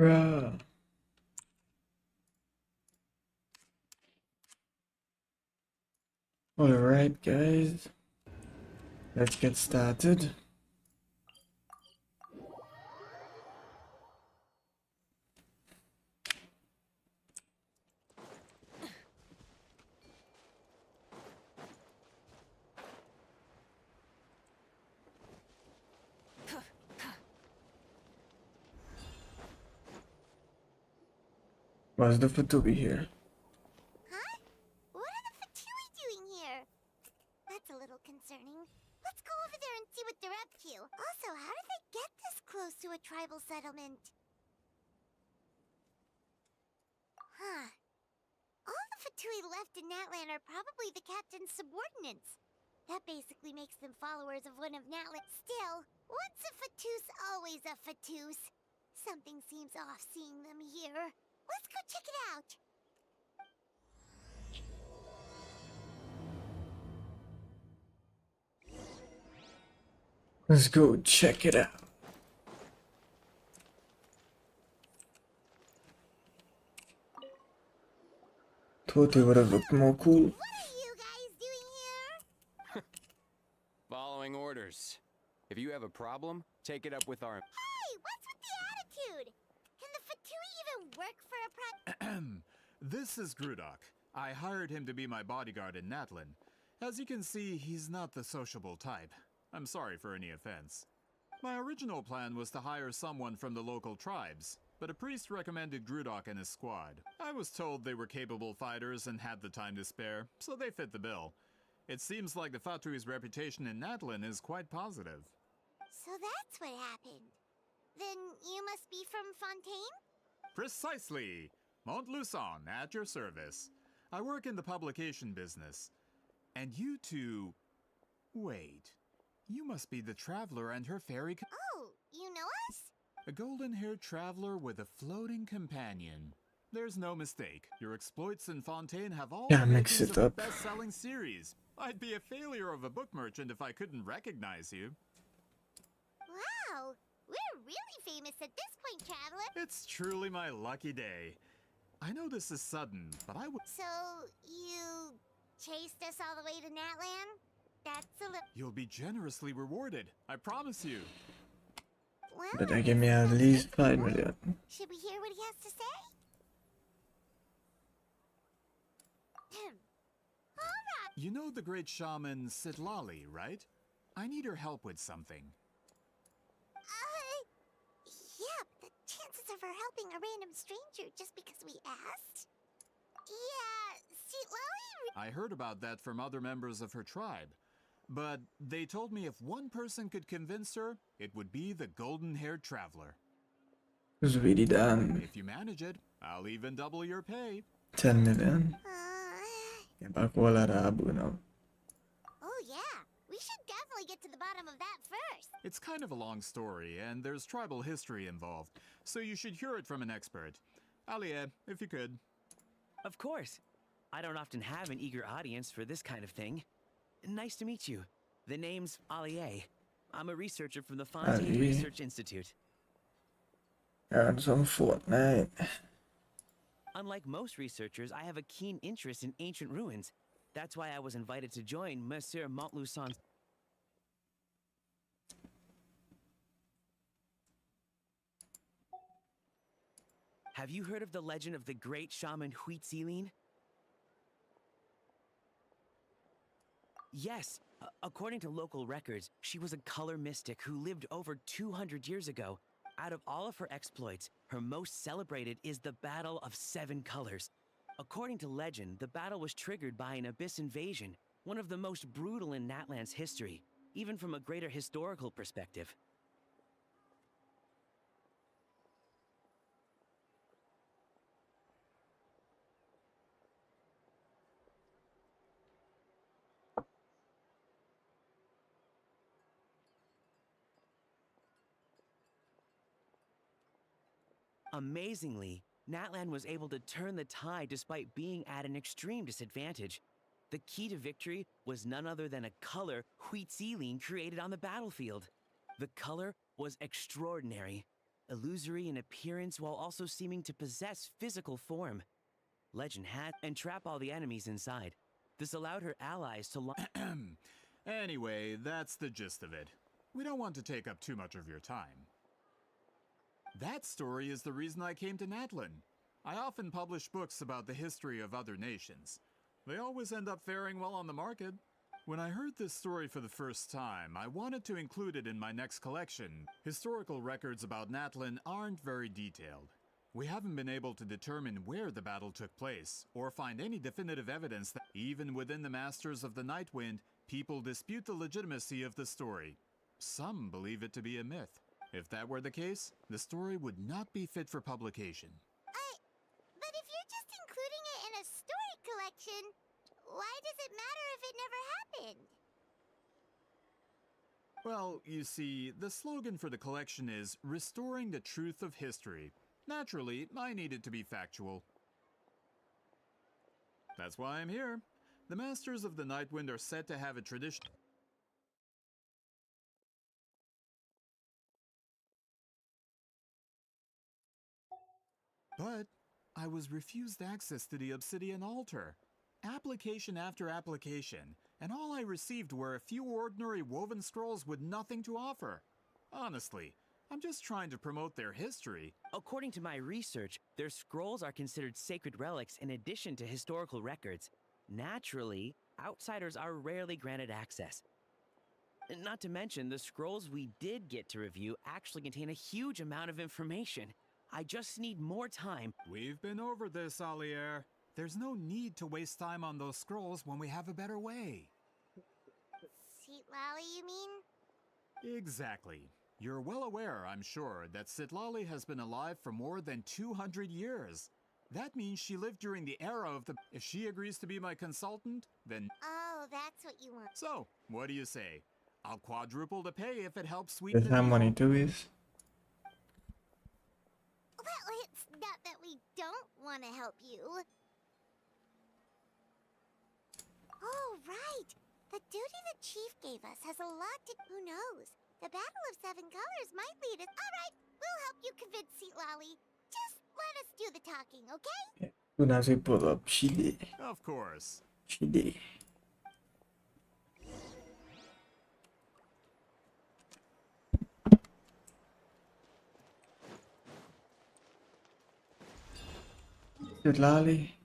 Bruh. Alright, guys. Let's get started. What's the food to be here? Huh? What are the Fatui doing here? That's a little concerning. Let's go over there and see what they're up to. Also, how did they get this close to a tribal settlement? Huh. All the Fatui left in Natlan are probably the captain's subordinates. That basically makes them followers of one of Natlan's. Still, once a Fatus, always a Fatus. Something seems off seeing them here. Let's go check it out. Let's go check it out. Thought it would have looked more cool. What are you guys doing here? Following orders. If you have a problem, take it up with our... Hey, what's with the attitude? Can the Fatui even work for a This is Grudok. I hired him to be my bodyguard in Natlan. As you can see, he's not the sociable type. I'm sorry for any offense. My original plan was to hire someone from the local tribes, but a priest recommended Grudok and his squad. I was told they were capable fighters and had the time to spare, so they fit the bill. It seems like the Fatui's reputation in Natlan is quite positive. So that's what happened. Then you must be from Fontaine? Precisely! Montluçon, at your service. I work in the publication business. And you two... Wait. You must be the traveler and her fairy... Oh, you know us? A golden-haired traveler with a floating companion. There's no mistake. Your exploits in Fontaine have all Yeah, the mix makings it of up. a best-selling series. I'd be a failure of a book merchant if I couldn't recognize you. Wow, we're really famous at this point, traveler. It's truly my lucky day. I know this is sudden, but I would... So, you chased us all the way to Natlan? That's a little... You'll be generously rewarded, I promise you. Well, Better give me at least 5 million. should we hear what he has to say? Alright. You know the great shaman Citlali, right? I need her help with something. Yeah, but the chances of her helping a random stranger just because we asked? Yeah, Citlali... I heard about that from other members of her tribe. But they told me if one person could convince her, it would be the golden-haired traveler. It's really done. If you manage it, I'll even double your pay. 10 million. Kaya pa ako wala rabo, no? Oh yeah, we should definitely get to the bottom of that first. It's kind of a long story, and there's tribal history involved, so you should hear it from an expert. Alia, if you could. Of course. I don't often have an eager audience for this kind of thing. Nice to meet you. The name's Alie. I'm a researcher from the Fontaine Ali. Research Institute. Got some Fortnite. Unlike most researchers, I have a keen interest in ancient ruins. That's why I was invited to join Monsieur Montluçon's... Have you heard of the legend of the great shaman Citlali? Yes, according to local records, she was a color mystic who lived over 200 years ago. Out of all of her exploits, her most celebrated is the Battle of Seven Colors. According to legend, the battle was triggered by an abyss invasion, one of the most brutal in Natlan's history, even from a greater historical perspective. Amazingly, Natlan was able to turn the tide despite being at an extreme disadvantage. The key to victory was none other than a color Citlali created on the battlefield. The color was extraordinary. illusory in appearance while also seeming to possess physical form. Legend had and trap all the enemies inside. This allowed her allies to Anyway, that's the gist of it. We don't want to take up too much of your time. That story is the reason I came to Natlin. I often publish books about the history of other nations. They always end up faring well on the market. When I heard this story for the first time, I wanted to include it in my next collection. Historical records about Natlin aren't very detailed. We haven't been able to determine where the battle took place, or find any definitive evidence that even within the Masters of the Nightwind, people dispute the legitimacy of the story. Some believe it to be a myth. If that were the case, the story would not be fit for publication. But if you're just including it in a story collection, why does it matter if it never happened? Well, you see, the slogan for the collection is Restoring the Truth of History. Naturally, I needed to be factual. That's why I'm here. The Masters of the Nightwind are said to have a tradition. But I was refused access to the Obsidian Altar. Application after application, and all I received were a few ordinary woven scrolls with nothing to offer. Honestly, I'm just trying to promote their history. According to my research, their scrolls are considered sacred relics in addition to historical records. Naturally, outsiders are rarely granted access. Not to mention, the scrolls we did get to review actually contain a huge amount of information. I just need more time. We've been over this, Alier. There's no need to waste time on those scrolls when we have a better way. Citlali, you mean? Exactly. You're well aware, I'm sure, that Citlali has been alive for more than 200 years. That means she lived during the era of the... If she agrees to be my consultant, then... Oh, that's what you want. So, what do you say? I'll quadruple the pay if it helps sweeten That's the how deal. money too is. Well, it's not that we don't want to help you. Oh, right. The duty the chief gave us has a lot to... Who knows? The Battle of Seven Colors might lead us... All right, we'll help you convince Citlali. Just let us do the talking, okay? Una se può uccide. Of course. Uccide. Citlali.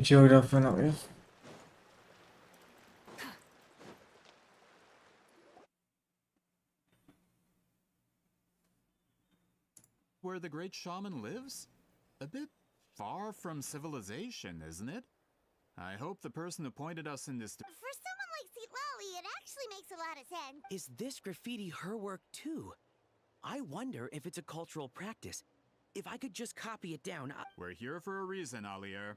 Geography ne yapıyor? Where the great shaman lives? A bit far from civilization, isn't it? I hope the person who pointed us in this. For someone like Citlali, it actually makes a lot of sense. Is this graffiti her work too? I wonder if it's a cultural practice. If I could just copy it down, We're here for a reason, Alier.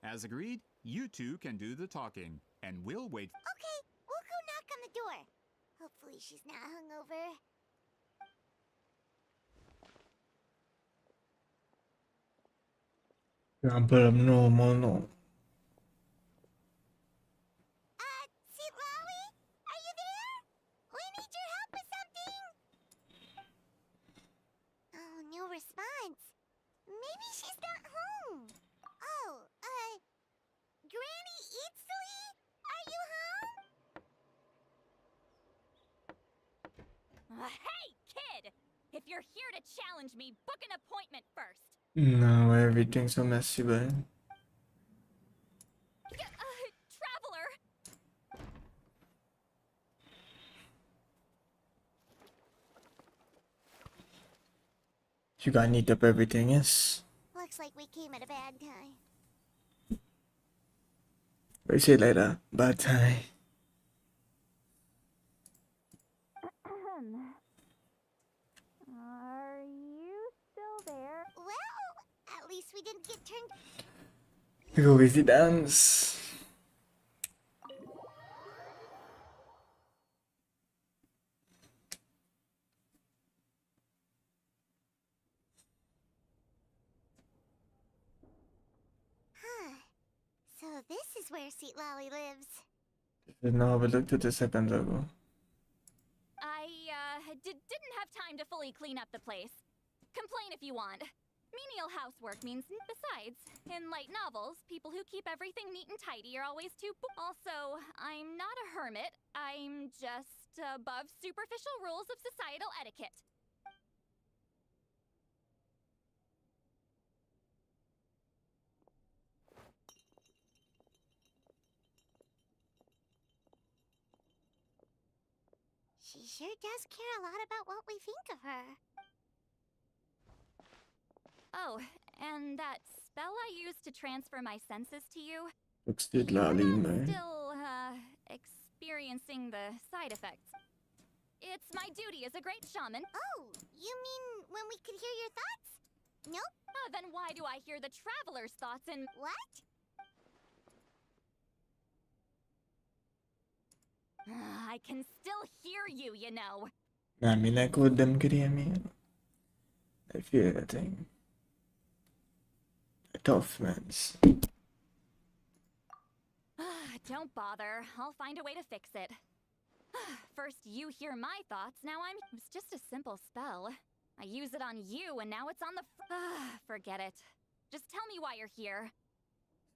As agreed, you two can do the talking, and we'll wait. Okay, we'll go knock on the door. Hopefully she's not hungover. No mono. Citlali? Are you there? We need your help with something. Oh, no response. Maybe she's not home. Oh, Granny Citlali? Are you home? Hey, kid! If you're here to challenge me, book an appointment first. No, everything's so messy, but Traveler! you gotta neat up everything, yes. Looks like we came at a bad time. But you say it like that, bad time. Are you still there? Well, at least we didn't get turned. We go with the dance. Huh. So this is where Citlali lives. Didn't have a look at the seconds ago. I, didn't have time to fully clean up the place. Complain if you want. Menial housework means. Besides, in light novels, people who keep everything neat and tidy are always too. Also, I'm not a hermit. I'm just above superficial rules of societal etiquette. She sure does care a lot about what we think of her. Oh, and that spell I used to transfer my senses to you? Looks Citlali, I'm man. still, experiencing the side effects. It's my duty as a great shaman. Oh, you mean when we could hear your thoughts? Nope. Then why do I hear the traveler's thoughts in. What? I can still hear you, you know. I mean, I could them could hear me. I feel that thing. A tough man's. Don't bother. I'll find a way to fix it. First you hear my thoughts, now I'm. It's just a simple spell. I use it on you, and now it's on the. Forget it. Just tell me why you're here.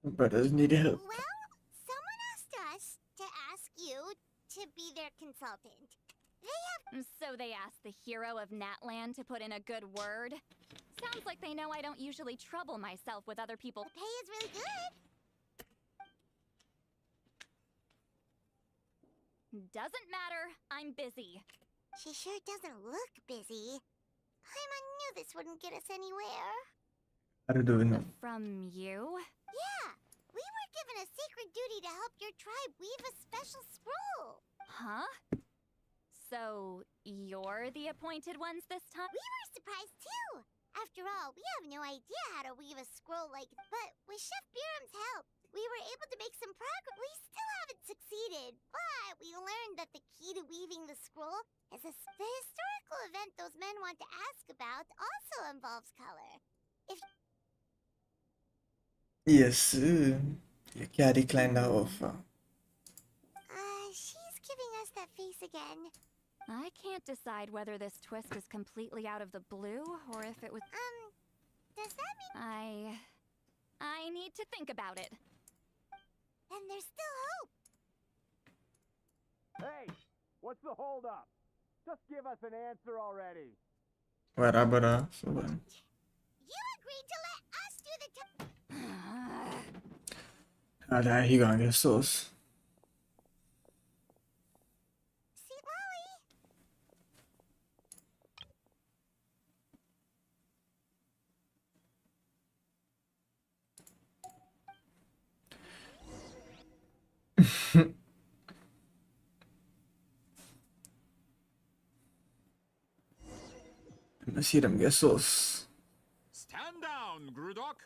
Brothers need help. Well, someone asked us to ask you to be their consultant. So they asked the hero of Natland to put in a good word? Sounds like they know I don't usually trouble myself with other people. The pay is really good. Doesn't matter. I'm busy. She sure doesn't look busy. Paimon knew this wouldn't get us anywhere. I don't do know. From you? Yeah, we were given a sacred duty to help your tribe weave a special scroll. Huh? So, you're the appointed ones this time? We were surprised too. After all, we have no idea how to weave a scroll like. But with Chef Biram's help, we were able to make some progress. We still haven't succeeded, but we learned that the key to weaving the scroll is the historical event those men want to ask about also involves color. If Yes, you can't decline that offer. she's giving us that face again. I can't decide whether this twist is completely out of the blue or if it was. Does that mean I need to think about it. then there's still hope? Hey, what's the holdup? Just give us an answer already. Barabara. So, You agreed to let us do the Ah, there, he gonna get sauce. Citlali! Let's see them get sauce. Stand down, Grudok.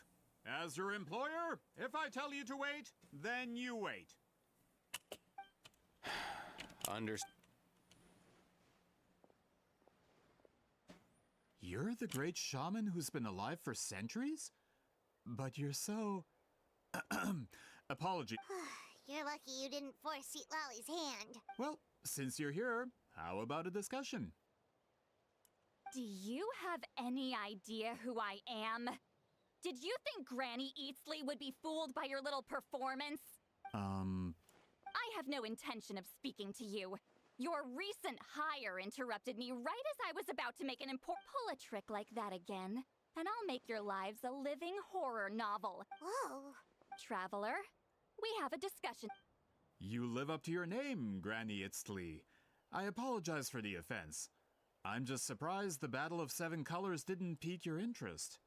As your employer, if I tell you to wait, then you wait. You're the great shaman who's been alive for centuries? But you're so... Apology. You're lucky you didn't force Citlali's hand. Well, since you're here, how about a discussion? Do you have any idea who I am? Did you think Granny Eatsley would be fooled by your little performance? I I have no intention of speaking to you. Your recent hire interrupted me right as I was about to make an pull a trick like that again, and I'll make your lives a living horror novel. Whoa. Traveler, we have a discussion. You live up to your name, Granny Itztli. I apologize for the offense. I'm just surprised the Battle of Seven Colors didn't pique your interest.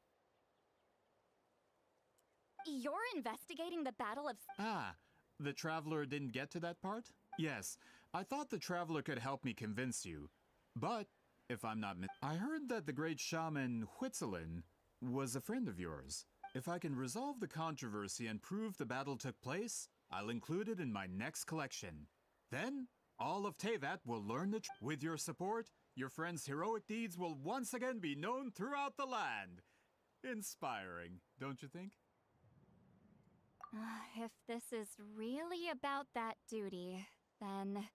You're investigating the Battle of... Ah, the Traveler didn't get to that part? Yes, I thought the Traveler could help me convince you. But, if I'm not I heard that the great shaman Huitzilin was a friend of yours. If I can resolve the controversy and prove the battle took place, I'll include it in my next collection. Then, all of Tevat will learn the With your support, your friend's heroic deeds will once again be known throughout the land. Inspiring, don't you think? If this is really about that duty, then...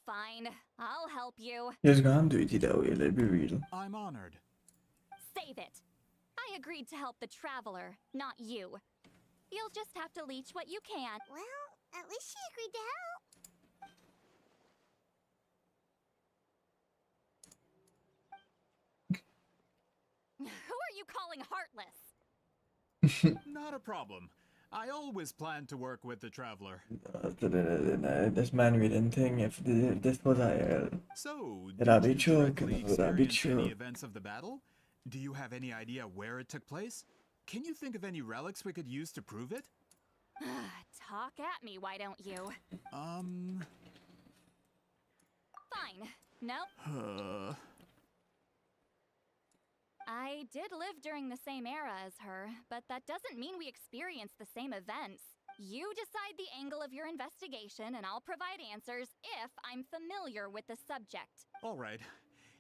fine. I'll help you. Just gonna do it that way, let's be real. I'm honored. Save it. I agreed to help the Traveler, not you. You'll just have to leech what you can. Well, at least she agreed to help. Who are you calling heartless? Not a problem. I always plan to work with the Traveler. Das meinen wir den Ting, if this was I. So, That'd did be you true, directly that'd be experience any true. events of the battle? Do you have any idea where it took place? Can you think of any relics we could use to prove it? Talk at me, why don't you? Fine. No. I did live during the same era as her, but that doesn't mean we experienced the same events. You decide the angle of your investigation, and I'll provide answers if I'm familiar with the subject. All right.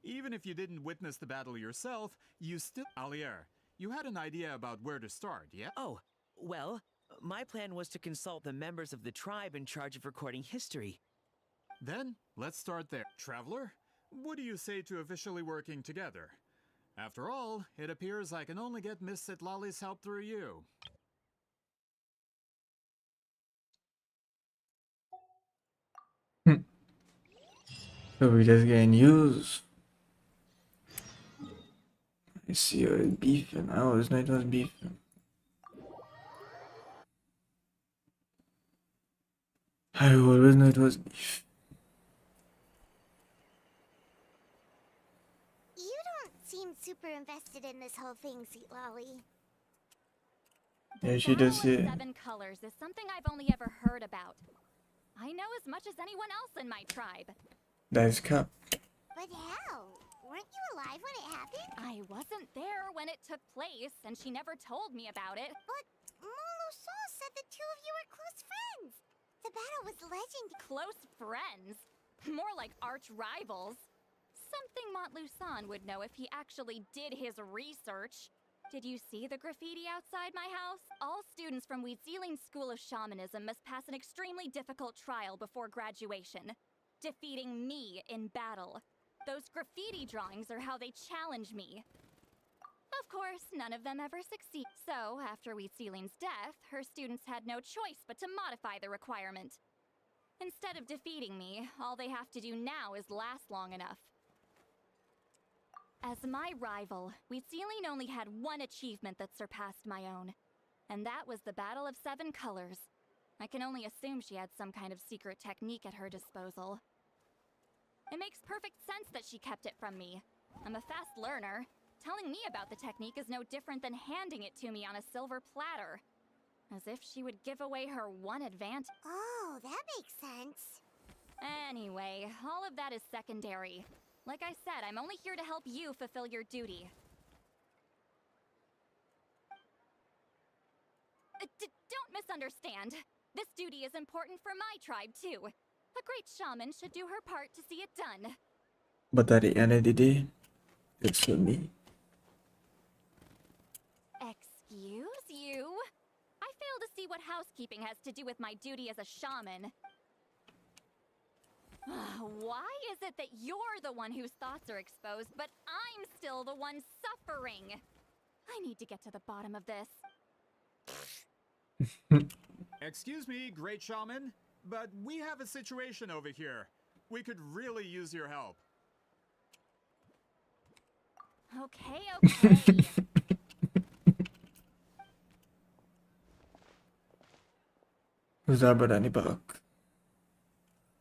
Even if you didn't witness the battle yourself, you still... Alier, you had an idea about where to start, yeah? Oh, well, my plan was to consult the members of the tribe in charge of recording history. Then, let's start there. Traveler, what do you say to officially working together? After all, it appears I can only get Miss Citlali's help through you. So we just getting used. I see you beefing. I always know it was beefing. I always know it was beef. You don't seem super invested in this whole thing, Citlali. Yeah, she does Battle of say. Seven Colors is something I've only ever heard about. I know as much as anyone else in my tribe. That's cap. But how? Weren't you alive when it happened? I wasn't there when it took place, and she never told me about it. But Molusa said the two of you were close friends. The battle was legendary. Close friends? More like arch rivals. Something Montluçon would know if he actually did his research. Did you see the graffiti outside my house? All students from Weezili's School of Shamanism must pass an extremely difficult trial before graduation, defeating me in battle. Those graffiti drawings are how they challenge me. Of course, none of them ever succeed. So, after Weezili's death, her students had no choice but to modify the requirement. Instead of defeating me, all they have to do now is last long enough. As my rival, Weezili only had one achievement that surpassed my own. And that was the Battle of Seven Colors. I can only assume she had some kind of secret technique at her disposal. It makes perfect sense that she kept it from me. I'm a fast learner. Telling me about the technique is no different than handing it to me on a silver platter. As if she would give away her one advantage. Oh, that makes sense. Anyway, all of that is secondary. Like I said, I'm only here to help you fulfill your duty. Don't misunderstand. This duty is important for my tribe, too. A great shaman should do her part to see it done. But at the end of the day, it's for me. Excuse you? I fail to see what housekeeping has to do with my duty as a shaman. Why is it that you're the one whose thoughts are exposed, but I'm still the one suffering? I need to get to the bottom of this. Excuse me, great shaman, but we have a situation over here. We could really use your help. Okay. Who's that but any buck?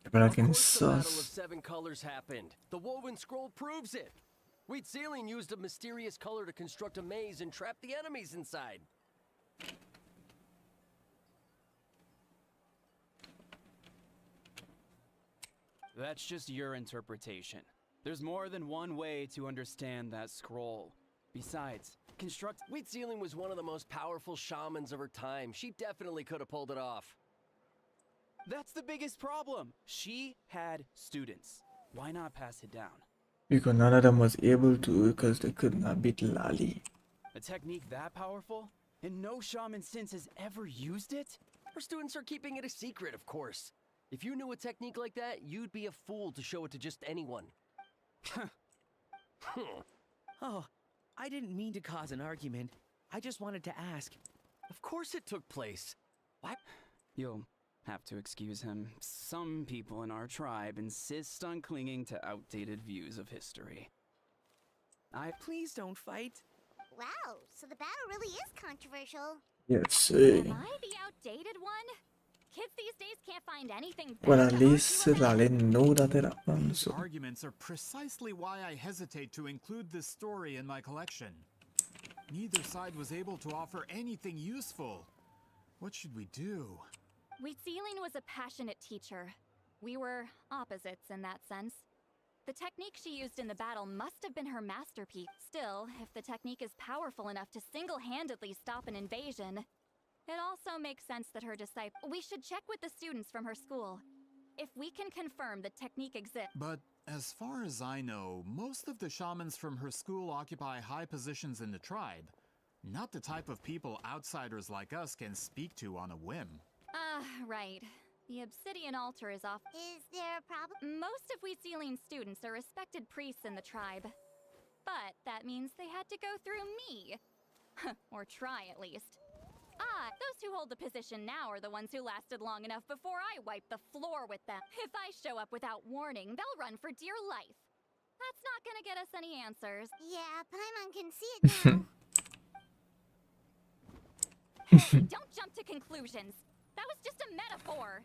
Of course the Battle of Seven Colors happened. The woven scroll proves it. Citlali used a mysterious color to construct a maze and trap the enemies inside. That's just your interpretation. There's more than one way to understand that scroll. Besides, Citlali was one of the most powerful shamans of her time. She definitely could have pulled it off. that's the biggest problem. She had students. Why not pass it down? Because none of them was able to because they could not beat Lali. A technique that powerful? And no shaman since has ever used it? Her students are keeping it a secret, of course. If you knew a technique like that, you'd be a fool to show it to just anyone. Oh, I didn't mean to cause an argument. I just wanted to ask. Of course it took place. Why? You'll have to excuse him. Some people in our tribe insist on clinging to outdated views of history. Please don't fight. Wow, so the battle really is controversial. Yes, sir. Am I the outdated one? Kids these days can't find anything better Well, at to least argue about. Citlali know that it happened, These so. arguments are precisely why I hesitate to include this story in my collection. Neither side was able to offer anything useful. What should we do? Citlali was a passionate teacher. We were opposites in that sense. The technique she used in the battle must have been her masterpiece. Still, if the technique is powerful enough to single-handedly stop an invasion, it also makes sense that her disciple... We should check with the students from her school. If we can confirm the technique exists... But as far as I know, most of the shamans from her school occupy high positions in the tribe. Not the type of people outsiders like us can speak to on a whim. Right. The obsidian altar is off... Is there a problem? Most of Citlali's students are respected priests in the tribe. But that means they had to go through me. Or try, at least. Those who hold the position now are the ones who lasted long enough before I wipe the floor with them. If I show up without warning, they'll run for dear life. That's not gonna get us any answers. Yeah, Paimon can see it now. Hey, don't jump to conclusions. That was just a metaphor.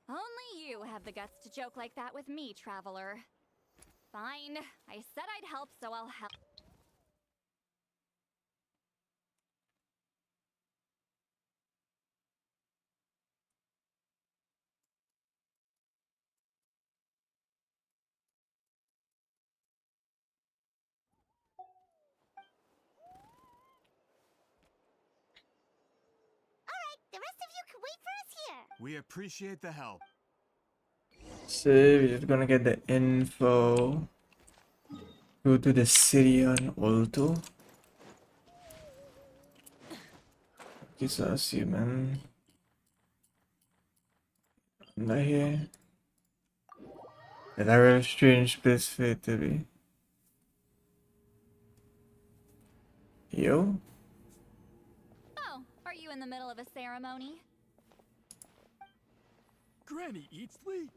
Only you have the guts to joke like that with me, traveler. Fine. I said I'd help, so I'll help. Alright, the rest of you can wait for us here. We appreciate the help. So we're just gonna get the info. Go to the city on Alto. Guess I'll see you, man. Not here. It's a very strange place for it to be. Yo? Oh, are you in the middle of a ceremony? Granny Eatsley?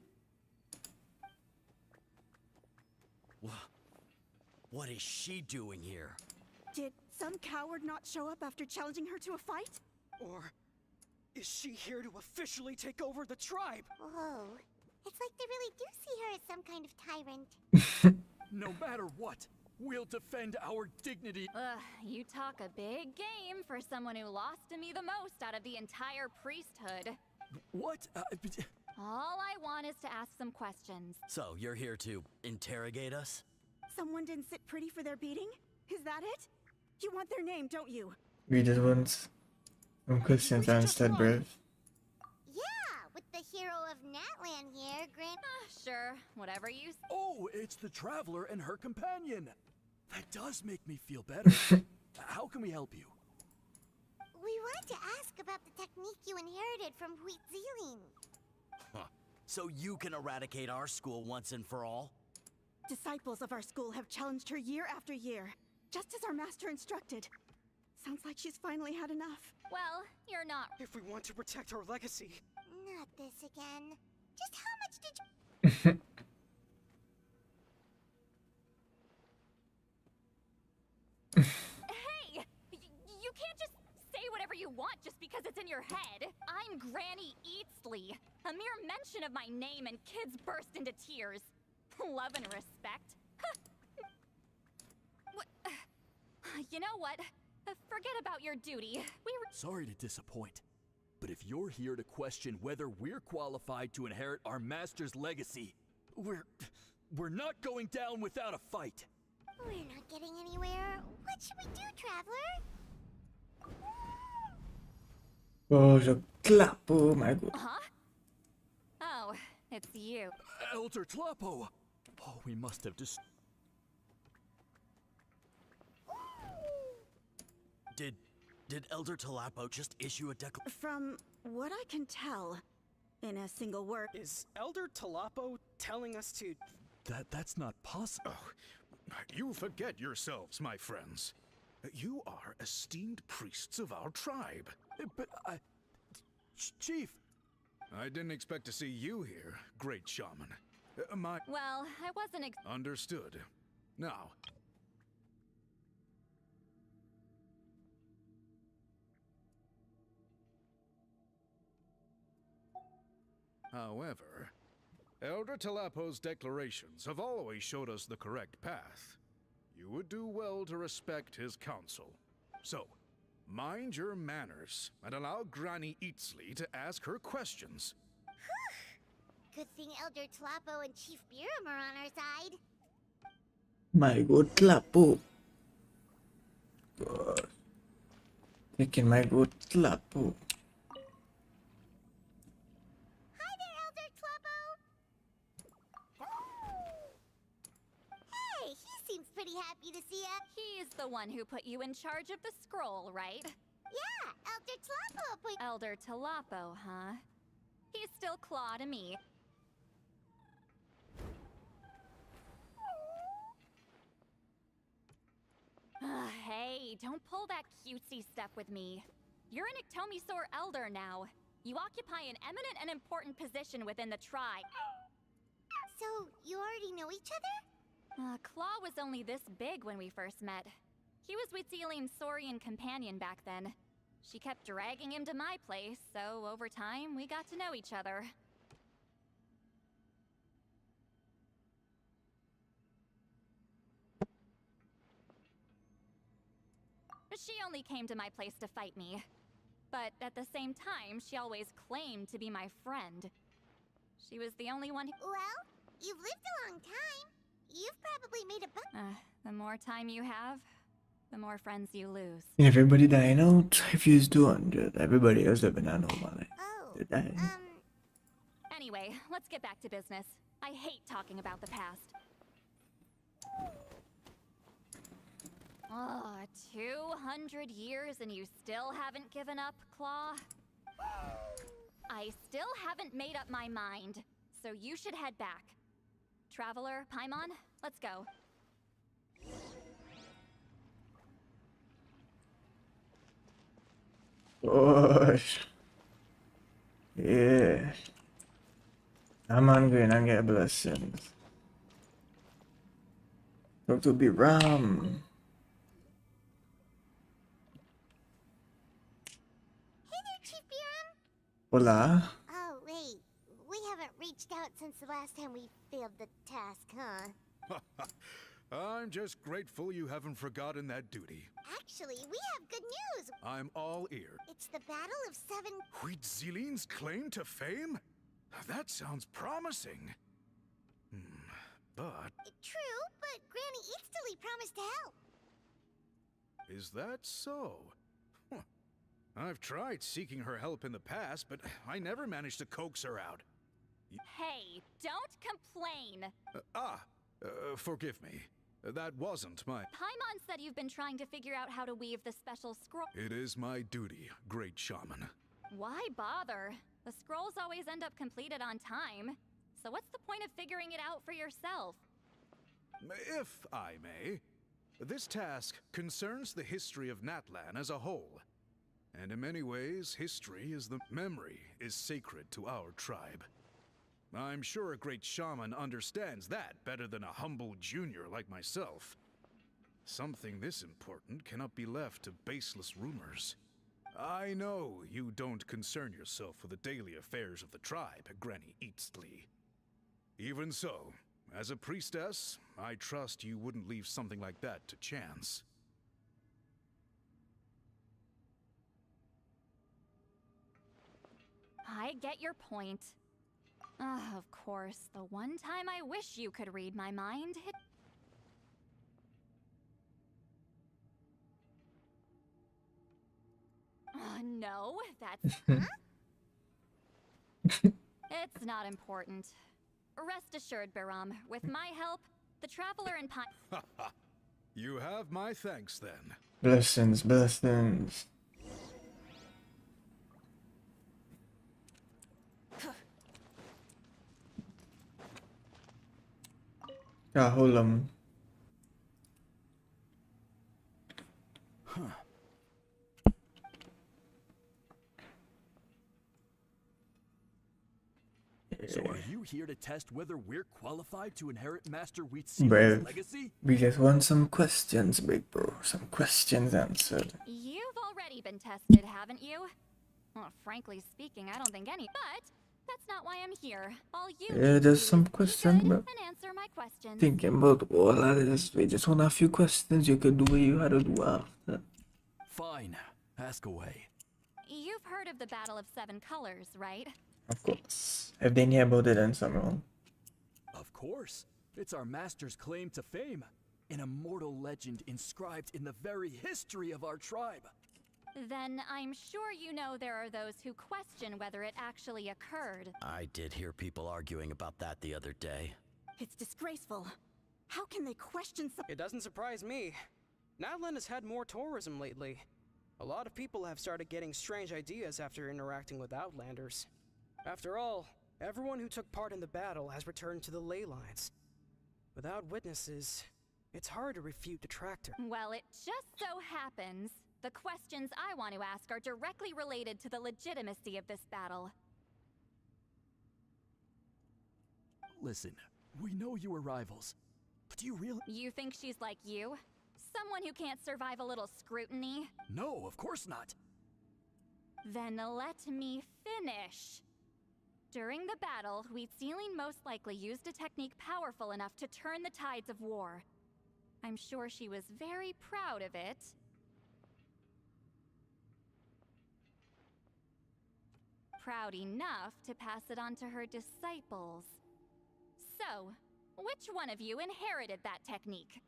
What is she doing here? Did some coward not show up after challenging her to a fight? Or is she here to officially take over the tribe? Whoa. It's like they really do see her as some kind of tyrant. No matter what, we'll defend our dignity. Ugh, you talk a big game for someone who lost to me the most out of the entire priesthood. What? All I want is to ask some questions. So, you're here to interrogate us? Someone didn't sit pretty for their beating? Is that it? You want their name, don't you? We just want some questions instead, bruv. Yeah, with the hero of Natlan here, Grant. Sure, whatever you Oh, it's the Traveler and her companion. That does make me feel better. How can we help you? We wanted to ask about the technique you inherited from Huitziling. Huh. So you can eradicate our school once and for all? Disciples of our school have challenged her year after year, just as our master instructed. Sounds like she's finally had enough. Well, you're not. If we want to protect our legacy. Not this again. Just how much did you... Hey! You can't just say whatever you want just because it's in your head. I'm Granny Eatsley. A mere mention of my name and kids burst into tears. Love and respect. You know what? Forget about your duty. We were... Sorry to disappoint, but if you're here to question whether we're qualified to inherit our master's legacy, we're not going down without a fight. We're not getting anywhere. What should we do, Traveler? Oh, je clap, oh my god. Huh? Oh, it's you. Elder Tlapo! Oh, we must have Did Elder Talapo just issue a declaration? From what I can tell, in a single word... Is Elder Talapo telling us to... That's not possible. Oh, you forget yourselves, my friends. You are esteemed priests of our tribe. But Chief! I didn't expect to see you here, great shaman. Well, I wasn't Understood. Now... However, Elder Talapo's declarations have always showed us the correct path. You would do well to respect his counsel. So, mind your manners and allow Granny Eatsley to ask her questions. Good thing Elder Tlapo and Chief Biram are on our side. My god, Tlapo. God. Taking my good Tlapo. Hi there, Elder Tlapo. Hey, he seems pretty happy to see us. He's the one who put you in charge of the scroll, right? Yeah, Elder Tlapo. Elder Talapo, huh? He's still Claw to me. Hey, don't pull that cutesy stuff with me. You're an Iktomi-Sor elder now. You occupy an eminent and important position within the tribe. So, you already know each other? Claw was only this big when we first met. He was Huitziling's Saurian companion back then. She kept dragging him to my place, so over time, we got to know each other. She only came to my place to fight me. But at the same time, she always claimed to be my friend. She was the only one who... Well, you've lived a long time. You've probably made a the more time you have, the more friends you lose. Everybody that I know, tribe views 200. Everybody else that I know, man. They die. Anyway, let's get back to business. I hate talking about the past. Oh, 200 years and you still haven't given up, Claw? I still haven't made up my mind, so you should head back. Traveler, Paimon, let's go. Gosh. Yeah. I'm hungry and I get blessings. Talk to Biram. Hey there, Chief Biram. Hola. Oh, wait. We haven't reached out since the last time we failed the task, huh? I'm just grateful you haven't forgotten that duty. Actually, we have good news. I'm all ear. It's the Battle of Seven... Huitzilin's claim to fame? That sounds promising. But... True, but Granny Citlali promised to help. is that so? Huh. I've tried seeking her help in the past, but I never managed to coax her out. Hey, don't complain. Forgive me. That wasn't my... Paimon said you've been trying to figure out how to weave the special scroll. It is my duty, great shaman. Why bother? The scrolls always end up completed on time. So what's the point of figuring it out for yourself? If I may, this task concerns the history of Natlan as a whole. And in many ways, history is the memory is sacred to our tribe. I'm sure a great shaman understands that better than a humble junior like myself. Something this important cannot be left to baseless rumors. I know you don't concern yourself with the daily affairs of the tribe, Granny Citlali. Even so, as a priestess, I trust you wouldn't leave something like that to chance. I get your point. Of course, the one time I wish you could read my mind. No, that's... It's not important. Rest assured, Biram, with my help, the Traveler and Pine... You have my thanks, then. Blessings, blessings. Kahulam. So are you here to test whether we're qualified to inherit Master Wheatsilin's Brave. legacy? We just want some questions, big bro. Some questions answered. You've already been tested, haven't you? Well, frankly speaking, I don't think any, but that's not why I'm here. All you Yeah, need there's to some do is be questions, good bro. and answer my questions. Thinking about all of this, we just want a few questions. You could do what you had to do after. Fine. Ask away. You've heard of the Battle of Seven Colors, right? Of course. If they knew about it, then something wrong. Of course. It's our master's claim to fame. An immortal legend inscribed in the very history of our tribe. Then I'm sure you know there are those who question whether it actually occurred. I did hear people arguing about that the other day. It's disgraceful. How can they question something? It doesn't surprise me. Natlan has had more tourism lately. A lot of people have started getting strange ideas after interacting with Outlanders. After all, everyone who took part in the battle has returned to the ley lines. Without witnesses, it's hard to refute the tractor. Well, it just so happens the questions I want to ask are directly related to the legitimacy of this battle. Listen, we know you were rivals, but do you really— You think she's like you? Someone who can't survive a little scrutiny? No, of course not. Then let me finish. During the battle, Wheatsiling most likely used a technique powerful enough to turn the tides of war. I'm sure she was very proud of it. Proud enough to pass it on to her disciples. So, which one of you inherited that technique?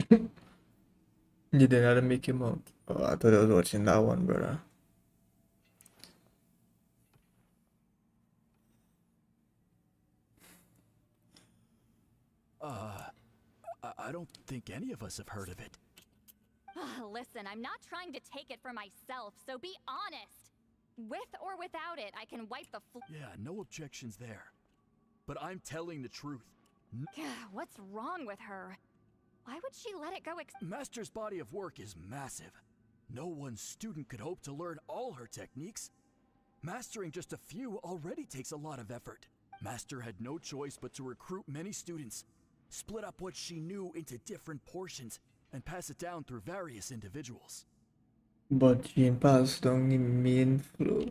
You didn't have to make him out. Oh, I thought I was watching that one, brother. I don't think any of us have heard of it. Listen, I'm not trying to take it for myself, so be honest. With or without it, I can wipe the floor. Yeah, no objections there. But I'm telling the truth. What's wrong with her? Why would she let it go? Master's body of work is massive. No one student could hope to learn all her techniques. Mastering just a few already takes a lot of effort. Master had no choice but to recruit many students, split up what she knew into different portions, and pass it down through various individuals. But Jean passed on the main flow.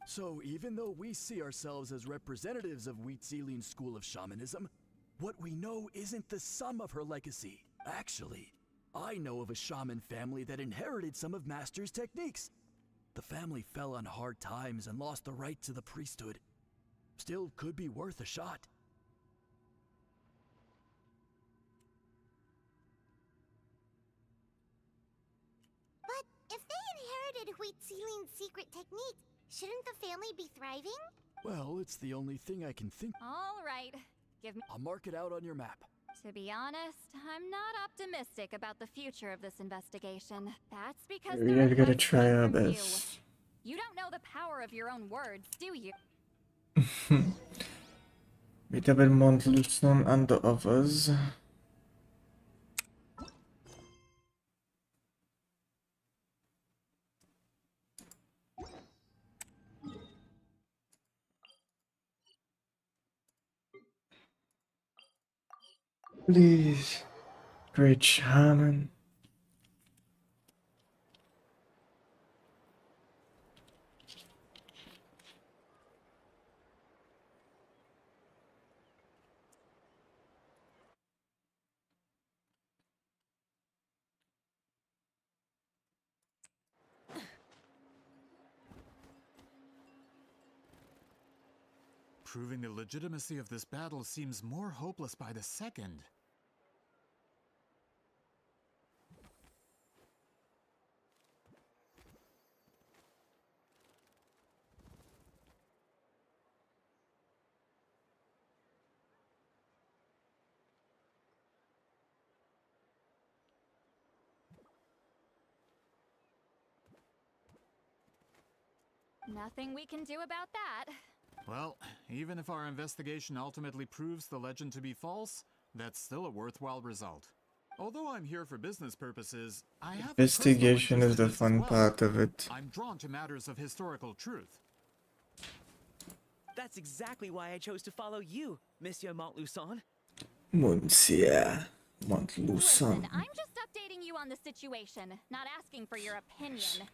So even though we see ourselves as representatives of Wheatzilian's school of shamanism, what we know isn't the sum of her legacy. Actually, I know of a shaman family that inherited some of Master's techniques. The family fell on hard times and lost the right to the priesthood. Still could be worth a shot. But if they inherited Wheatzilian's secret technique, shouldn't the family be thriving? Well, it's the only thing I can think. All right, give me. I'll mark it out on your map. To be honest, I'm not optimistic about the future of this investigation. That's because We there are gotta parts try our from you. best. You don't know the power of your own words, do you? With Abel Montluson and the others. Please, great shaman. Proving the legitimacy of this battle seems more hopeless by the second. Nothing we can do about that. Well, even if our investigation ultimately proves the legend to be false, that's still a worthwhile result. Although I'm here for business purposes, I have Investigation is the fun well. part of it. I'm drawn to matters of historical truth. That's exactly why I chose to follow you, Monsieur Montluson. Monsieur Montluson. Listen, I'm just updating you on the situation, not asking for your opinion.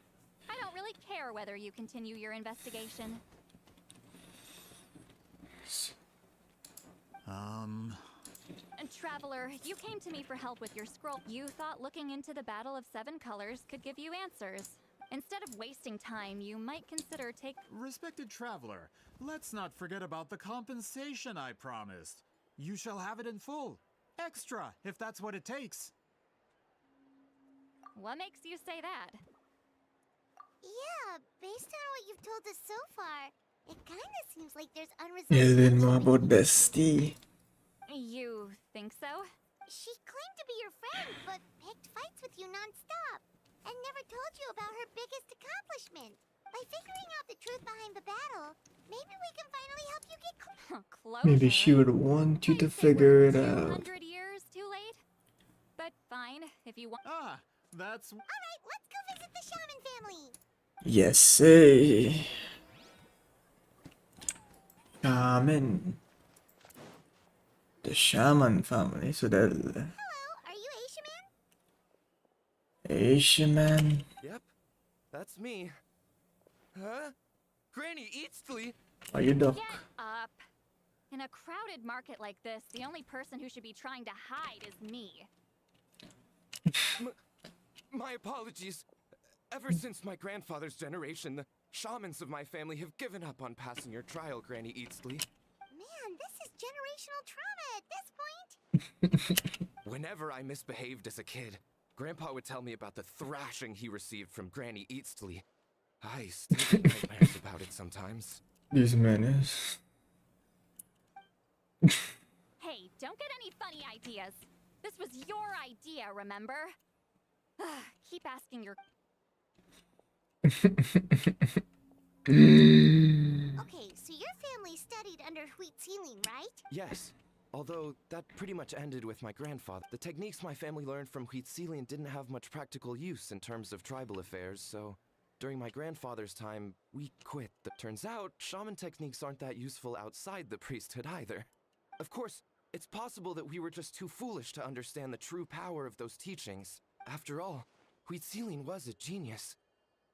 I don't really care whether you continue your investigation. And Traveler, you came to me for help with your scroll. You thought looking into the Battle of Seven Colors could give you answers. Instead of wasting time, you might consider Respected Traveler, let's not forget about the compensation I promised. You shall have it in full. Extra, if that's what it takes. What makes you say that? Yeah, based on what you've told us so far, it kinda seems like there's unresolved Yeah, then tension more about between- bestie. You think so? She claimed to be your friend, but picked fights with you non-stop, and never told you about her biggest accomplishment. By figuring out the truth behind the battle, maybe we can finally help you get closer. Maybe she would want you to figure it out. 200 years too late? But fine, if you want. Ah, that's... Alright, let's go visit the shaman family! Yes, say. Shaman. The shaman family, so that Hello, are you a shaman? Asian man. Yep, that's me. Huh? Granny Eatsley? Are you duck? Get up. In a crowded market like this, the only person who should be trying to hide is me. My apologies. Ever since my grandfather's generation, the shamans of my family have given up on passing your trial, Granny Eatsley. Man, this is generational trauma at this point! Whenever I misbehaved as a kid, Grandpa would tell me about the thrashing he received from Granny Eatsley. I still get nightmares about it sometimes. These menace. Hey, don't get any funny ideas. This was your idea, remember? Keep asking your... Okay, so your family studied under Wheatzilian, right? Yes, although that pretty much ended with my grandfather. The techniques my family learned from Wheatzilian didn't have much practical use in terms of tribal affairs, so During my grandfather's time, we quit. Turns out, shaman techniques aren't that useful outside the priesthood either. Of course, it's possible that we were just too foolish to understand the true power of those teachings. After all, Citlali was a genius.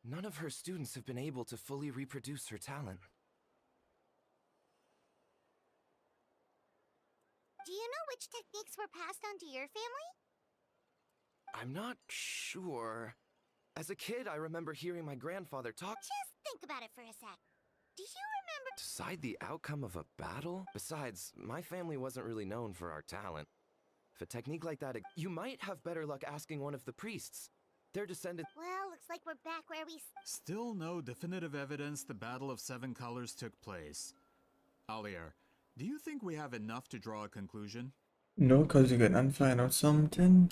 None of her students have been able to fully reproduce her talent. Do you know which techniques were passed on to your family? I'm not sure. As a kid, I remember hearing my grandfather talk. Just think about it for a sec. Do you remember? Decide the outcome of a battle? Besides, my family wasn't really known for our talent. If a technique like that, you might have better luck asking one of the priests. Their descendants. Well, looks like we're back where we... Still no definitive evidence the Battle of Seven Colors took place. Alier, do you think we have enough to draw a conclusion? No, cause you're gonna find out something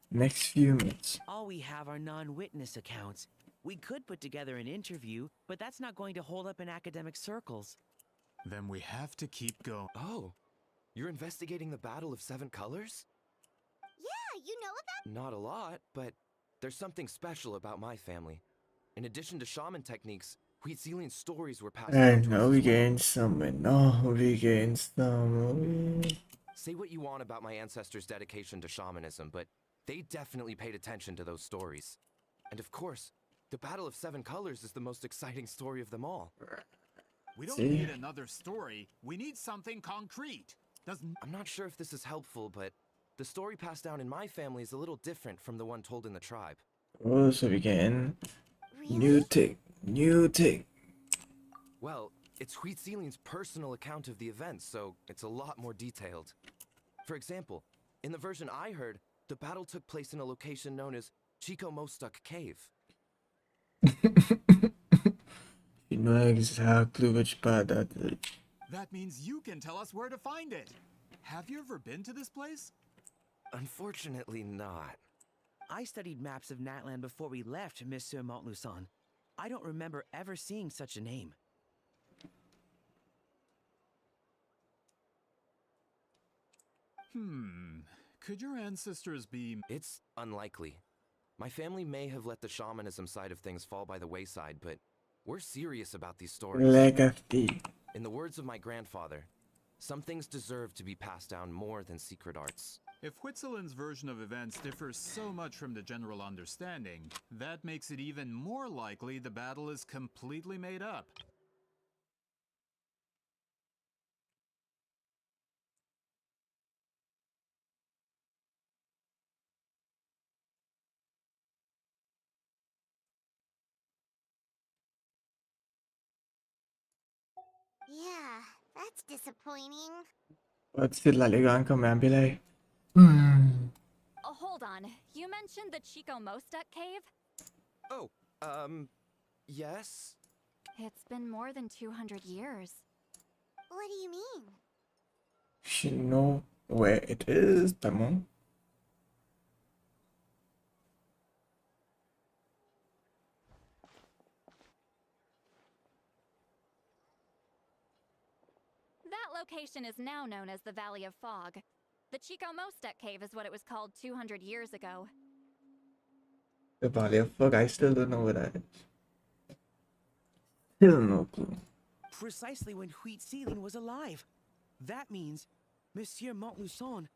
next few minutes. All we have are non-witness accounts. We could put together an interview, but that's not going to hold up in academic circles. Then we have to keep going. Oh, you're investigating the Battle of Seven Colors? Yeah, you know about... Not a lot, but there's something special about my family. In addition to shaman techniques, Citlali's stories were passed I down to know us we as well. gained some, and no, we gained some. Say what you want about my ancestors' dedication to shamanism, but they definitely paid attention to those stories. And of course, the Battle of Seven Colors is the most exciting story of them all. We don't need another story. We need something concrete. I'm not sure if this is helpful, but the story passed down in my family is a little different from the one told in the tribe. Oh, so we getting new tick. Well, it's Citlali's personal account of the events, so it's a lot more detailed. For example, in the version I heard, the battle took place in a location known as Chico Mostuk Cave. You know exactly which part that is. That means you can tell us where to find it. Have you ever been to this place? Unfortunately not. I studied maps of Natland before we left, Monsieur Montluçon. I don't remember ever seeing such a name. Could your ancestors be... It's unlikely. My family may have let the shamanism side of things fall by the wayside, but we're serious about these stories. Legacy. In the words of my grandfather, some things deserve to be passed down more than secret arts. If Citlali's version of events differs so much from the general understanding, that makes it even more likely the battle is completely made up. Yeah, that's disappointing. What's Citlali gonna come and be like? Hold on. You mentioned the Chico Mostuk cave? Oh, yes? It's been more than 200 years. What do you mean? She know where it is, Tamon. That location is now known as the Valley of Fog. The Chico Mostuk cave is what it was called 200 years ago. The Valley of Fog, I still don't know what that is. Still no clue. Precisely when Citlali was alive. That means, Monsieur Montluçon,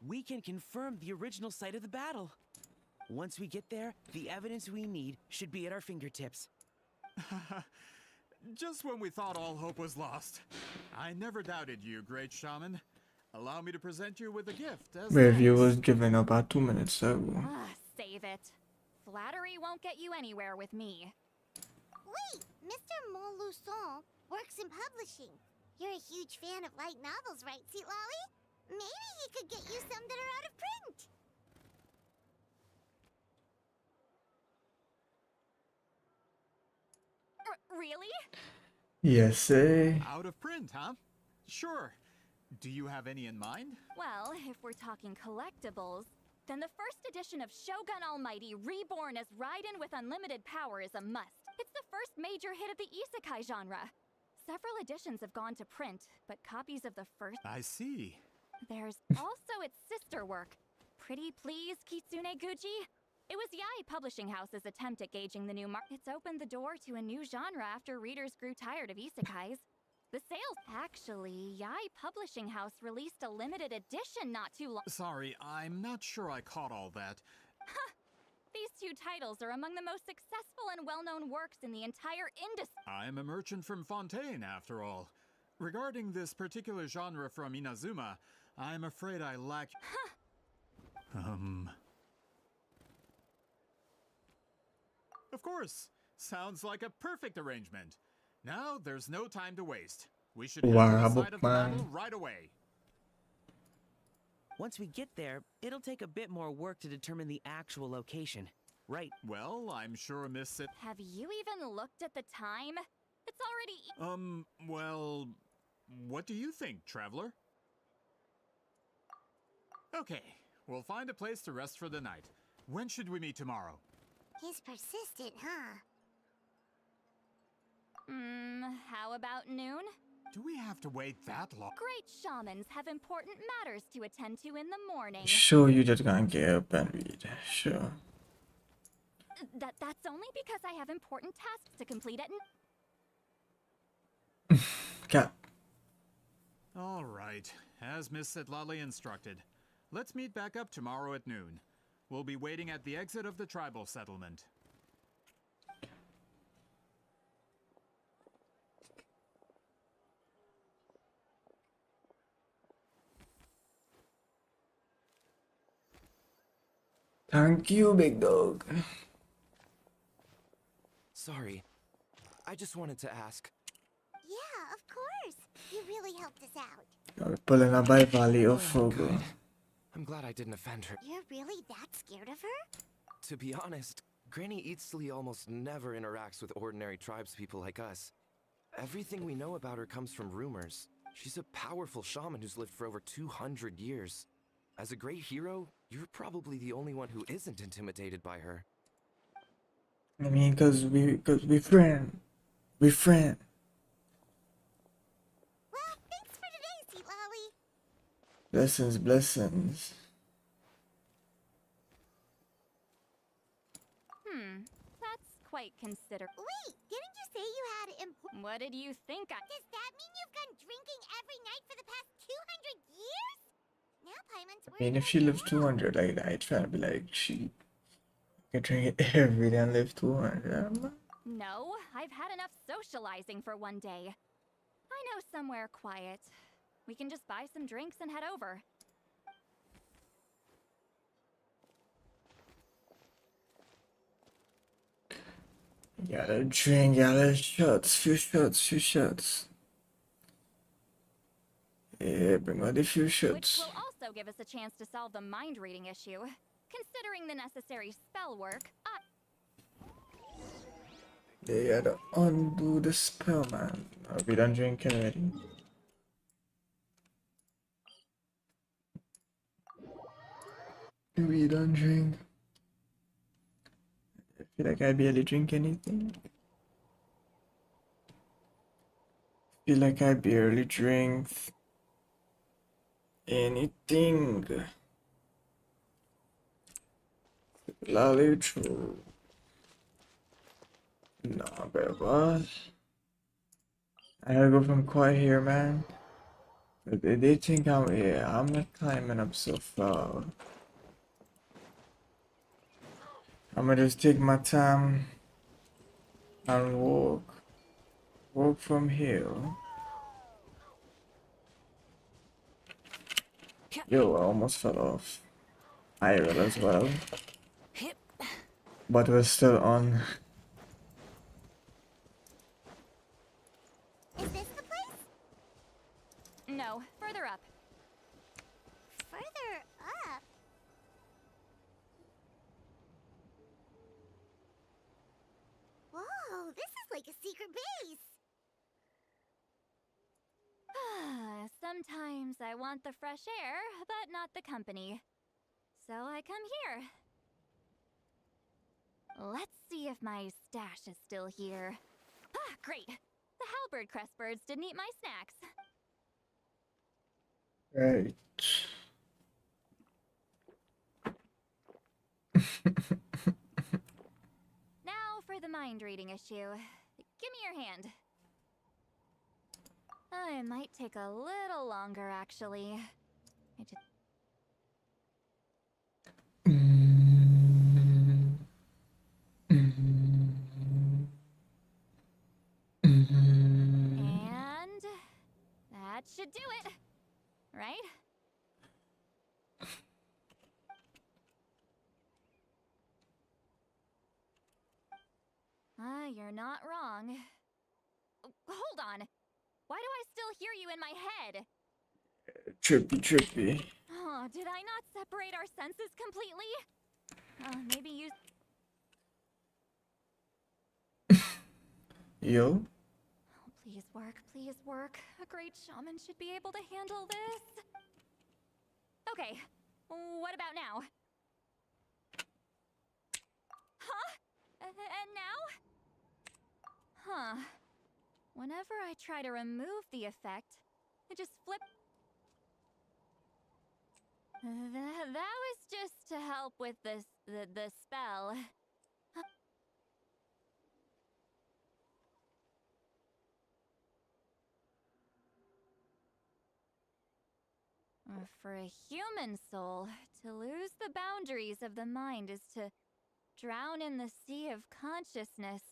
we can confirm the original site of the battle. Once we get there, the evidence we need should be at our fingertips. Just when we thought all hope was lost. I never doubted you, great shaman. Allow me to present you with a gift as Review thanks. was given about 2 minutes ago. Save it. Flattery won't get you anywhere with me. Wait, Mr. Montluçon works in publishing. You're a huge fan of light novels, right, Citlali? Maybe he could get you some that are out of print. Really? Yes, eh? Out of print, huh? Sure. Do you have any in mind? Well, if we're talking collectibles, then the first edition of Shogun Almighty Reborn as Raiden with Unlimited Power is a must. It's the first major hit of the isekai genre. Several editions have gone to print, but copies of the first... I see. There's also its sister work, Pretty Please Kitsune Guji. It was Yai Publishing House's attempt at gauging the new market. It's opened the door to a new genre after readers grew tired of isekais. The sales. Actually, Yai Publishing House released a limited edition not too long. Sorry, I'm not sure I caught all that. These two titles are among the most successful and well-known works in the entire industry. I'm a merchant from Fontaine, after all. Regarding this particular genre from Inazuma, I'm afraid I lack... Of course! Sounds like a perfect arrangement. Now, there's no time to waste. We should head to the site of the battle right away. Once we get there, it'll take a bit more work to determine the actual location. Right. Well, I'm sure Miss Sit... Have you even looked at the time? It's already... well... What do you think, traveler? Okay, we'll find a place to rest for the night. When should we meet tomorrow? He's persistent, huh? How about noon? Do we have to wait that long? Great shamans have important matters to attend to in the morning. Sure, you just gonna get up and read. Sure. That's only because I have important tasks to complete at Cat. All right, as Miss Citlali instructed. Let's meet back up tomorrow at noon. We'll be waiting at the exit of the tribal settlement. Thank you, big dog. Sorry. I just wanted to ask. Yeah, of course. You really helped us out. We're pulling up by Valley of Fogo. I'm glad I didn't offend her. You're really that scared of her? To be honest, Granny Citlali almost never interacts with ordinary tribespeople like us. Everything we know about her comes from rumors. She's a powerful shaman who's lived for over 200 years. As a great hero, you're probably the only one who isn't intimidated by her. I mean, cause we friend. We friend. Well, thanks for today, Citlali. Blessings, blessings. That's quite considerate. Wait, didn't you say you had What did you think I... Does that mean you've gone drinking every night for the past 200 years? Now Paimon's I mean, if she lives 200 like that, it's trying to be like she can drink it every day and live 200. No, I've had enough socializing for one day. I know somewhere quiet. We can just buy some drinks and head over. Gotta drink, gotta shots, few shots. Yeah, bring out the few Which shots. will also give us a chance to solve the mind reading issue. Considering the necessary spell work, They gotta undo the spell, man. Are we done drinking already? We done drink. I feel like I barely drink anything. Feel like I barely drink anything. Lolly true. Nah, bro, what? I gotta go from quiet here, man. They think I'm here. I'm not climbing up so far. I'm gonna just take my time and walk from here. Yo, I almost fell off. I will as well. But we're still on. Is this the place? no, further up. Further up? Whoa, this is like a secret base. Sometimes I want the fresh air, but not the company. So I come here. Let's see if my stash is still here. Ah, great! The halberd crest birds didn't eat my snacks. Right. mind reading issue. Give me your hand. It might take a little longer, actually. I just... And that should do it, right? You're not wrong. Hold on. Why do I still hear you in my head? Trippy, trippy. Oh, did I not separate our senses completely? Maybe use... Yo? Oh, please work, please work. A great shaman should be able to handle this. Okay, what about now? Huh? And now? Huh. Whenever I try to remove the effect, it just flips. That was just to help with the spell. For a human soul, to lose the boundaries of the mind is to drown in the sea of consciousness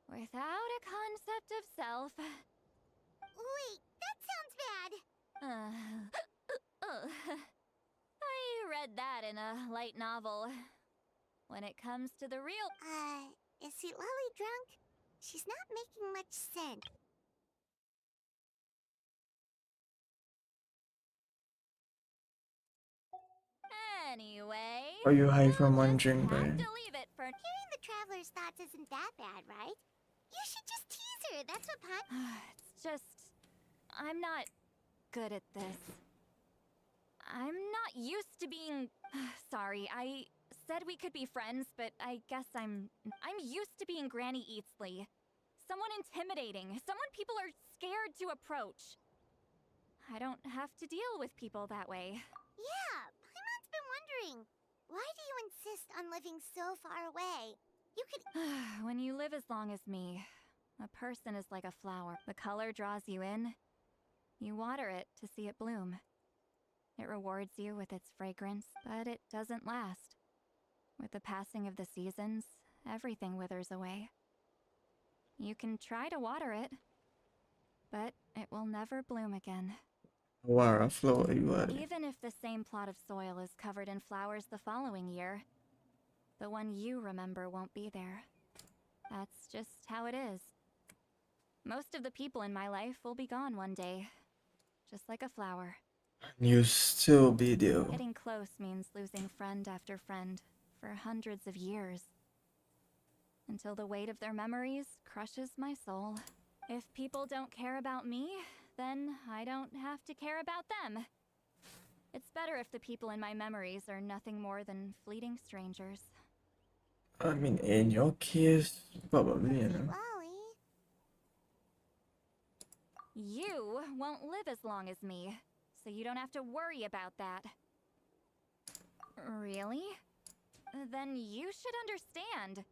without a concept of self. Wait, that sounds bad. I read that in a light novel. When it comes to the real... Is Citlali drunk? She's not making much sense. Anyway... Are you high from one drink, have Brian? to leave it for... Hearing the traveler's thoughts isn't that bad, right? You should just tease her, that's what It's just... I'm not good at this. I'm not used to being... Sorry, I said we could be friends, but I guess I'm used to being Granny Eatsley. Someone intimidating, someone people are scared to approach. I don't have to deal with people that way. Yeah, Paimon's been wondering. Why do you insist on living so far away? You could... When you live as long as me, a person is like a flower. The color draws you in. You water it to see it bloom. It rewards you with its fragrance, but it doesn't last. With the passing of the seasons, everything withers away. You can try to water it, but it will never bloom again. Wara flow, you are. Even if the same plot of soil is covered in flowers the following year, the one you remember won't be there. That's just how it is. Most of the people in my life will be gone one day, just like a flower. You still be there. Getting close means losing friend after friend for hundreds of years. Until the weight of their memories crushes my soul. If people don't care about me, then I don't have to care about them. It's better if the people in my memories are nothing more than fleeting strangers. I mean, in your case, probably, you know. You won't live as long as me, so you don't have to worry about that. Really? Then you should understand.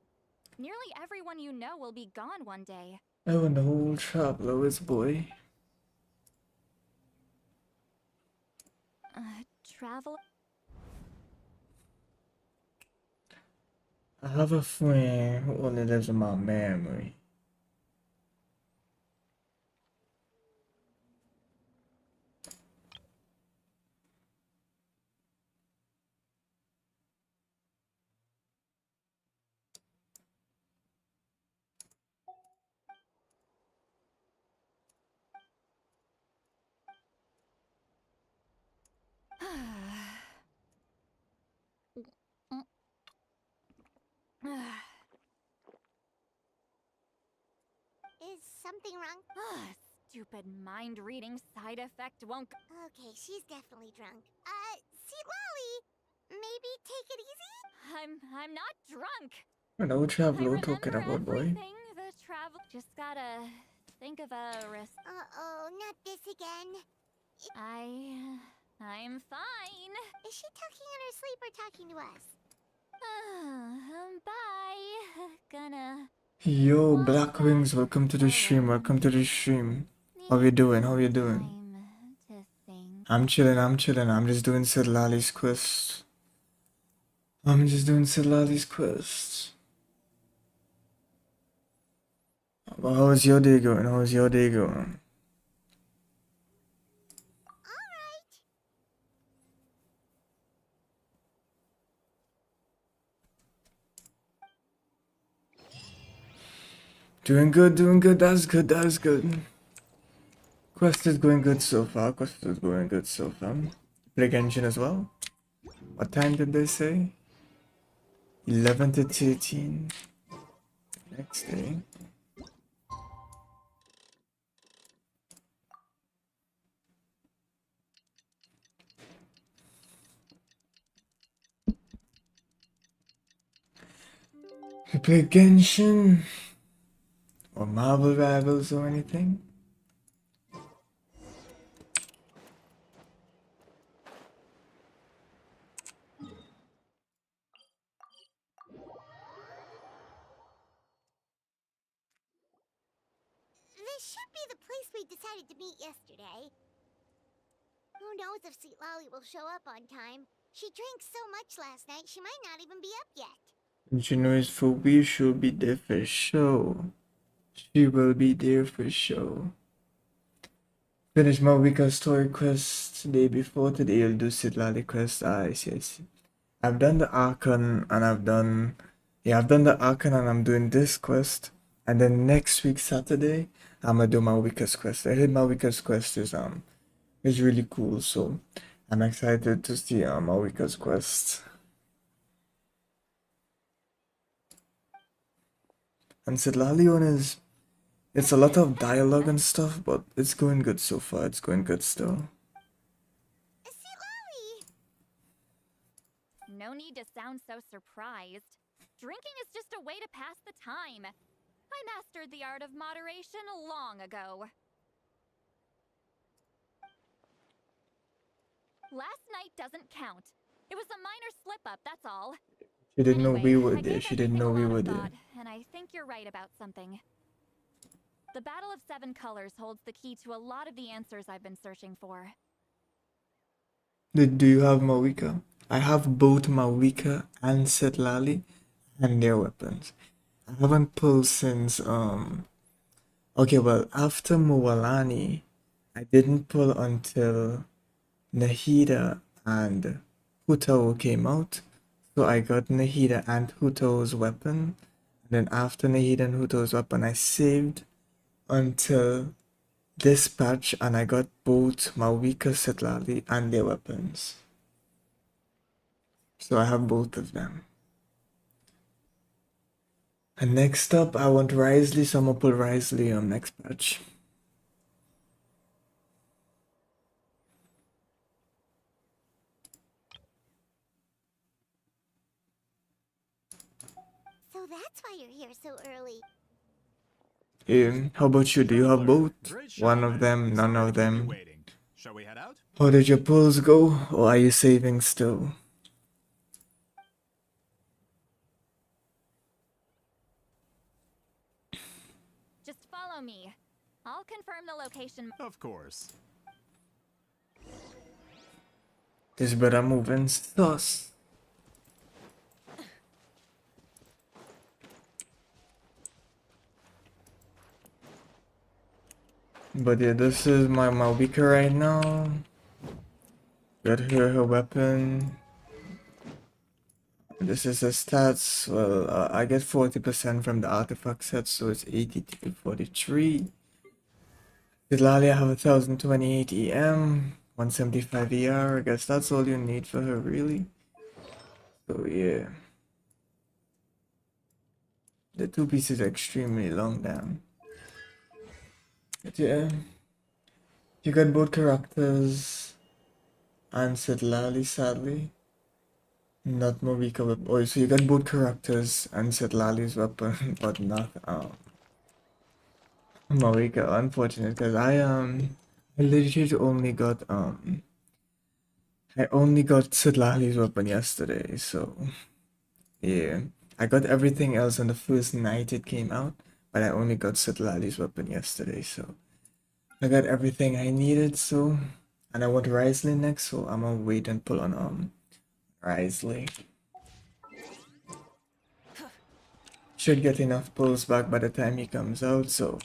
Nearly everyone you know will be gone one day. Oh, and the whole traveler is boy. Travel? I have a friend who only lives in my memory. Is something wrong? Stupid mind-reading side effect won't... Okay, she's definitely drunk. Citlali! Maybe take it easy? I'm not drunk! An old traveler talking about boy. Everything, the travel... Just gotta think of a risk. Uh-oh, not this again. I'm fine. Is she talking in her sleep or talking to us? Bye. Gonna... Yo, Black Wings, welcome to the stream. Welcome to the stream. How you doing? How you doing? I'm chilling. I'm chilling. I'm just doing Citlali's quest. I'm just doing Citlali's quest. Well, how's your day going? How's your day going? Doing good, doing good. That's good, that's good. Quest is going good so far. Quest is going good so far. Play Genshin as well. What time did they say? 11 to 13. Next day. You play Genshin? Or Marvel Rivals or anything? This should be the place we decided to meet yesterday. Who knows if Citlali will show up on time? She drank so much last night, she might not even be up yet. And you know it's for we should be there for sure. She will be there for sure. Finish my weekend story quest day before today. I'll do Citlali quest. Yes. I've done the Archon and I've done the Archon and I'm doing this quest. And then next week Saturday I'm gonna do my weekest quest. I heard my weekest quest is really cool, so I'm excited to see my weekest quest. And Citlali one is it's a lot of dialogue and stuff, but it's going good so far. It's going good still. No need to sound so surprised. Drinking is just a way to pass the time. I mastered the art of moderation long ago. Last night doesn't count. It was a minor slip-up, that's all. She didn't know we were I there. gave She didn't know we everything a were lot of there. thought, and I think you're right about something. The Battle of Seven Colors holds the key to a lot of the answers I've been searching for. Do you have Mawika? I have both Mawika and Citlali and their weapons. I haven't pulled since okay, well, after Mualani, I didn't pull until Nahida and Hutao came out. So I got Nahida and Hutao's weapon. And then after Nahida and Hutao's weapon, I saved until this patch and I got both Mawika, Citlali and their weapons. So I have both of them. And next up, I want Risley, so I'm gonna put Risley on next patch. So that's why you're here so early. How about you? Do you have both? One of them, none of them? Shall we head out? How did your pulls go? Or are you saving still? Just follow me. I'll confirm the location. Of course. This better moving sus. But yeah, this is my Mawika right now. Got her weapon. This is her stats. Well, I get 40% from the artifact set, so it's 80 to 43. Citlali, I have 1028 EM, 175 ER. I guess that's all you need for her, really. So yeah. The two pieces are extremely long down. But yeah. You got both characters and Citlali, sadly. Not Mawika weapon. Oh, so you got both characters and Citlali's weapon, but not Mawika. Unfortunate, because I literally only got I only got Citlali's weapon yesterday, so yeah. I got everything else on the first night it came out, but I only got Citlali's weapon yesterday, so I got everything I needed, so and I want Risley next, so I'm gonna wait and pull on Risley. Should get enough pulls back by the time he comes out, so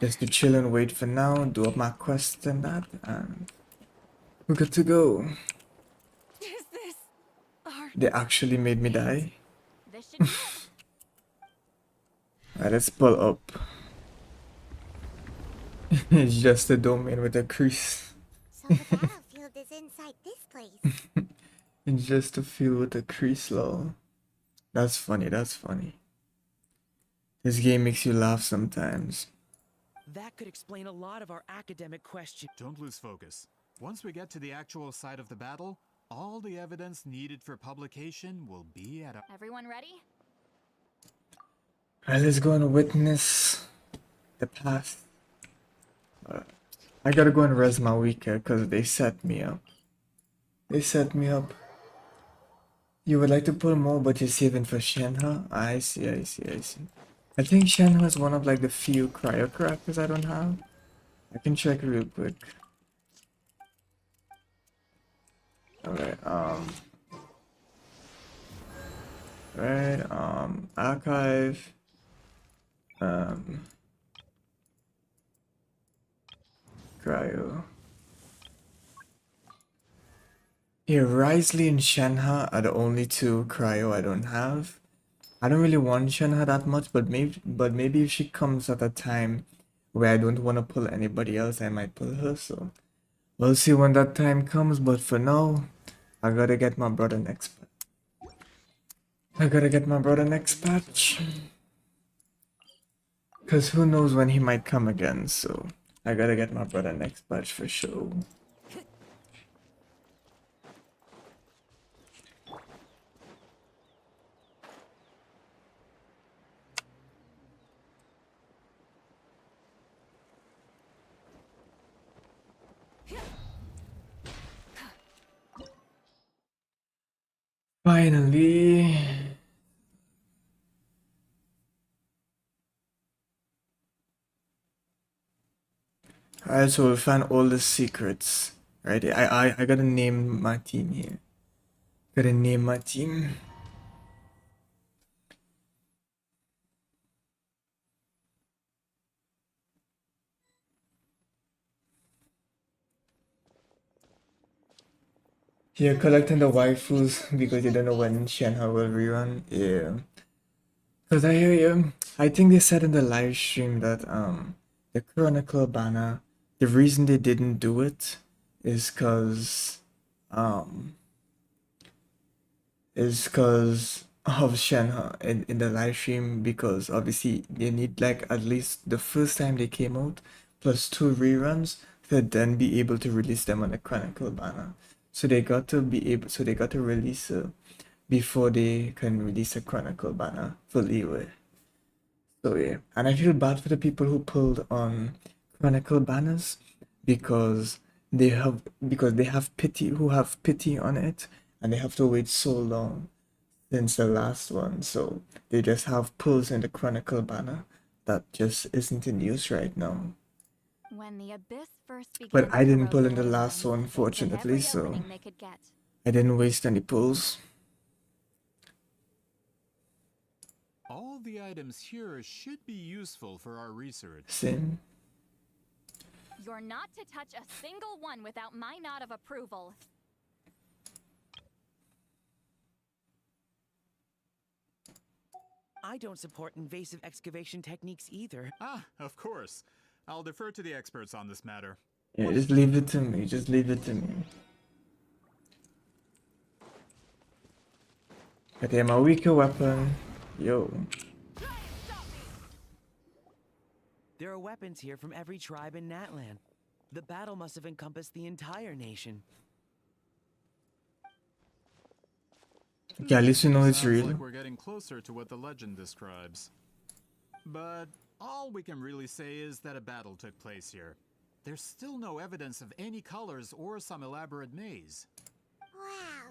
just to chill and wait for now, do up my quest and that, and we're good to go. Is this our They actually made me die. This should be it. Alright, let's pull up. It's just a domain with a crease. So the battlefield is inside this place. It's just a field with a crease, lol. That's funny, that's funny. This game makes you laugh sometimes. That could explain a lot of our academic questions. Don't lose focus. Once we get to the actual site of the battle, all the evidence needed for publication will be at our... Everyone ready? Alright, let's go and witness the past. I gotta go and res my weaker because they set me up. They set me up. You would like to pull more, but you're saving for Shenhe? I see, I see, I see. I think Shenhe is one of like the few cryo characters I don't have. I can check real quick. Alright, archive. Cryo. Yeah, Risley and Shenhe are the only two cryo I don't have. I don't really want Shenhe that much, but maybe if she comes at a time where I don't want to pull anybody else, I might pull her, so we'll see when that time comes, but for now, I gotta get my brother next patch. I gotta get my brother next patch. Cause who knows when he might come again, so I gotta get my brother next patch for sure. Finally. Alright, so we'll find all the secrets. Right, I gotta name my team here. Gotta name my team. You're collecting the waifus because you don't know when Shenhe will rerun. Yeah. Cause I hear you. I think they said in the live stream that the Chronicle banner, the reason they didn't do it is cause of Shenhe in the live stream, because obviously they need like at least the first time they came out plus 2 reruns to then be able to release them on the Chronicle banner. So they got to release it before they can release a Chronicle banner for leeway. So yeah, and I feel bad for the people who pulled on Chronicle banners because they have pity on it, and they have to wait so long since the last one, so they just have pulls in the Chronicle banner that just isn't in use right now. When the abyss first began, But I didn't pull in the corrode last one, they took fortunately, every so opening they could get. I didn't waste any pulls. All the items here should be useful for our research. Same. You're not to touch a single one without my nod of approval. I don't support invasive excavation techniques either. Ah, of course. I'll defer to the experts on this matter. Yeah, just leave it to me. Just leave it to me. Okay, my weaker weapon. Yo. There are weapons here from every tribe in Natlan. The battle must have encompassed the entire nation. Okay, at least you know it's Sounds real. like we're getting closer to what the legend describes. But all we can really say is that a battle took place here. There's still no evidence of any colors or some elaborate maze. Wow,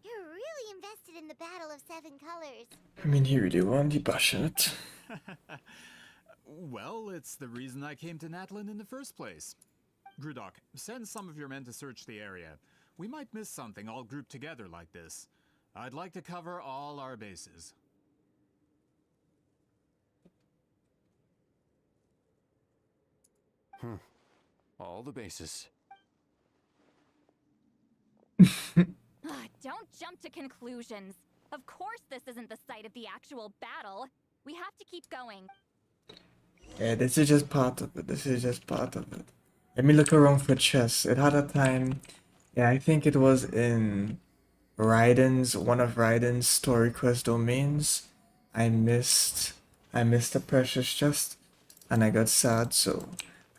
you're really invested in the Battle of 7 colors? I mean, he really won't be passionate. Well, it's the reason I came to Natlan in the first place. Grudok, send some of your men to search the area. We might miss something all grouped together like this. I'd like to cover all our bases. All the bases. Don't jump to conclusions. Of course this isn't the site of the actual battle. We have to keep going. Yeah, this is just part of it. This is just part of it. Let me look around for chests. It had a time. Yeah, I think it was in one of Raiden's story quest domains. I missed the precious chest, and I got sad. So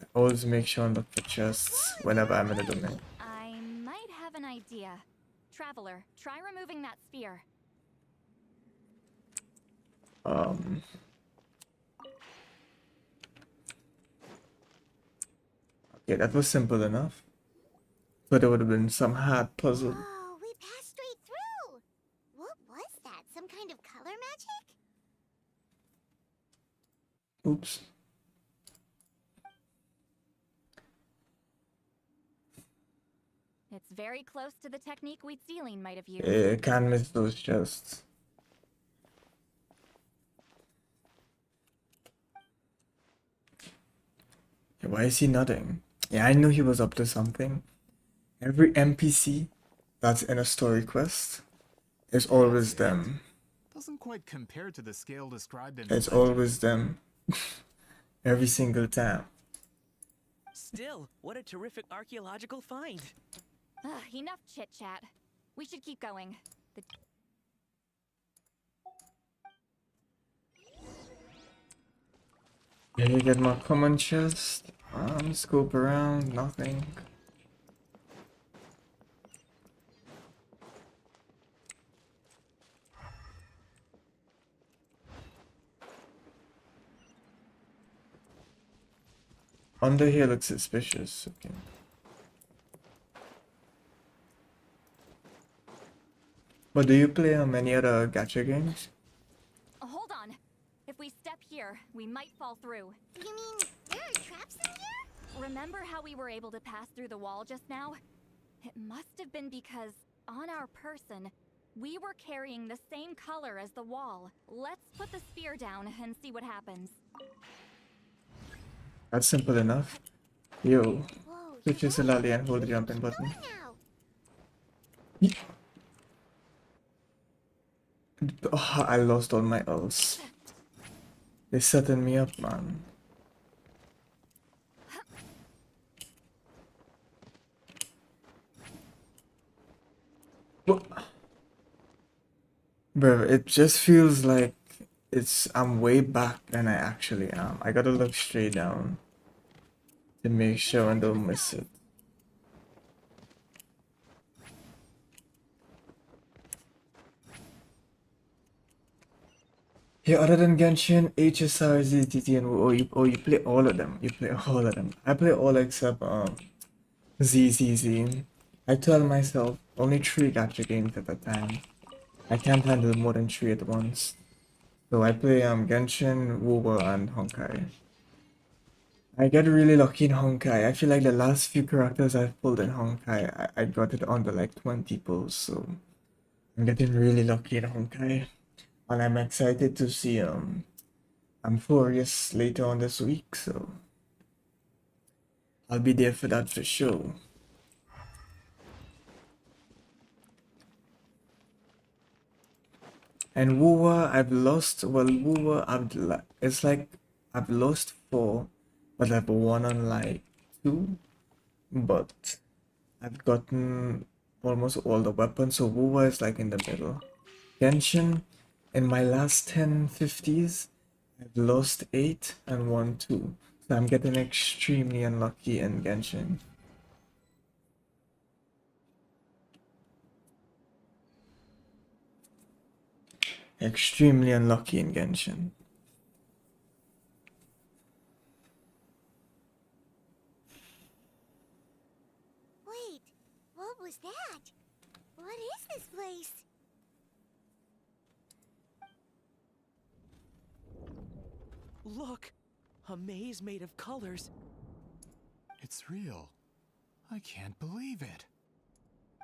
I always make sure and look for chests whenever I'm in a domain. I might have an idea. Traveler, try removing that sphere. Okay, that was simple enough. But it would have been some hard puzzle. Oh, we passed straight through! What was that? Some kind of color magic? Oops. It's very close to the technique Citlali might have used. Yeah, can't miss those chests. Yeah, why is he nodding? Yeah, I knew he was up to something. Every NPC that's in a story quest is always them. Doesn't quite compare to the scale described in It's the legend. always them. Every single time. Still, what a terrific archaeological find. Enough chit-chat. We should keep going. Yeah, you get more common chest. Scope around, nothing. Under here looks suspicious. Okay. But do you play many other gacha games? Hold on. If we step here, we might fall through. You mean there are traps in here? Remember how we were able to pass through the wall just now? It must have been because, on our person, we were carrying the same color as the wall. Let's put the spear down and see what happens. That's simple enough. Yo, Whoa, switch to Citlali and hold the jumping button. now. Oh, I lost all my ults. They're setting me up, man. Bro, it just feels like I'm way back than I actually am. I gotta look straight down to make sure I don't miss it. Yeah, other than Genshin, HSR, ZTT, and you play all of them. You play all of them. I play all except ZZZ. I tell myself only 3 gacha games at a time. I can't handle more than 3 at once. So I play Genshin, WoW, and Honkai. I get really lucky in Honkai. I feel like the last few characters I've pulled in Honkai, I got it under like 20 pulls, so I'm getting really lucky in Honkai. And I'm excited to see Amphorius later on this week, so I'll be there for that for sure. And Wuwa, I've lost. Well, Wuwa, it's like I've lost 4, but I've won on like 2. But I've gotten almost all the weapons, so Wuwa is like in the middle. Genshin, in my last 10 50s, I've lost 8 and won 2. So I'm getting extremely unlucky in Genshin. Extremely unlucky in Genshin. Wait, what was that? What is this place? look! A maze made of colors. It's real. I can't believe it.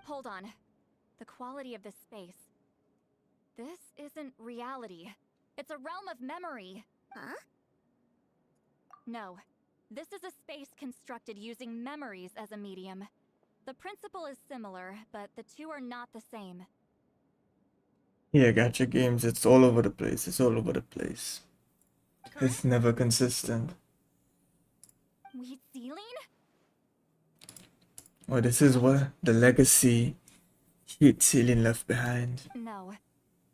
Hold on. The quality of this space. This isn't reality. It's a realm of memory. Huh? No. This is a space constructed using memories as a medium. The principle is similar, but the two are not the same. Yeah, gacha games, it's all over the place. It's all over the place. It's never consistent. Wheat ceiling? Oh, this is what the legacy Heat Ceiling left behind. No.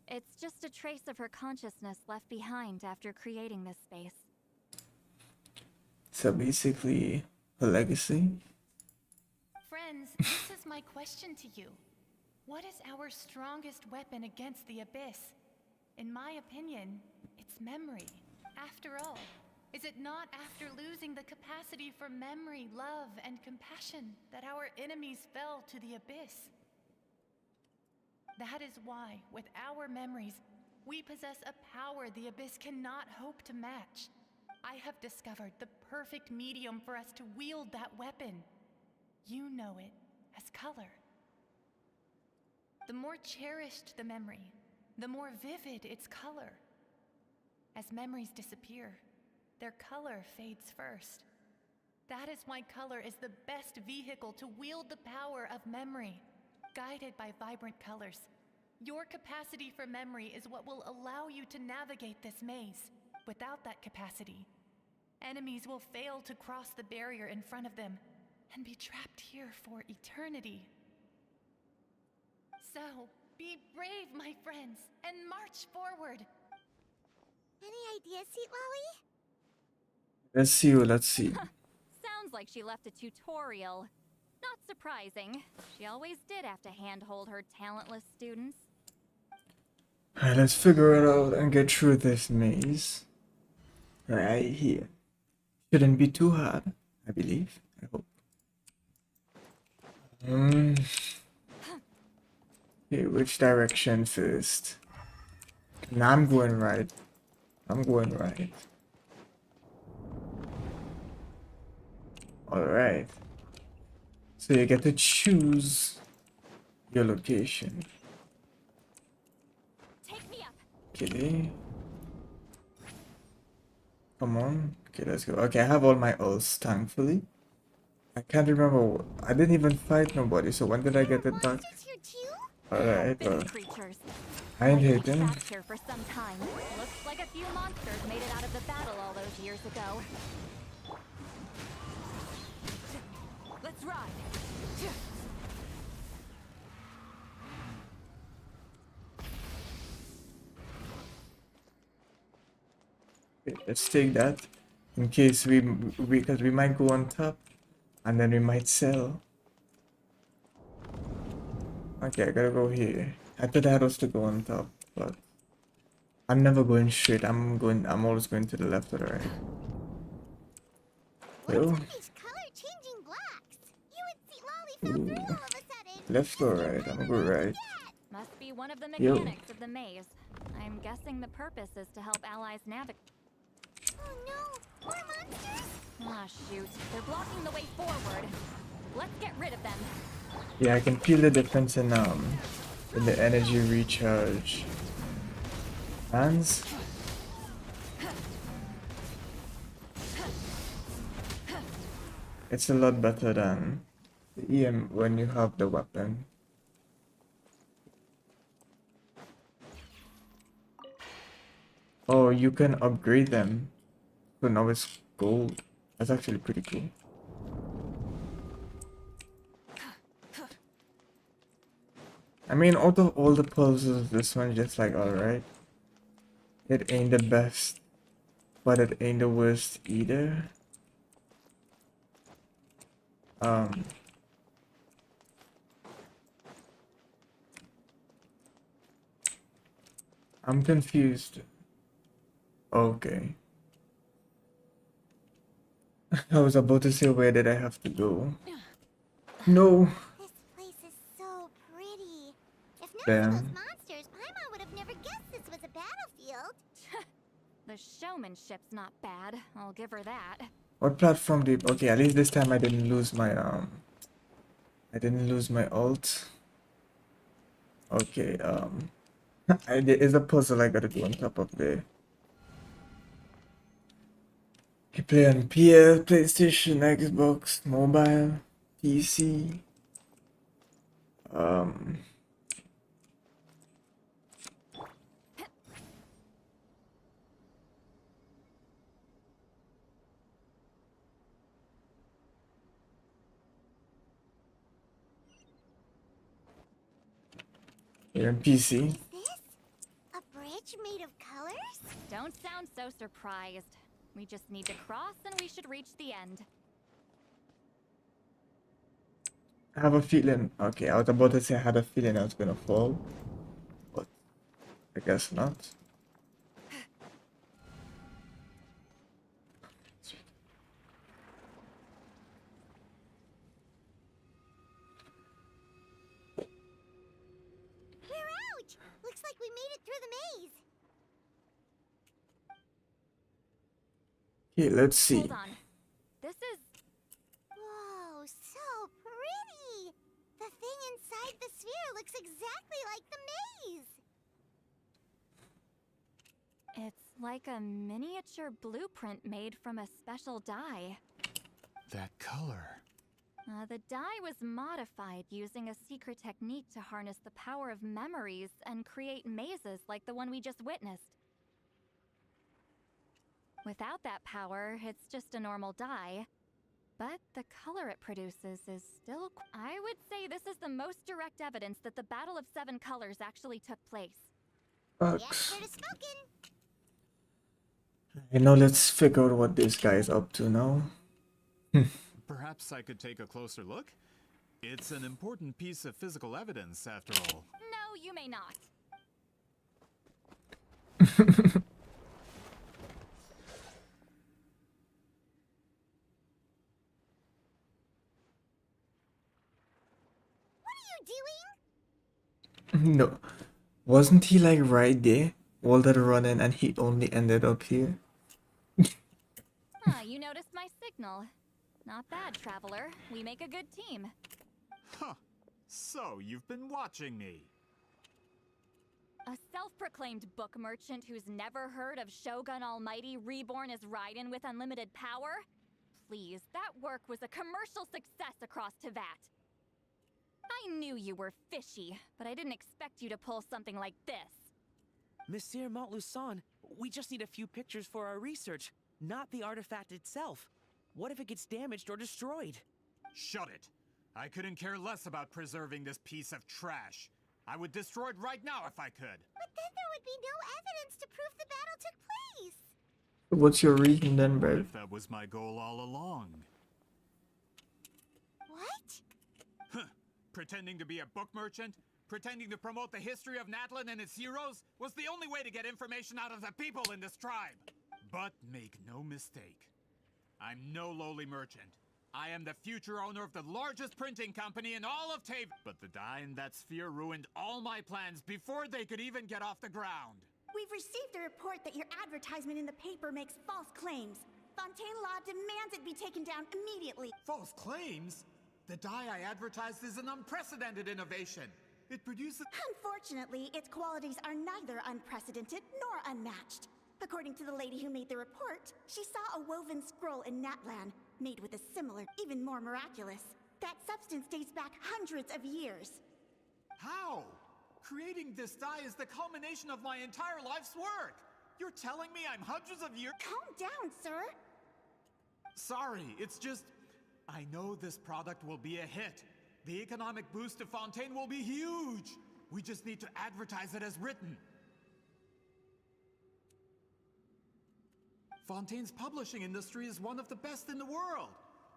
It's just a trace of her consciousness left behind after creating this space. So basically, a legacy. Friends, this is my question to you. What is our strongest weapon against the Abyss? In my opinion, it's memory. After all, is it not after losing the capacity for memory, love, and compassion that our enemies fell to the Abyss? That is why, with our memories, we possess a power the Abyss cannot hope to match. I have discovered the perfect medium for us to wield that weapon. You know it as color. The more cherished the memory, the more vivid its color. As memories disappear, their color fades first. That is why color is the best vehicle to wield the power of memory. Guided by vibrant colors, your capacity for memory is what will allow you to navigate this maze. Without that capacity, enemies will fail to cross the barrier in front of them and be trapped here for eternity. So, be brave, my friends, and march forward. Any ideas, Citlali? Let's see. Sounds like she left a tutorial. Not surprising. She always did have to handhold her talentless students. Alright, let's figure it out and get through this maze. Right here. Shouldn't be too hard, I believe. I hope. Okay, which direction first? Now I'm going right. I'm going right. Alright. So you get to choose your location. Take me up. Okay. Come on. Okay, let's go. Okay, I have all my ults, thankfully. I can't remember. I didn't even fight nobody, so when did I get it back? Alright, well. I ain't hating. Trapped here for some time. Looks like a few monsters made it out of the battle all those years ago. Let's ride. Okay, let's take that in case because we might go on top and then we might sell. Okay, I gotta go here. I thought I was to go on top, but I'm never going straight. I'm always going to the left or the right. So, left or right? I'm gonna go right. Must be one of the mechanics of the maze. I'm guessing the purpose is to help allies navigate. Oh no! More monsters? Ah, shoot. They're blocking the way forward. Let's get rid of them. Yeah, I can feel the difference in the energy recharge. Hands. It's a lot better than the EM when you have the weapon. Oh, you can upgrade them. So now it's gold. That's actually pretty cool. I mean, out of all the poses, this one's just like alright. It ain't the best, but it ain't the worst either. I'm confused. Okay. I was about to say, where did I have to go? No. This place is so pretty. If not for Damn. those monsters, Paimon would have never guessed this was a battlefield. The showmanship's not bad, I'll give her that. What platform did? Okay, at least this time I didn't lose my ult. Okay, there is a puzzle I gotta do on top of there. You play on PS, PlayStation, Xbox, mobile, PC. You're on PC. A bridge made of colors? Don't sound so surprised. We just need to cross and we should reach the end. I have a feeling. Okay, I was about to say I had a feeling I was gonna fall, but I guess not. We're out! Looks like we made it through the maze. Okay, let's see. Hold on. This is... Whoa, so pretty! The thing inside the sphere looks exactly like the maze! It's like a miniature blueprint made from a special dye. That color. The dye was modified using a secret technique to harness the power of memories and create mazes like the one we just witnessed. Without that power, it's just a normal dye. But the color it produces is still... I would say this is the most direct evidence that the Battle of Seven Colors actually took place. Bugs. Okay, now let's figure out what this guy is up to now. Perhaps I could take a closer look? It's an important piece of physical evidence, after all. No, you may not. No, wasn't he like right there, all that running, and he only ended up here? You noticed my signal. Not bad, traveler. We make a good team. Huh. So, you've been watching me. A self-proclaimed book merchant who's never heard of Shogun Almighty reborn as Raiden with unlimited power? Please, that work was a commercial success across Teyvat. I knew you were fishy, but I didn't expect you to pull something like this. Monsieur Montluçon, we just need a few pictures for our research, not the artifact itself. What if it gets damaged or destroyed? Shut it! I couldn't care less about preserving this piece of trash. I would destroy it right now if I could. But then there would be no evidence to prove the battle took place. What's your reason then, bro? If that was my goal all along. What? Huh. Pretending to be a book merchant, pretending to promote the history of Natlan and its heroes, was the only way to get information out of the people in this tribe. But make no mistake, I'm no lowly merchant. I am the future owner of the largest printing company in all of Teyvat. But the dye in that sphere ruined all my plans before they could even get off the ground. We've received a report that your advertisement in the paper makes false claims. Fontaine Law demands it be taken down immediately. False claims? The dye I advertised is an unprecedented innovation. It produces... Unfortunately, its qualities are neither unprecedented nor unmatched. According to the lady who made the report, she saw a woven scroll in Natlan, made with a similar, even more miraculous. That substance dates back hundreds of years. How? Creating this dye is the culmination of my entire life's work. You're telling me I'm hundreds of years... Calm down, sir. Sorry, it's just... I know this product will be a hit. The economic boost to Fontaine will be huge. We just need to advertise it as written. Fontaine's publishing industry is one of the best in the world.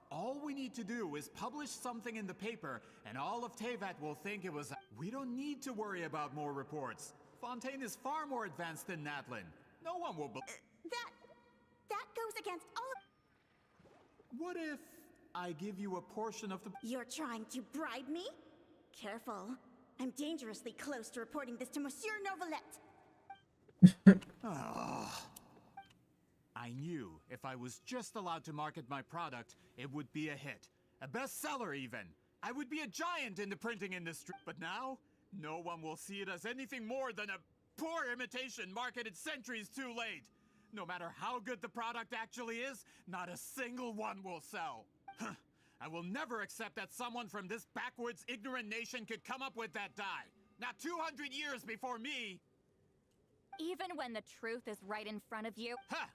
All we need to do is publish something in the paper, and all of Teyvat will think it was... We don't need to worry about more reports. Fontaine is far more advanced than Natlan. No one will That goes against all of... What if I give you a portion of the... You're trying to bribe me? Careful. I'm dangerously close to reporting this to Monsieur Novelette. I knew if I was just allowed to market my product, it would be a hit. A bestseller, even. I would be a giant in the printing industry. But now, no one will see it as anything more than a poor imitation marketed centuries too late. No matter how good the product actually is, not a single one will sell. I will never accept that someone from this backwoods, ignorant nation could come up with that dye. Not 200 years before me. Even when the truth is right in front of you. Ha!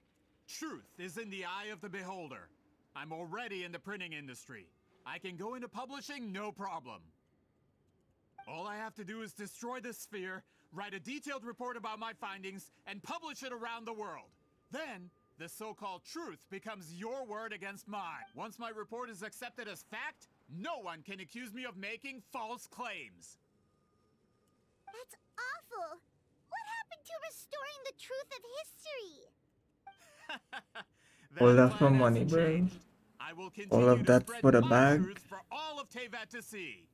Truth is in the eye of the beholder. I'm already in the printing industry. I can go into publishing, no problem. All I have to do is destroy the sphere, write a detailed report about my findings, and publish it around the world. Then, the so-called truth becomes your word against mine. Once my report is accepted as fact, no one can accuse me of making false claims. That's awful. What happened to restoring the truth of history? All that for money, bro. I will All of that for the bag. truth for all of Teyvat to see.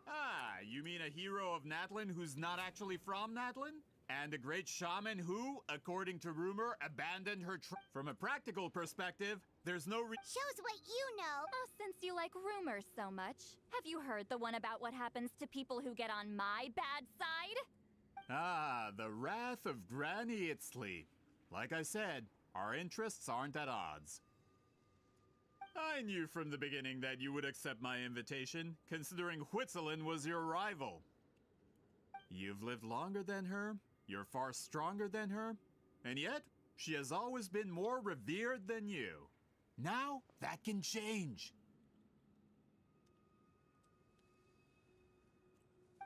Ah, you mean a hero of Natlin who's not actually from Natlin? And a great shaman who, according to rumor, abandoned her From a practical perspective, there's no Shows what you know. Oh, since you like rumors so much, have you heard the one about what happens to people who get on my bad side? Ah, the wrath of Granny Citlali. Like I said, our interests aren't at odds. I knew from the beginning that you would accept my invitation, considering Citlali was your rival. You've lived longer than her, you're far stronger than her, and yet, she has always been more revered than you. Now, that can change.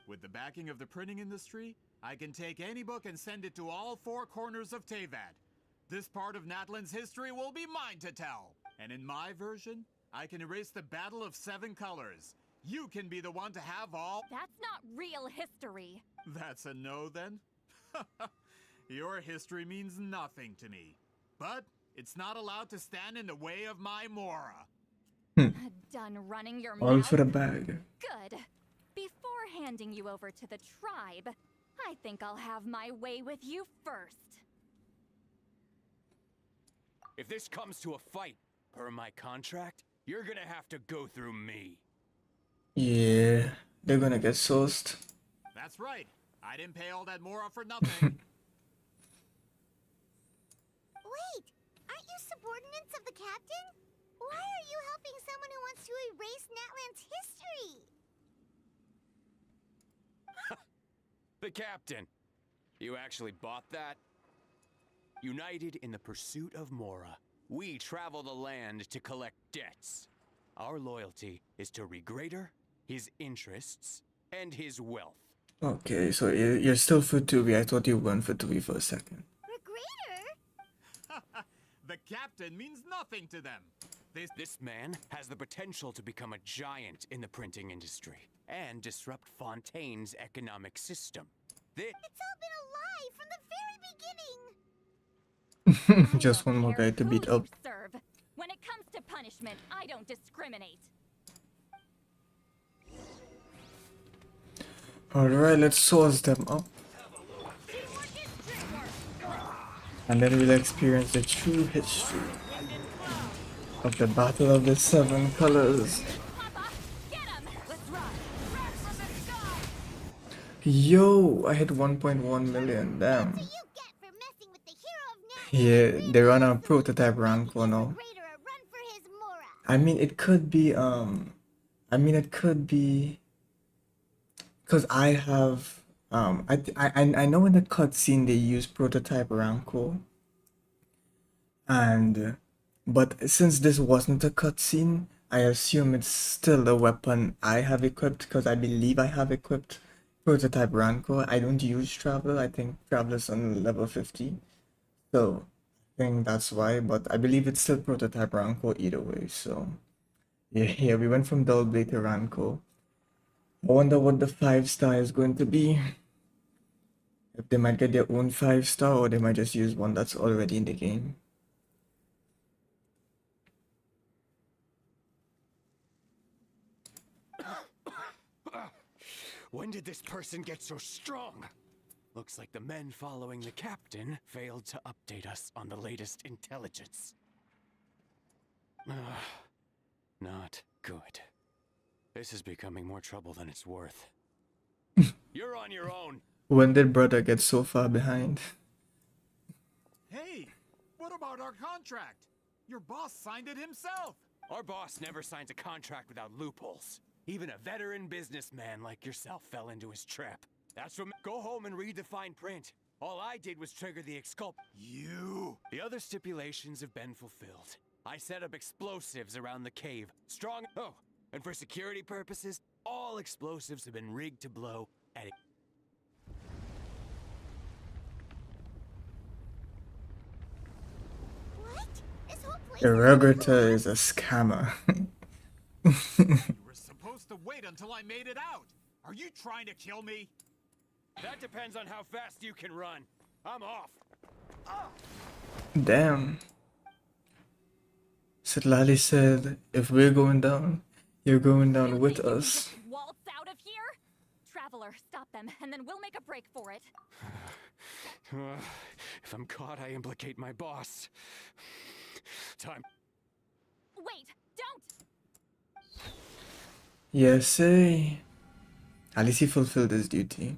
With the backing of the printing industry, I can take any book and send it to all four corners of Teyvat. This part of Natlin's history will be mine to tell. And in my version, I can erase the Battle of 7 Colors. You can be the one to have all— That's not real history. That's a no, then? Your history means nothing to me. But it's not allowed to stand in the way of my Mora. Done running your All mouth? for the bag. Good. Before handing you over to the tribe, I think I'll have my way with you first. If this comes to a fight, per my contract, you're gonna have to go through me. Yeah, they're gonna get sourced. That's right. I didn't pay all that Mora for nothing. Wait, aren't you subordinates of the captain? Why are you helping someone who wants to erase Natlan's history? The captain. You actually bought that? United in the pursuit of Mora, we travel the land to collect debts. Our loyalty is to Regrader, his interests, and his wealth. Okay, so you're still for Tubi. I thought you were going for Tubi for a second. Regrader? The captain means nothing to them. This man has the potential to become a giant in the printing industry and disrupt Fontaine's economic system. It's all been a lie from the very beginning. Just one more guy to beat up. Serve. When it comes to punishment, I don't discriminate. Alright, let's source them up. And then we'll experience the true history of the Battle of the 7 Colors. Yo, I hit 1.1 million, damn. Yeah, they're on a prototype rank for now. I mean, it could be, because I have, I know in the cutscene they use prototype Ranko, and but since this wasn't a cutscene, I assume it's still a weapon I have equipped because I believe I have equipped prototype Ranko. I don't use Traveler. I think Traveler's on level 50, so I think that's why. But I believe it's still prototype Ranko either way. So yeah, we went from Dull Blade to Ranko. I wonder what the 5-star is going to be. If they might get their own 5-star or they might just use one that's already in the game. When did this person get so strong? Looks like the men following the captain failed to update us on the latest intelligence. Not good. This is becoming more trouble than it's worth. You're on your own. When did brother get so far behind? Hey, what about our contract? Your boss signed it himself. Our boss never signs a contract without loopholes. Even a veteran businessman like yourself fell into his trap. That's from. Go home and read the fine print. All I did was trigger the You! The other stipulations have been fulfilled. I set up explosives around the cave. Strong. Oh, and for security purposes, all explosives have been rigged to blow at it. What? This whole place Irregata is a scammer. You were supposed to wait until I made it out. Are you trying to kill me? That depends on how fast you can run. I'm off. Damn. Citlali said, if we're going down, you're going down with us. Waltz out of here? Traveler, stop them, and then we'll make a break for it. If I'm caught, I implicate my boss. Time. Wait, don't! Yes, at least he fulfilled his duty.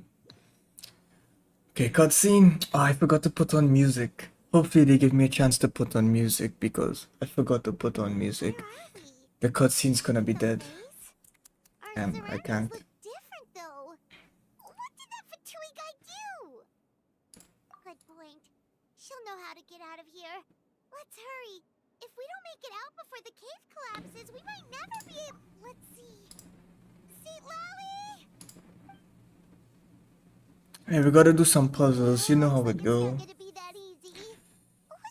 Okay, cutscene. Oh, I forgot to put on music. Hopefully they give me a chance to put on music because I forgot to put on music. The cutscene's gonna be dead. And I can't. different, though. What did that Fatui guy do? Good point. She'll know how to get out of here. Let's hurry. If we don't make it out before the cave collapses, we might never be able. Let's see. Citlali! Hey, we gotta do some puzzles. You know how it go. What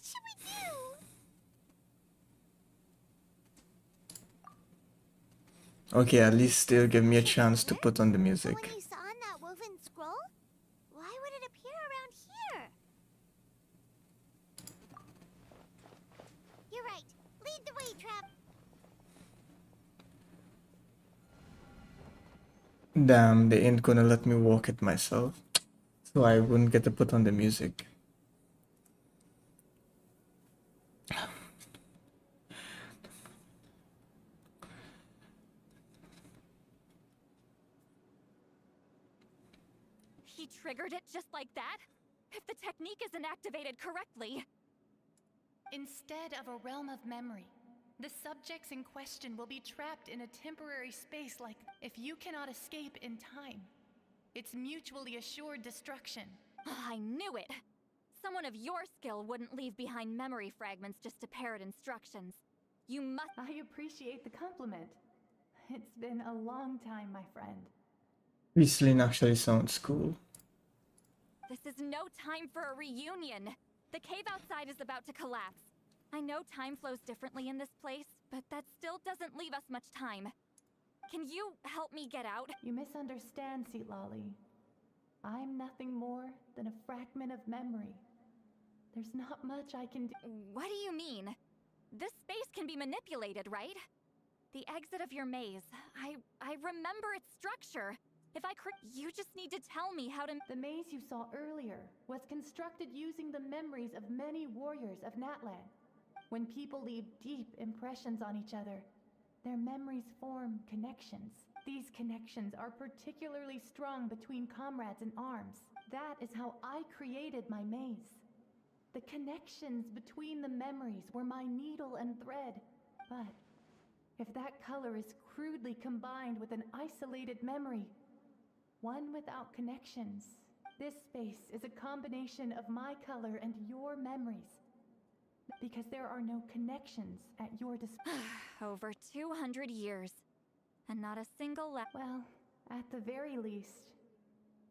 should we do? Okay, at least they'll give me a chance to put on the music. When you saw in that woven scroll? Why would it appear around here? You're right. Lead the way, Trap. Damn, they ain't gonna let me walk it myself. So I wouldn't get to put on the music. He triggered it just like that? If the technique isn't activated correctly. Instead of a realm of memory, the subjects in question will be trapped in a temporary space like if you cannot escape in time. It's mutually assured destruction. I knew it! Someone of your skill wouldn't leave behind memory fragments just to parrot instructions. You must— I appreciate the compliment. It's been a long time, my friend. Whistling actually sounds cool. This is no time for a reunion! The cave outside is about to collapse. I know time flows differently in this place, but that still doesn't leave us much time. Can you help me get out? You misunderstand, Citlali. I'm nothing more than a fragment of memory. There's not much I can do. What do you mean? This space can be manipulated, right? The exit of your maze. I remember its structure. If I you just need to tell me how to— The maze you saw earlier was constructed using the memories of many warriors of Natlan. When people leave deep impressions on each other, their memories form connections. These connections are particularly strong between comrades in arms. That is how I created my maze. The connections between the memories were my needle and thread. But if that color is crudely combined with an isolated memory, one without connections, this space is a combination of my color and your memories. Because there are no connections at your disposal. Over 200 years. And not a single Well, at the very least,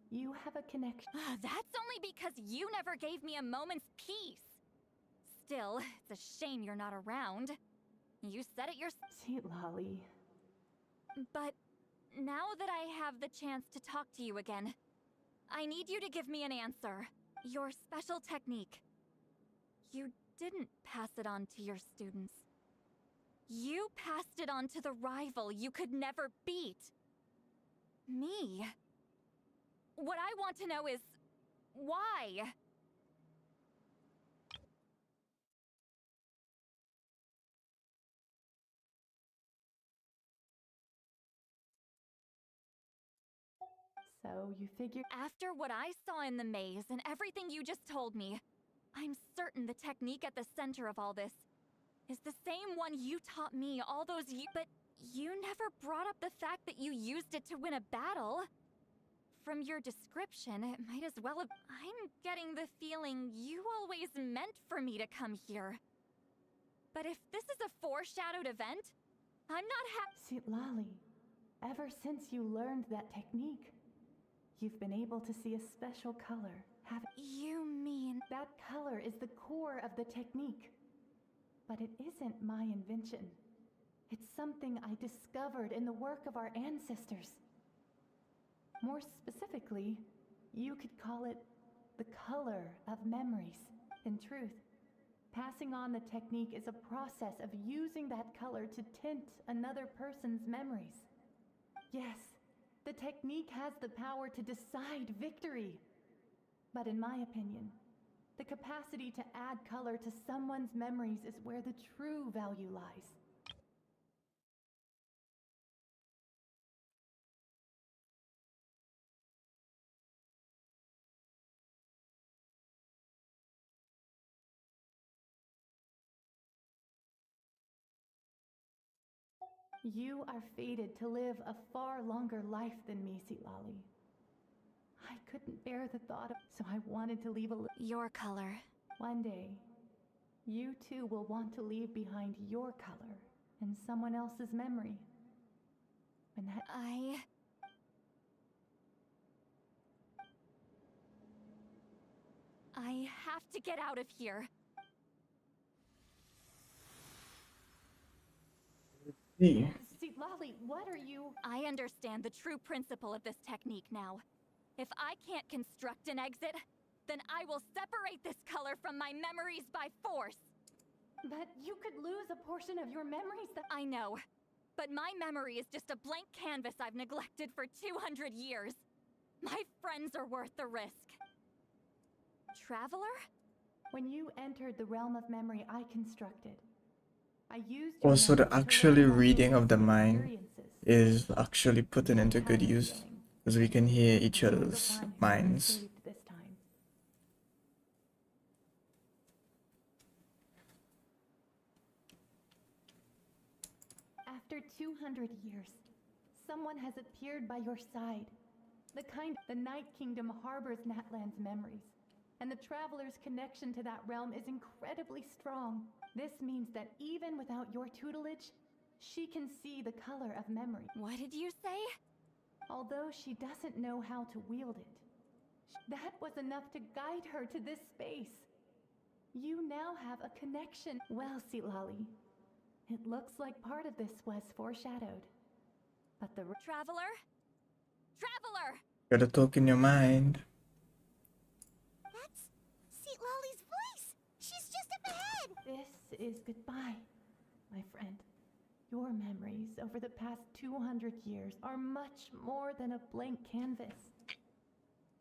you have a connection. That's only because you never gave me a moment's peace. Still, it's a shame you're not around. You said it yourself. Citlali. But now that I have the chance to talk to you again, I need you to give me an answer. Your special technique. You didn't pass it on to your students. You passed it on to the rival you could never beat. Me. What I want to know is, why? So you figure After what I saw in the maze and everything you just told me, I'm certain the technique at the center of all this is the same one you taught me all those years. But you never brought up the fact that you used it to win a battle. From your description, it might as well have. I'm getting the feeling you always meant for me to come here. But if this is a foreshadowed event, I'm not Citlali, ever since you learned that technique, you've been able to see a special color. You mean that color is the core of the technique. But it isn't my invention. It's something I discovered in the work of our ancestors. More specifically, you could call it the color of memories. In truth, passing on the technique is a process of using that color to tint another person's memories. Yes, the technique has the power to decide victory. But in my opinion, the capacity to add color to someone's memories is where the true value lies. You are fated to live a far longer life than me, Citlali. I couldn't bear the thought of, so I wanted to leave your color. One day, you too will want to leave behind your color in someone else's memory. And that I have to get out of here. Citlali, what are you? I understand the true principle of this technique now. If I can't construct an exit, then I will separate this color from my memories by force. But you could lose a portion of your memories that— I know. But my memory is just a blank canvas I've neglected for 200 years. My friends are worth the risk. Traveler? When you entered the realm of memory I constructed, I used Also, the actually reading of the mind is actually put into good use, because we can hear each other's minds. After 200 years, someone has appeared by your side. The Night Kingdom harbors Natlan's memories, and the traveler's connection to that realm is incredibly strong. This means that even without your tutelage, she can see the color of memory. What did you say? Although she doesn't know how to wield it, that was enough to guide her to this space. You now have a connection. Well, Citlali, it looks like part of this was foreshadowed. But the Traveler? Traveler! Gotta talk in your mind. That's Citlali's voice! She's just up ahead! This is goodbye, my friend. Your memories over the past 200 years are much more than a blank canvas.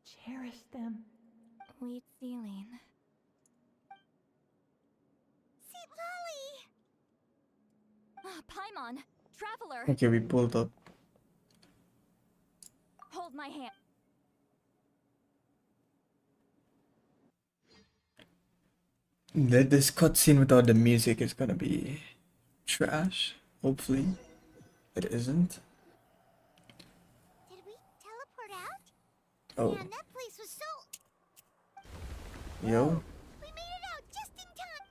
Cherish them. Wheat ceiling. Citlali! Paimon! Traveler! Okay, we pulled up. Hold my hand. This cutscene without the music is gonna be trash. Hopefully, it isn't. Did we teleport out? Oh. Man, that place was so... Yo. We made it out just in time!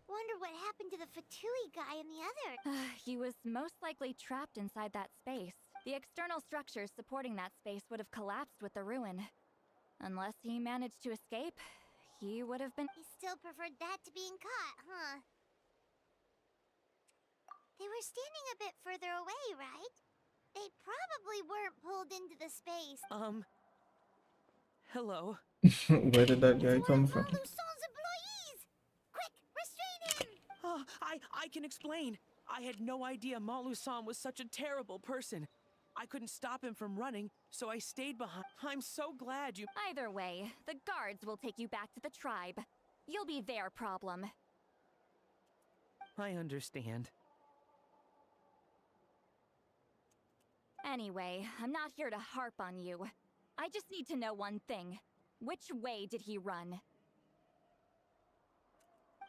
Wonder what happened to the Fatui guy and the other. He was most likely trapped inside that space. The external structures supporting that space would have collapsed with the ruin. Unless he managed to escape, he would have been— He still preferred that to being caught, huh? They were standing a bit further away, right? They probably weren't pulled into the space. Hello. Where did that guy come from? Luson's employees! Quick, restrain him! I can explain. I had no idea Montluçon was such a terrible person. I couldn't stop him from running, so I stayed behind. I'm so glad you... Either way, the guards will take you back to the tribe. You'll be their problem. I understand. Anyway, I'm not here to harp on you. I just need to know one thing. Which way did he run?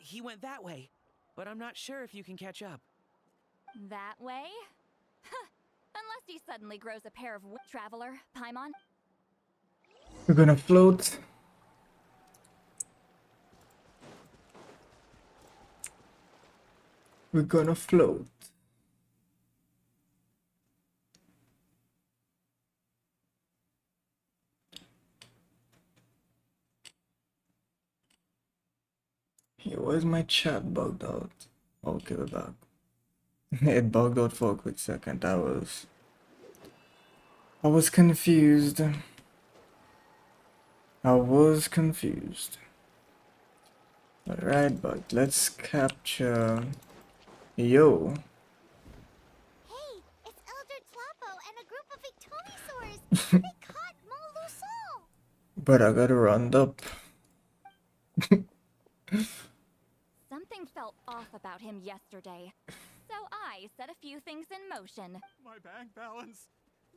He went that way, but I'm not sure if you can catch up. That way? Unless he suddenly grows a pair of Traveler, Paimon. We're gonna float. We're gonna float. Here, where's my chat bugged out? Okay, we're back. It bugged out for a quick second. I was confused. Alright, but let's capture... Yo. Hey, it's Elder Tlapo and a group of Victomisaurs. They caught Montluçon. But I gotta round up. Something felt off about him yesterday, so I set a few things in motion. My bank balance.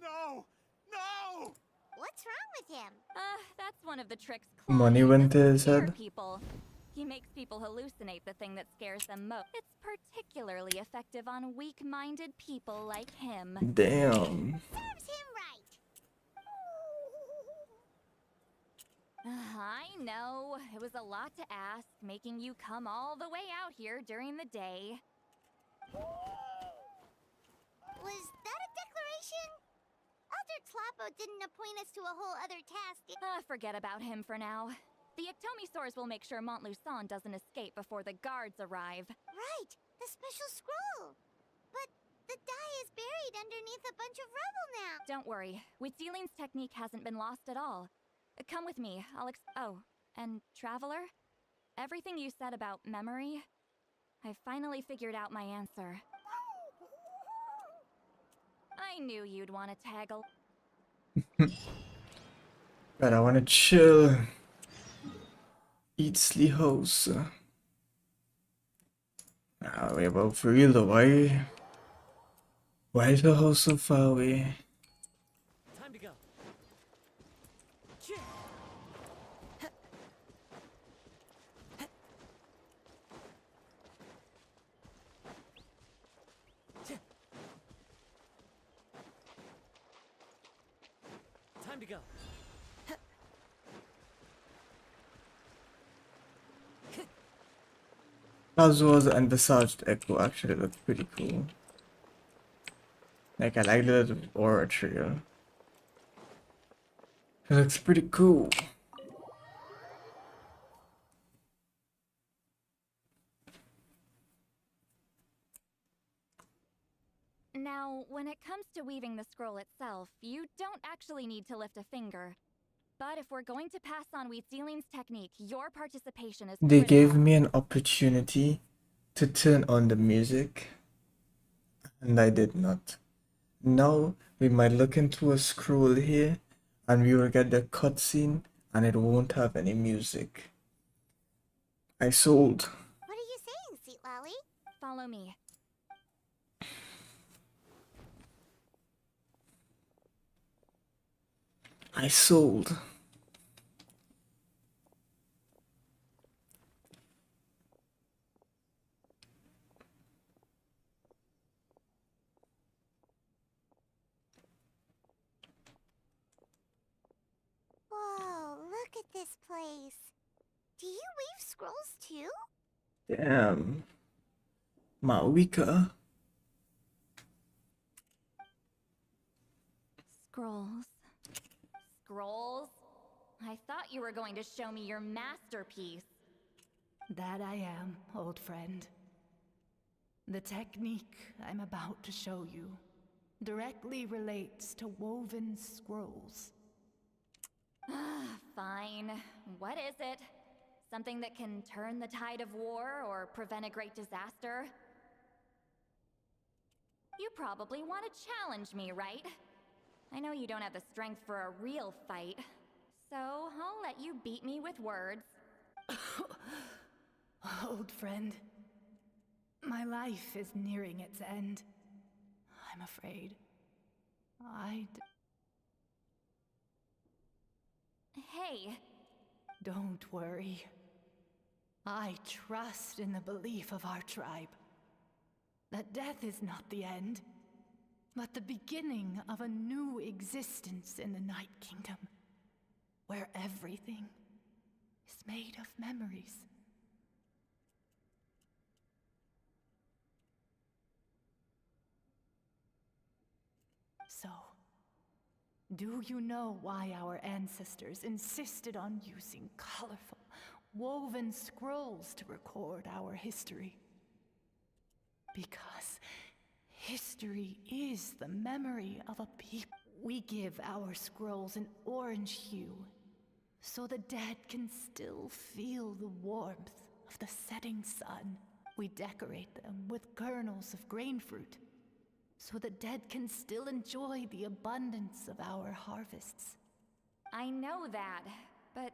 No! No! What's wrong with him? That's one of the tricks. Money went to his head. People. He makes people hallucinate the thing that scares them most. It's particularly effective on weak-minded people like him. Damn. Serves him right. I know. It was a lot to ask, making you come all the way out here during the day. Was that a declaration? Elder Tlapo didn't appoint us to a whole other task. Forget about him for now. The Ectomisaurs will make sure Montluçon doesn't escape before the guards arrive. Right, the special scroll. But the die is buried underneath a bunch of rubble now. Don't worry, Witzeline's technique hasn't been lost at all. Come with me, Oh, and Traveler? Everything you said about memory, I finally figured out my answer. I knew you'd want to tag But I wanna chill. Eat sleep house. Ah, wait, but for real though, why is the house so far away? Time to go. Time to go. Kazua's envisaged echo actually looks pretty cool. Like, I like the little aura trio. It looks pretty cool. Now, when it comes to weaving the scroll itself, you don't actually need to lift a finger. But if we're going to pass on Witzeline's technique, your participation is They critical. gave me an opportunity to turn on the music, and I did not. Now, we might look into a scroll here, and we will get the cutscene, and it won't have any music. I sold. What are you saying, Citlali? Follow me. I sold. Whoa, look at this place. Do you weave scrolls too? Damn. Mawika. Scrolls. Scrolls? I thought you were going to show me your masterpiece. That I am, old friend. The technique I'm about to show you directly relates to woven scrolls. Fine. What is it? Something that can turn the tide of war or prevent a great disaster? You probably want to challenge me, right? I know you don't have the strength for a real fight, so I'll let you beat me with words. Old friend, my life is nearing its end. I'm afraid. Hey. Don't worry. I trust in the belief of our tribe. That death is not the end, but the beginning of a new existence in the Night Kingdom, where everything is made of memories. So, do you know why our ancestors insisted on using colorful, woven scrolls to record our history? Because history is the memory of a people. We give our scrolls an orange hue, so the dead can still feel the warmth of the setting sun. We decorate them with kernels of grain fruit, so the dead can still enjoy the abundance of our harvests. I know that, but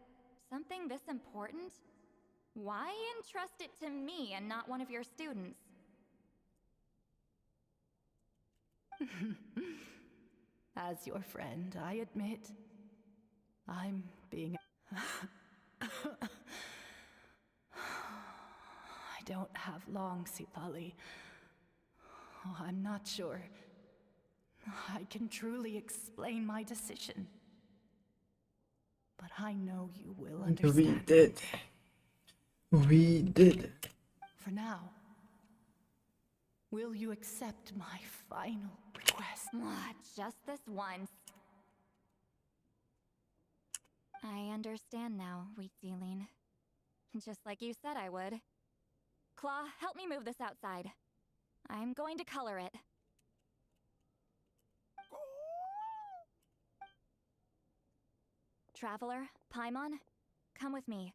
something this important? Why entrust it to me and not one of your students? As your friend, I admit, I'm being... I don't have long, Citlali. Oh, I'm not sure I can truly explain my decision. But I know you will understand. We did. We did. For now, will you accept my final request? Just this once. I understand now, Wheat Sealing. Just like you said I would. Claw, help me move this outside. I'm going to color it. Traveler, Paimon, come with me.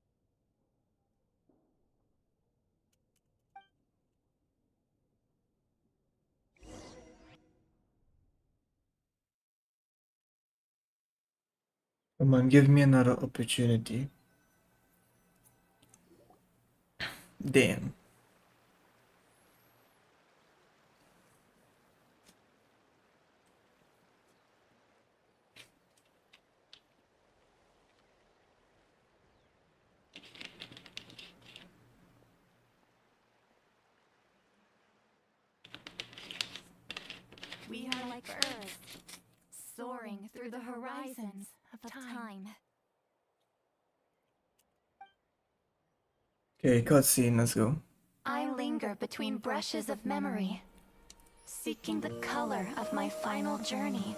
Come on, give me another opportunity. Damn. We are like birds, soaring through the horizons of time. Okay, cutscene, let's go. I linger between brushes of memory, seeking the color of my final journey.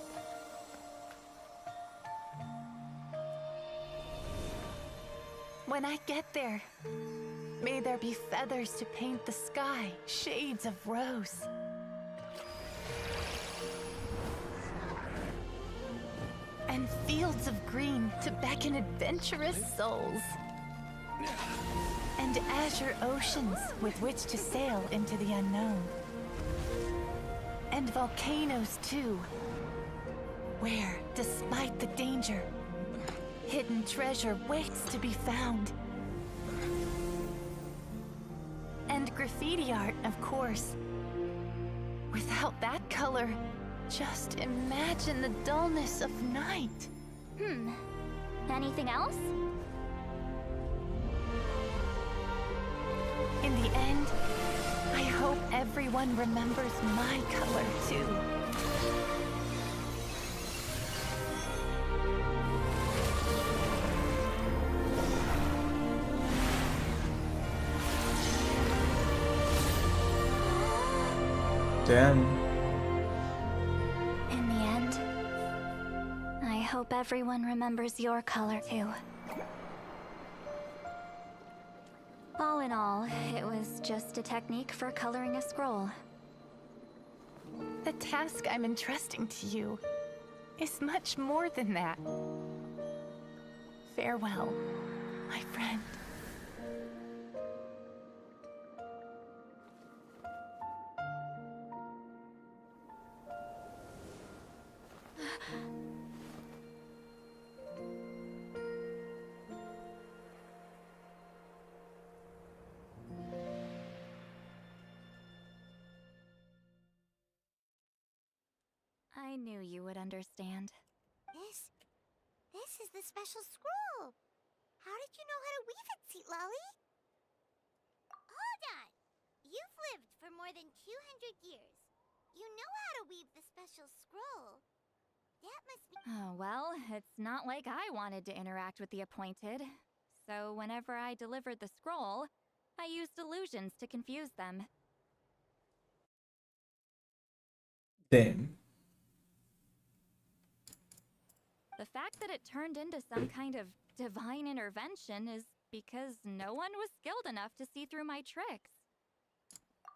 When I get there, may there be feathers to paint the sky, shades of rose. And fields of green to beckon adventurous souls. And azure oceans with which to sail into the unknown. And volcanoes too, where, despite the danger, hidden treasure waits to be found. And graffiti art, of course. Without that color, just imagine the dullness of night. Anything else? In the end, I hope everyone remembers my color too. Damn. In the end, I hope everyone remembers your color too. All in all, it was just a technique for coloring a scroll. The task I'm entrusting to you is much more than that. Farewell, my friend. I knew you would understand. This is the special scroll. How did you know how to weave it, Citlali? Hold on! You've lived for more than 200 years. You know how to weave the special scroll. That must be... Oh, well, it's not like I wanted to interact with the appointed. So whenever I delivered the scroll, I used illusions to confuse them. Damn. The fact that it turned into some kind of divine intervention is because no one was skilled enough to see through my tricks.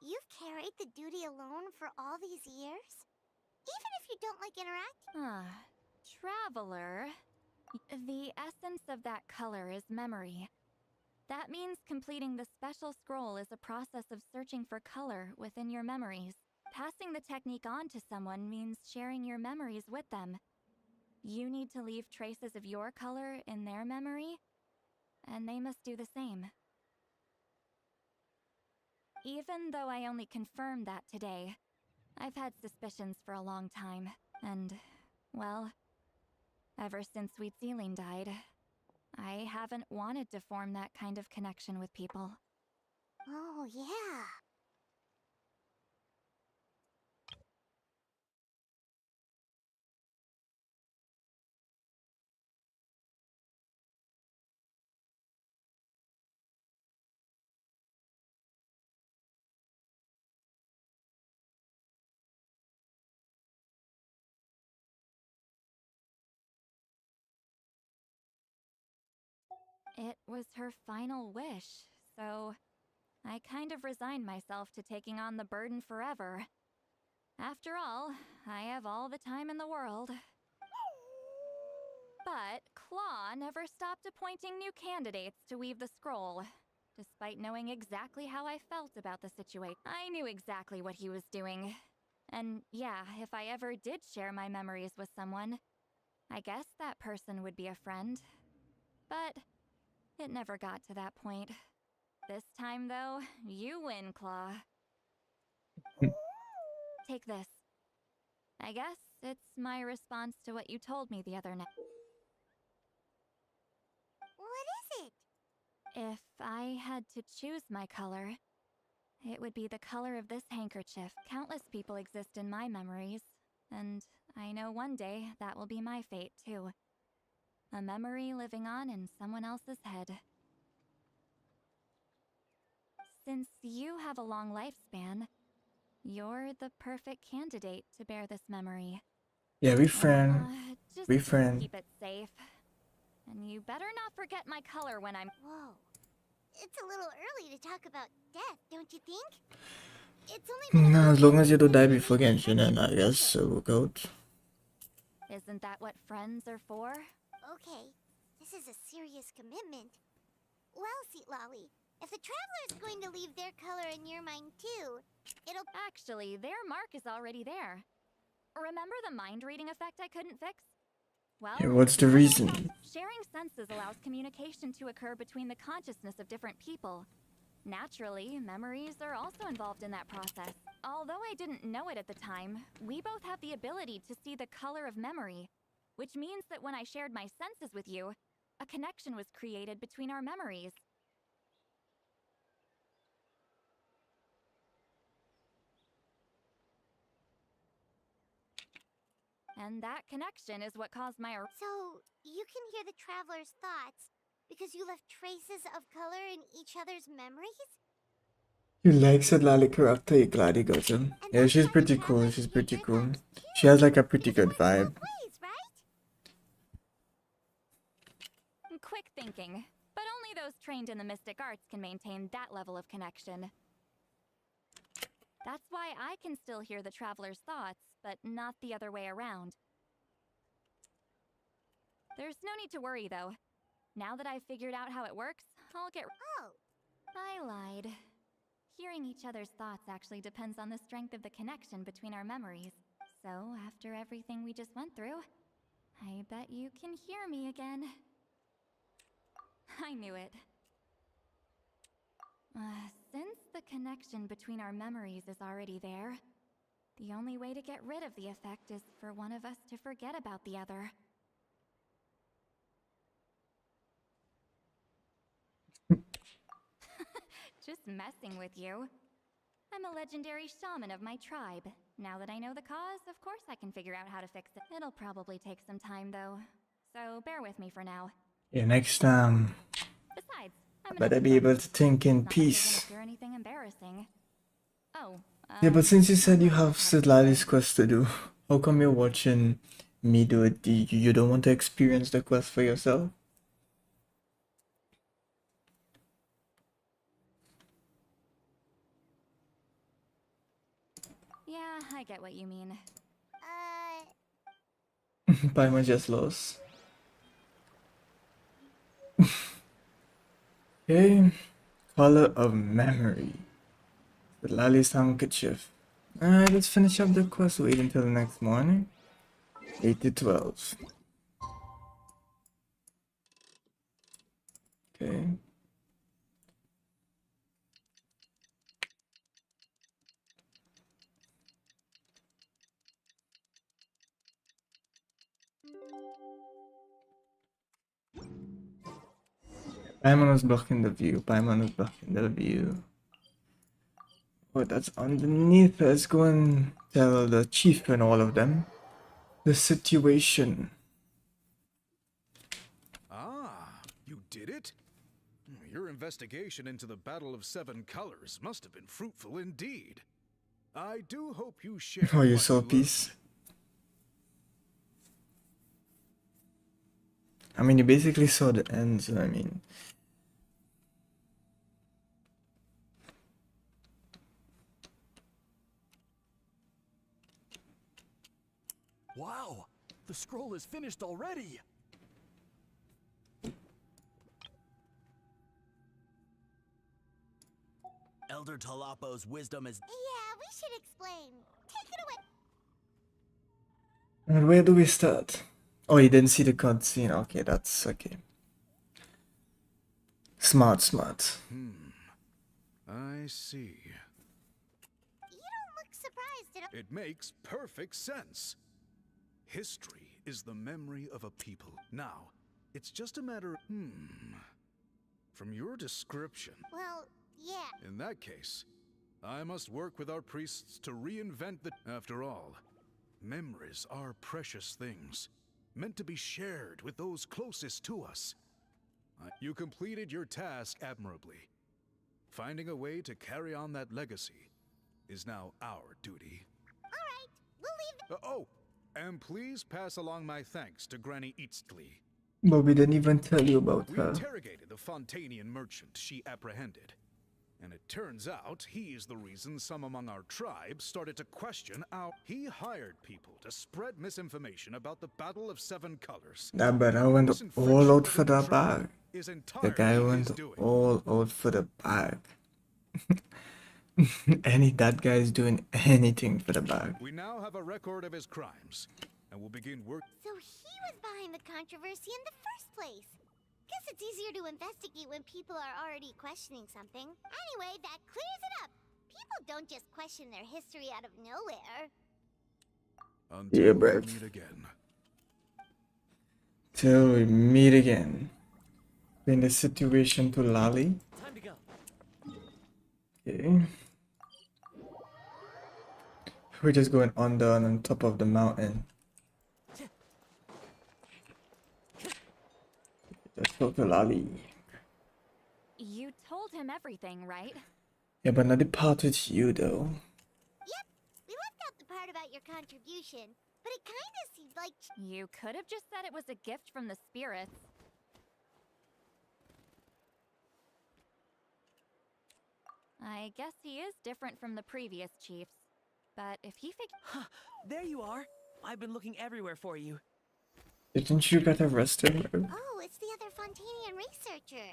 You've carried the duty alone for all these years? Even if you don't like interacting? Traveler. The essence of that color is memory. That means completing the special scroll is a process of searching for color within your memories. Passing the technique on to someone means sharing your memories with them. You need to leave traces of your color in their memory, and they must do the same. Even though I only confirmed that today, I've had suspicions for a long time, and, well, ever since Citlali died, I haven't wanted to form that kind of connection with people. Oh, yeah. It was her final wish, so I kind of resigned myself to taking on the burden forever. After all, I have all the time in the world. But Claw never stopped appointing new candidates to weave the scroll, despite knowing exactly how I felt about the situation. I knew exactly what he was doing. And yeah, if I ever did share my memories with someone, I guess that person would be a friend. But it never got to that point. This time, though, you win, Claw. Take this. I guess it's my response to what you told me the other night. What is it? If I had to choose my color, it would be the color of this handkerchief. Countless people exist in my memories, and I know one day that will be my fate, too. A memory living on in someone else's head. Since you have a long lifespan, you're the perfect candidate to bear this memory. Yeah, we friend. Just We friend. keep it safe. And you better not forget my color when I'm... Whoa. It's a little early to talk about death, don't you think? It's only been No, as long as you don't die before Genshin, then I guess so we'll go. Isn't that what friends are for? Okay, this is a serious commitment. Well, Citlali, if the Traveler's going to leave their color in your mind too, it'll... Actually, their mark is already there. Remember the mind reading effect I couldn't fix? Well, Yeah, what's the reason? sharing senses allows communication to occur between the consciousness of different people. Naturally, memories are also involved in that process. Although I didn't know it at the time, we both have the ability to see the color of memory, which means that when I shared my senses with you, a connection was created between our memories. And that connection is what caused my... So, you can hear the Traveler's thoughts because you left traces of color in each other's memories? You like Citlali character, you glad you got him. Yeah, she's pretty cool, she's pretty cool. She has like a pretty good vibe. Quick thinking, but only those trained in the mystic arts can maintain that level of connection. That's why I can still hear the Traveler's thoughts, but not the other way around. There's no need to worry, though. Now that I've figured out how it works, I'll get... Oh! I lied. Hearing each other's thoughts actually depends on the strength of the connection between our memories. So, after everything we just went through, I bet you can hear me again. I knew it. Since the connection between our memories is already there, The only way to get rid of the effect is for one of us to forget about the other. Just messing with you. I'm a legendary shaman of my tribe. Now that I know the cause, of course I can figure out how to fix it. It'll probably take some time though, so bear with me for now. Yeah, next time Besides, I I'm better be able to think in not like you're peace. gonna fear anything embarrassing. Oh, Yeah, but since you said you one more have Citlali's quest to do, how come you're watching me do it? You don't want to experience the quest for yourself? Yeah, I get what you mean. Paimon just lost. Okay, color of memory. Citlali's handkerchief. Alright, let's finish up the quest. Wait until the next morning. 8 to 12. Okay. Paimon is blocking the view. Paimon is blocking the view. Oh, that's underneath. Let's go and tell the chief and all of them the situation. Ah, you did it? Your investigation into the Battle of Seven Colors must have been fruitful indeed. I do hope you share Oh, you what saw learned. peace. I mean, you basically saw the end, so I mean. Wow, the scroll is finished already. Elder Talapo's wisdom is... Yeah, we should explain. Take it away. And where do we start? Oh, you didn't see the cutscene. Okay, that's okay. Smart, smart. I see. You don't look surprised at all. It makes perfect sense. History is the memory of a people. Now, it's just a matter of... From your description... Well, yeah. In that case, I must work with our priests to reinvent the... After all, memories are precious things, meant to be shared with those closest to us. You completed your task admirably. Finding a way to carry on that legacy is now our duty. All right, we'll leave... Oh, and please pass along my thanks to Granny Citlali. But we didn't even tell you about We her. interrogated the Fontanian merchant she apprehended. And it turns out he's the reason some among our tribe started to question our... He hired people to spread misinformation about the Battle of Seven Colors. That but I went all out for the bag. The guy went all out for the bag. That guy is doing anything for the bag. We now have a record of his crimes, and we'll begin work... So he was behind the controversy in the first place. Guess it's easier to investigate when people are already questioning something. Anyway, that clears it up. People don't just question their history out of nowhere. Until Yeah, we Brett. meet again. Till we meet again. In the situation to Lali. Time to go. Okay. We're just going on top of the mountain. Let's go to Lali. You told him everything, right? Yeah, but not the part with you though. Yep, we left out the part about your contribution, but it kinda seemed like... You could have just said it was a gift from the spirits. I guess he is different from the previous chiefs. But if he There you are. I've been looking everywhere for you. Didn't you get arrested? Oh, it's the other Fontanian researcher.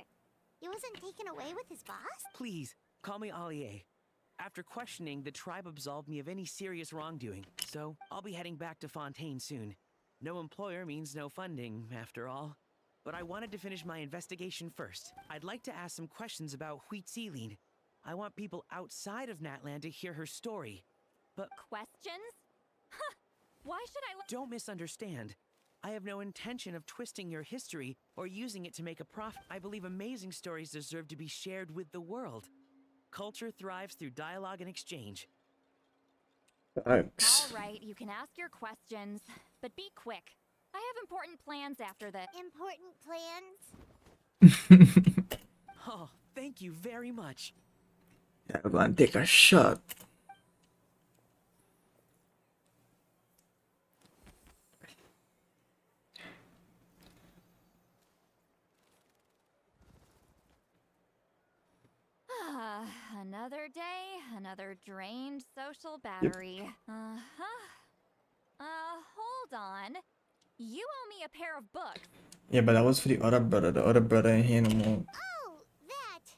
He wasn't taken away with his boss? Please, call me Allier. After questioning, the tribe absolved me of any serious wrongdoing, so I'll be heading back to Fontaine soon. No employer means no funding, after all. But I wanted to finish my investigation first. I'd like to ask some questions about Citlali. I want people outside of Natlan to hear her story. But Questions? Huh! Why should I? don't misunderstand. I have no intention of twisting your history or using it to make a profit. I believe amazing stories deserve to be shared with the world. Culture thrives through dialogue and exchange. All right, you can ask your questions, but be quick. I have important plans after the. Important plans? Oh, thank you very much. Yeah, we're gonna take a shot. Another day, another drained social battery. Hold on. You owe me a pair of books. Yeah, but that was for the other brother. The other brother ain't here no more. Oh, that!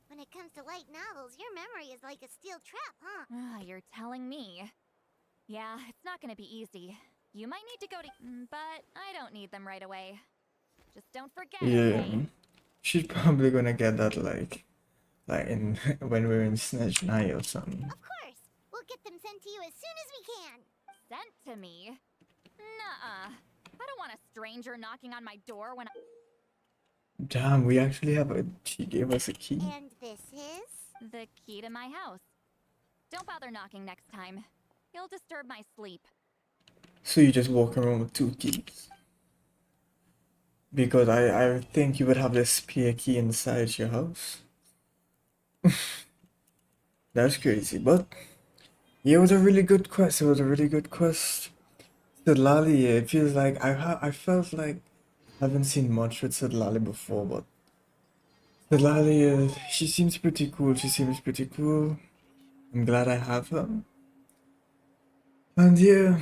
When it comes to light novels, your memory is like a steel trap, huh? You're telling me. Yeah, it's not gonna be easy. You might need to go to. But I don't need them right away. Just don't forget, Yeah, okay? she's probably gonna get that like in when we're in Snatch Night or something. Of course! We'll get them sent to you as soon as we can! Sent to me? Nuh-uh. I don't want a stranger knocking on my door when I... Damn, we actually have a. She gave us a key. And this is? The key to my house. Don't bother knocking next time. You'll disturb my sleep. So you just walk around with 2 keys? Because I think you would have the spare key inside your house. That's crazy, but yeah, it was a really good quest. It was a really good quest. Citlali, it feels like I felt like I haven't seen much with Citlali before, but Citlali, she seems pretty cool. She seems pretty cool. I'm glad I have her. And yeah,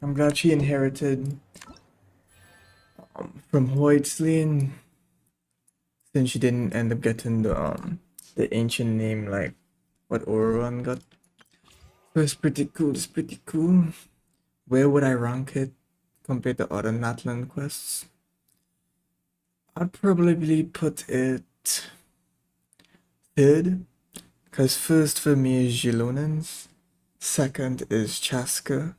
I'm glad she inherited from Hoytsley, since she didn't end up getting the ancient name like what Oron got. So it's pretty cool. It's pretty cool. Where would I rank it compared to other Natlan quests? I'd probably put it third, because first for me is Gilonans, second is Chaska,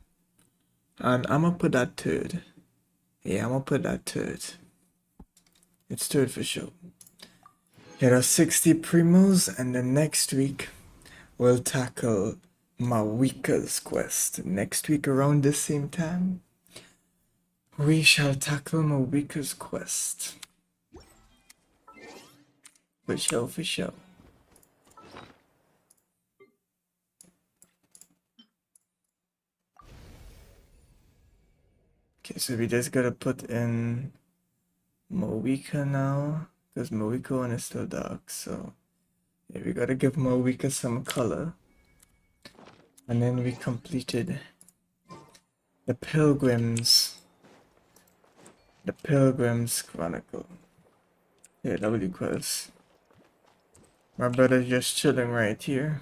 and I'm gonna put that third. Yeah, I'm gonna put that third. It's third for sure. Here are 60 primos, and then next week we'll tackle Mawika's quest. Next week around the same time, we shall tackle Mawika's quest. For sure, for sure. Okay, so we just gotta put in Mawika now, because Mawika one is still dark, so yeah, we gotta give Mawika some color. And then we completed the Pilgrims Chronicle. Yeah, W quest. My brother's just chilling right here.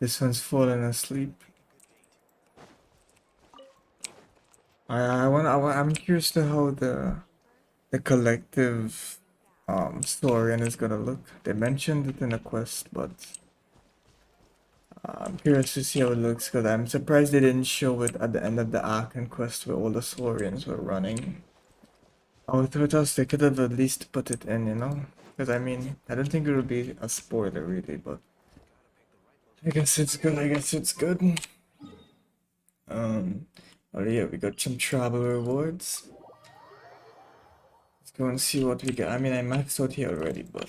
This one's falling asleep. I'm curious to how the collective story is gonna look. They mentioned it in a quest, but I'm curious to see how it looks, because I'm surprised they didn't show it at the end of the arc and quest where all the Saurians were running. I thought else they could have at least put it in, you know? Because I mean, I don't think it would be a spoiler really, but I guess it's good. I guess it's good. Oh yeah, we got some travel rewards. Let's go and see what we get. I mean, I maxed out here already, but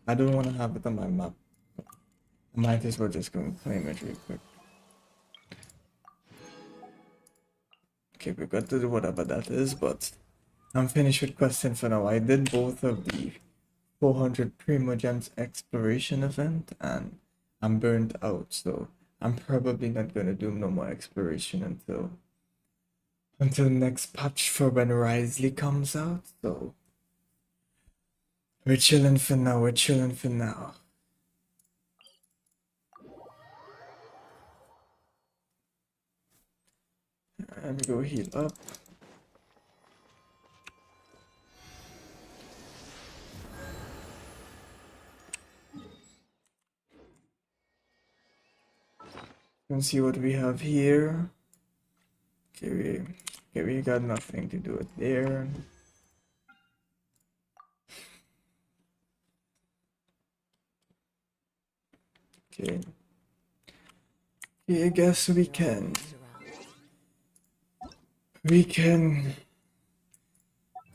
I don't want to have it on my map. I might as well just go and claim it real quick. Okay, we got to do whatever that is, but I'm finished with questing for now. I did both of the 400 Primogems exploration event, and I'm burnt out, so I'm probably not gonna do no more exploration until next patch for when Risley comes out. So we're chilling for now. We're chilling for now. Let me go heal up. Let's see what we have here. Okay, we got nothing to do with there. Okay. Yeah, I guess we can. We can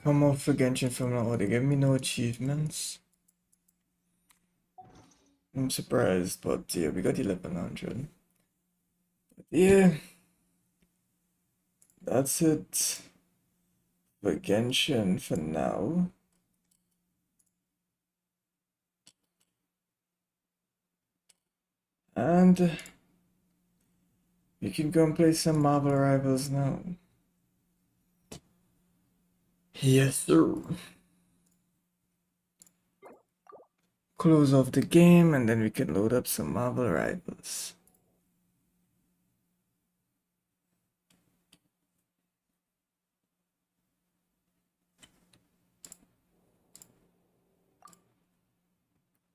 come off a Genshin from now. They give me no achievements. I'm surprised, but yeah, we got 1100. Yeah, that's it for Genshin for now. And we can go and play some Marvel Rivals now. Yes, sir. Close off the game and then we can load up some Marvel Rivals.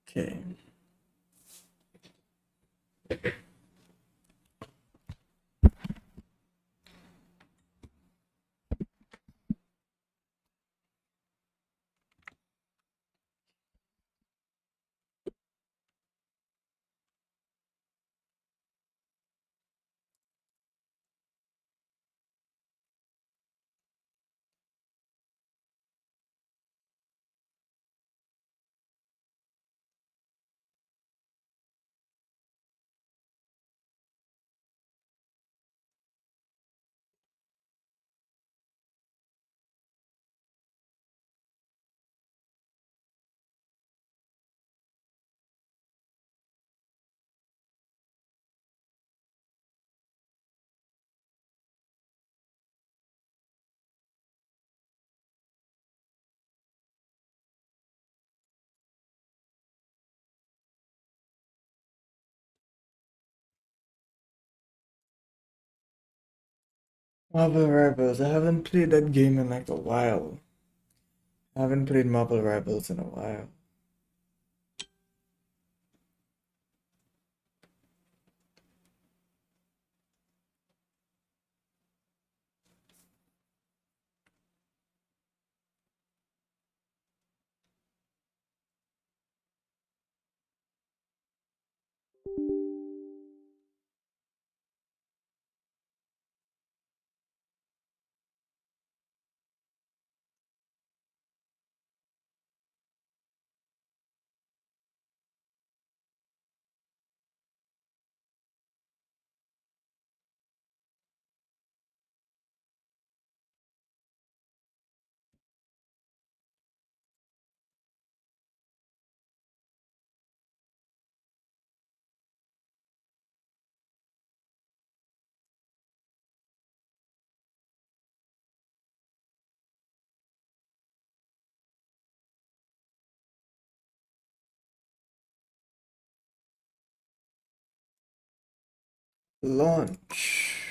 Okay. Marvel Rivals. I haven't played that game in like a while. I haven't played Marvel Rivals in a while. Launch.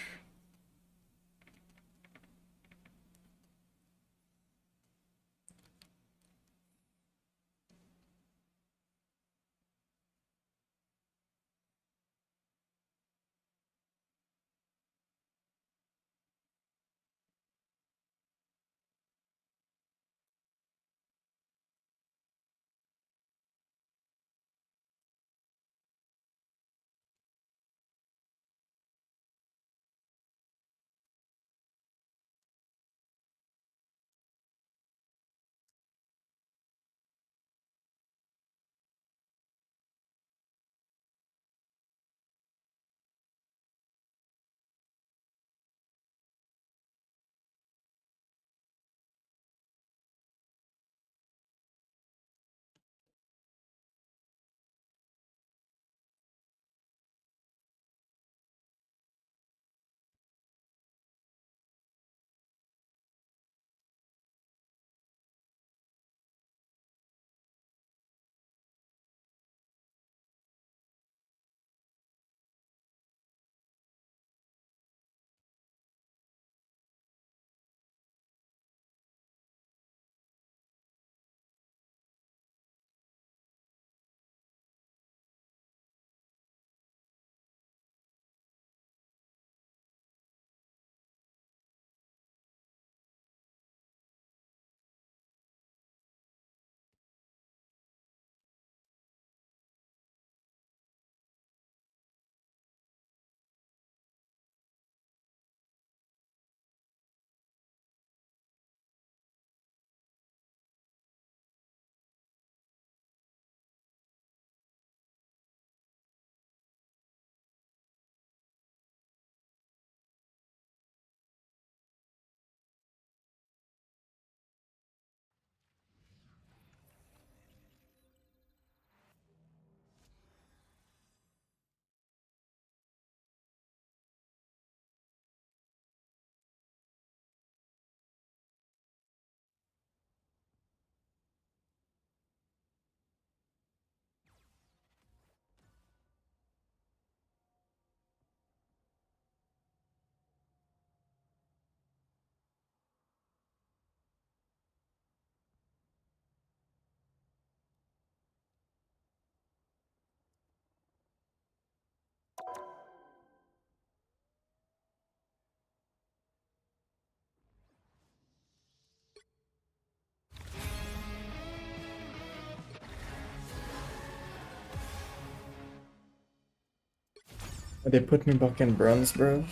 They put me back in bronze, bro.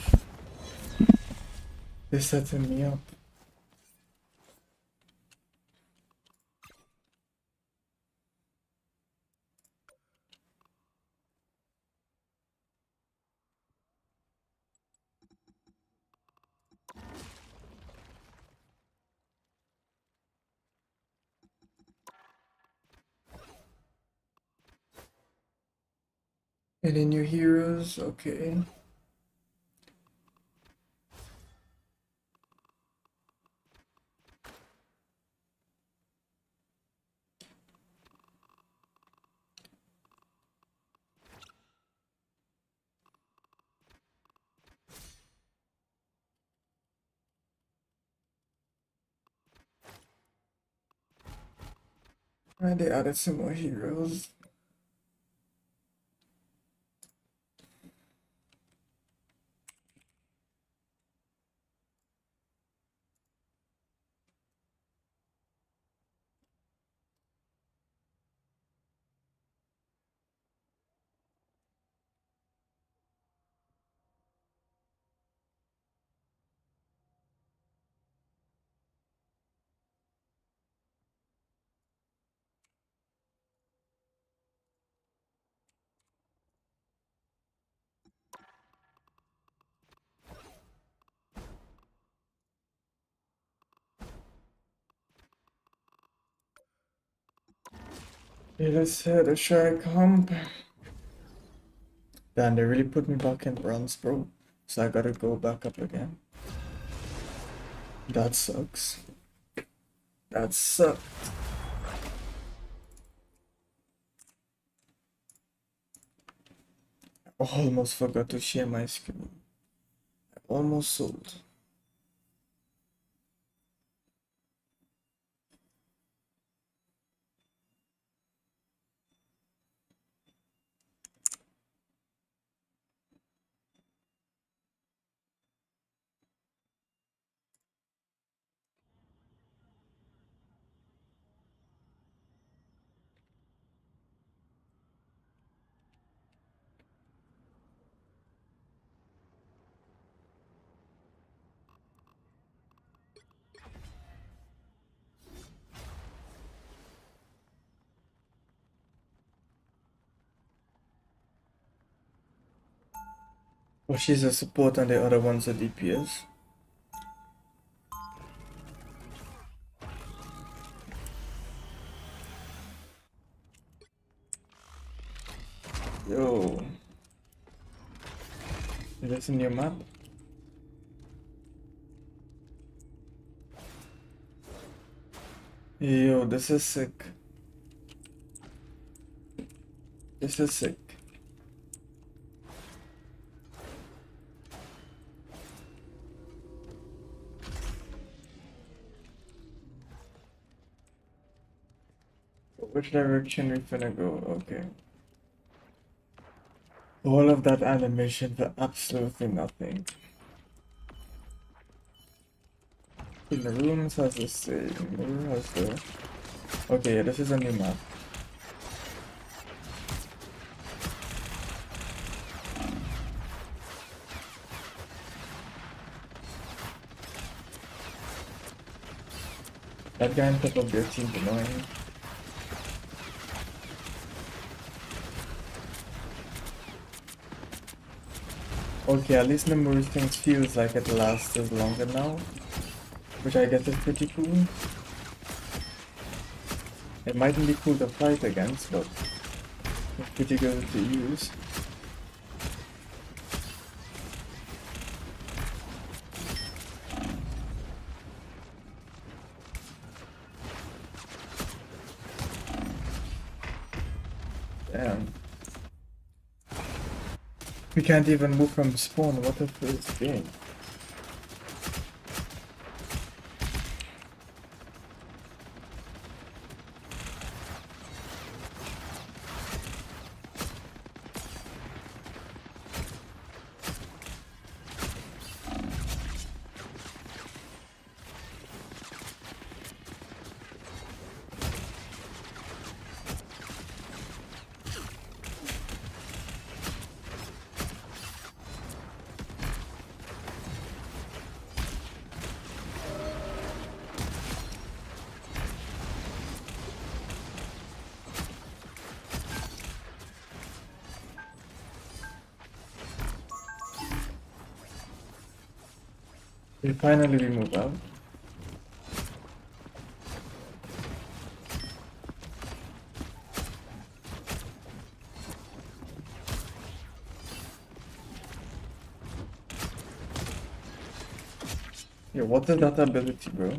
They're setting me up. Any new heroes? Okay. And they added some more heroes. Yeah, let's head a shark hump. Damn, they really put me back in bronze, bro. So I gotta go back up again. That sucks. That sucks. I almost forgot to share my screen. I almost sold. Oh, she's a support and the other one's a DPS. Yo. Is this a new map? Yo, this is sick. This is sick. Which direction we finna go? Okay. All of that animation for absolutely nothing. The rooms has the same. The room has the. Okay, this is a new map. That guy on top of their team's annoying. Okay, at least Memory Things feels like it lasts longer now, which I guess is pretty cool. It mightn't be cool to fight against, but it's pretty good to use. Damn. We can't even move from spawn, what a first game. Finally we move out. Yeah, what is that ability, bro?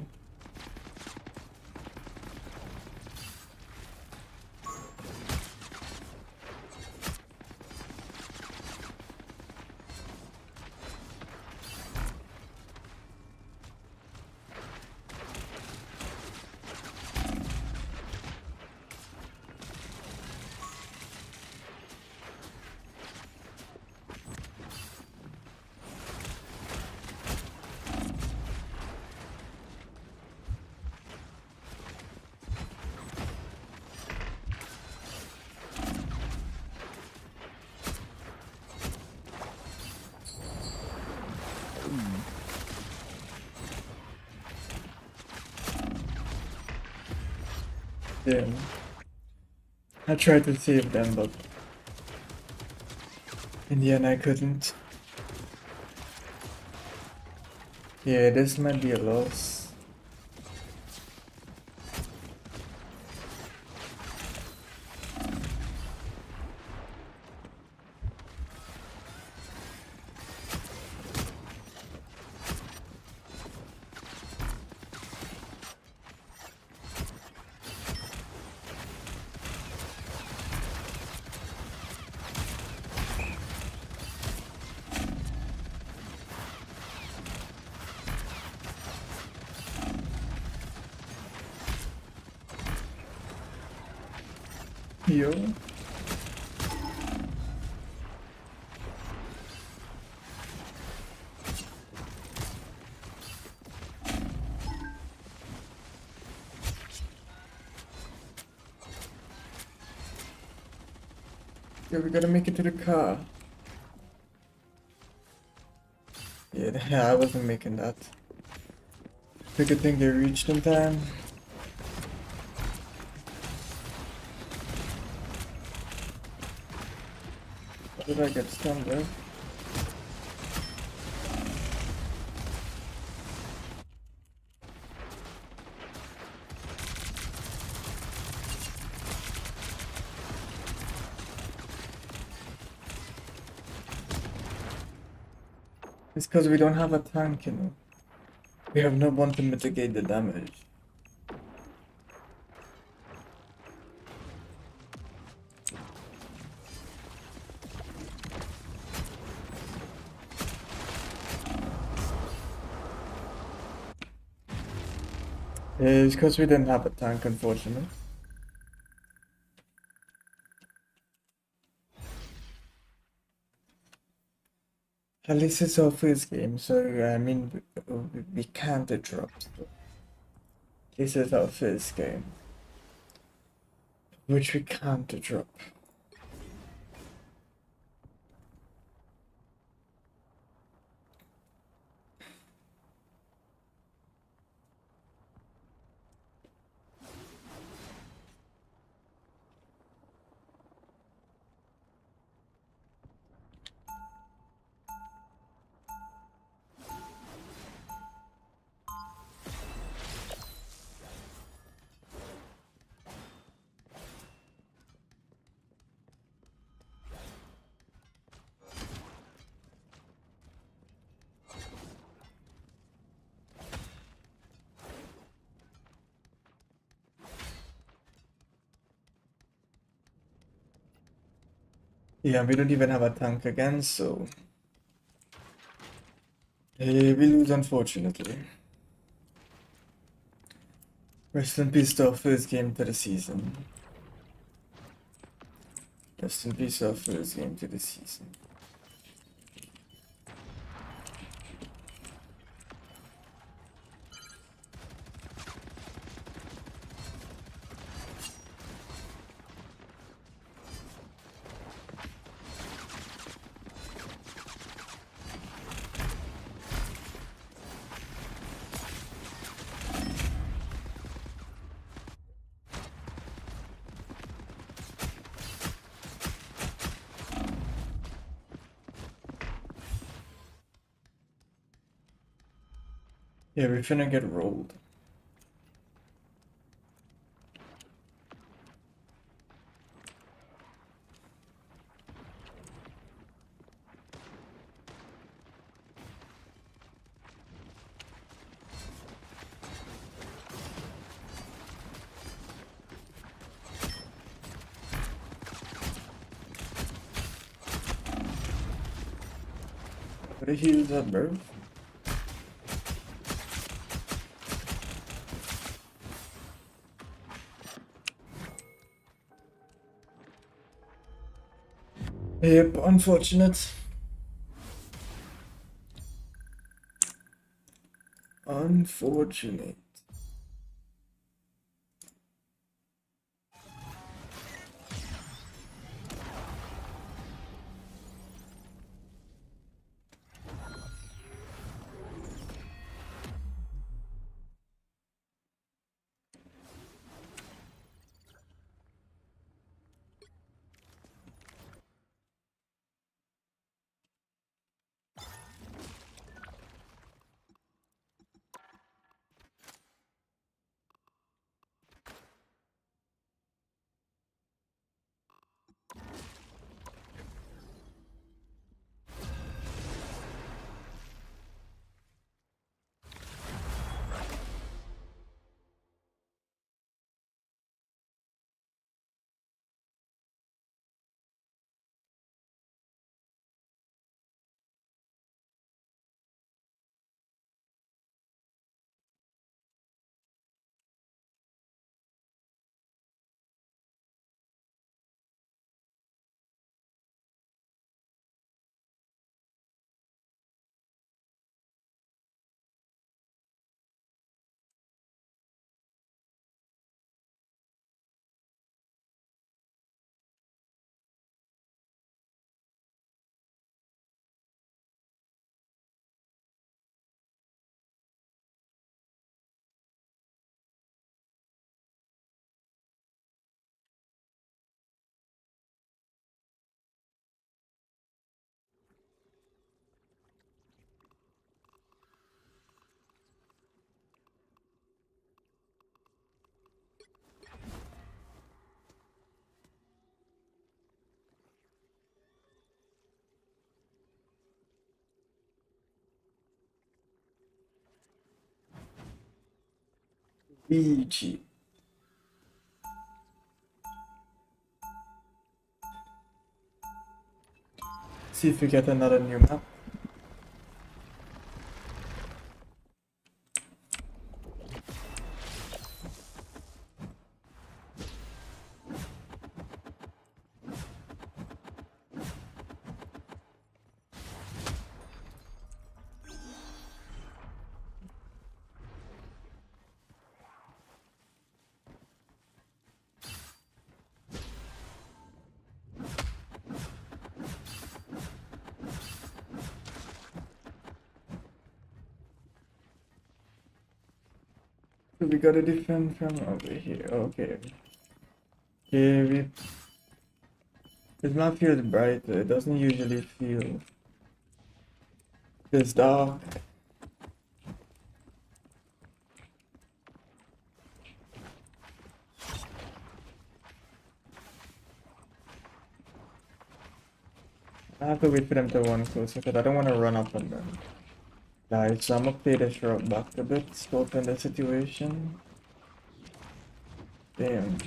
Yeah. I tried to save them, but in the end I couldn't. Yeah, this might be a loss. Yo. Yeah, we gotta make it to the car. Yeah, I wasn't making that. It's a good thing they reached in time. How did I get stunned, bro? It's because we don't have a tank, you know. We have no one to mitigate the damage. It's because we didn't have a tank, unfortunately. At least it's our first game, so I mean, we can't drop. This is our first game, which we can't drop. Yeah, we don't even have a tank again, so we lose, unfortunately. Rest in peace to our first game to the season. Rest in peace to our first game to the season. Yeah, we're finna get rolled. What the hell is that, bro? Yep, unfortunate. Unfortunate. BG. See if we get another new map. So we gotta defend from over here. Okay. Okay, this map feels brighter. It doesn't usually feel this dark. I have to wait for them to run closer because I don't want to run up on them. Guys, so I'm gonna play this route back a bit, scoping the situation. Damn.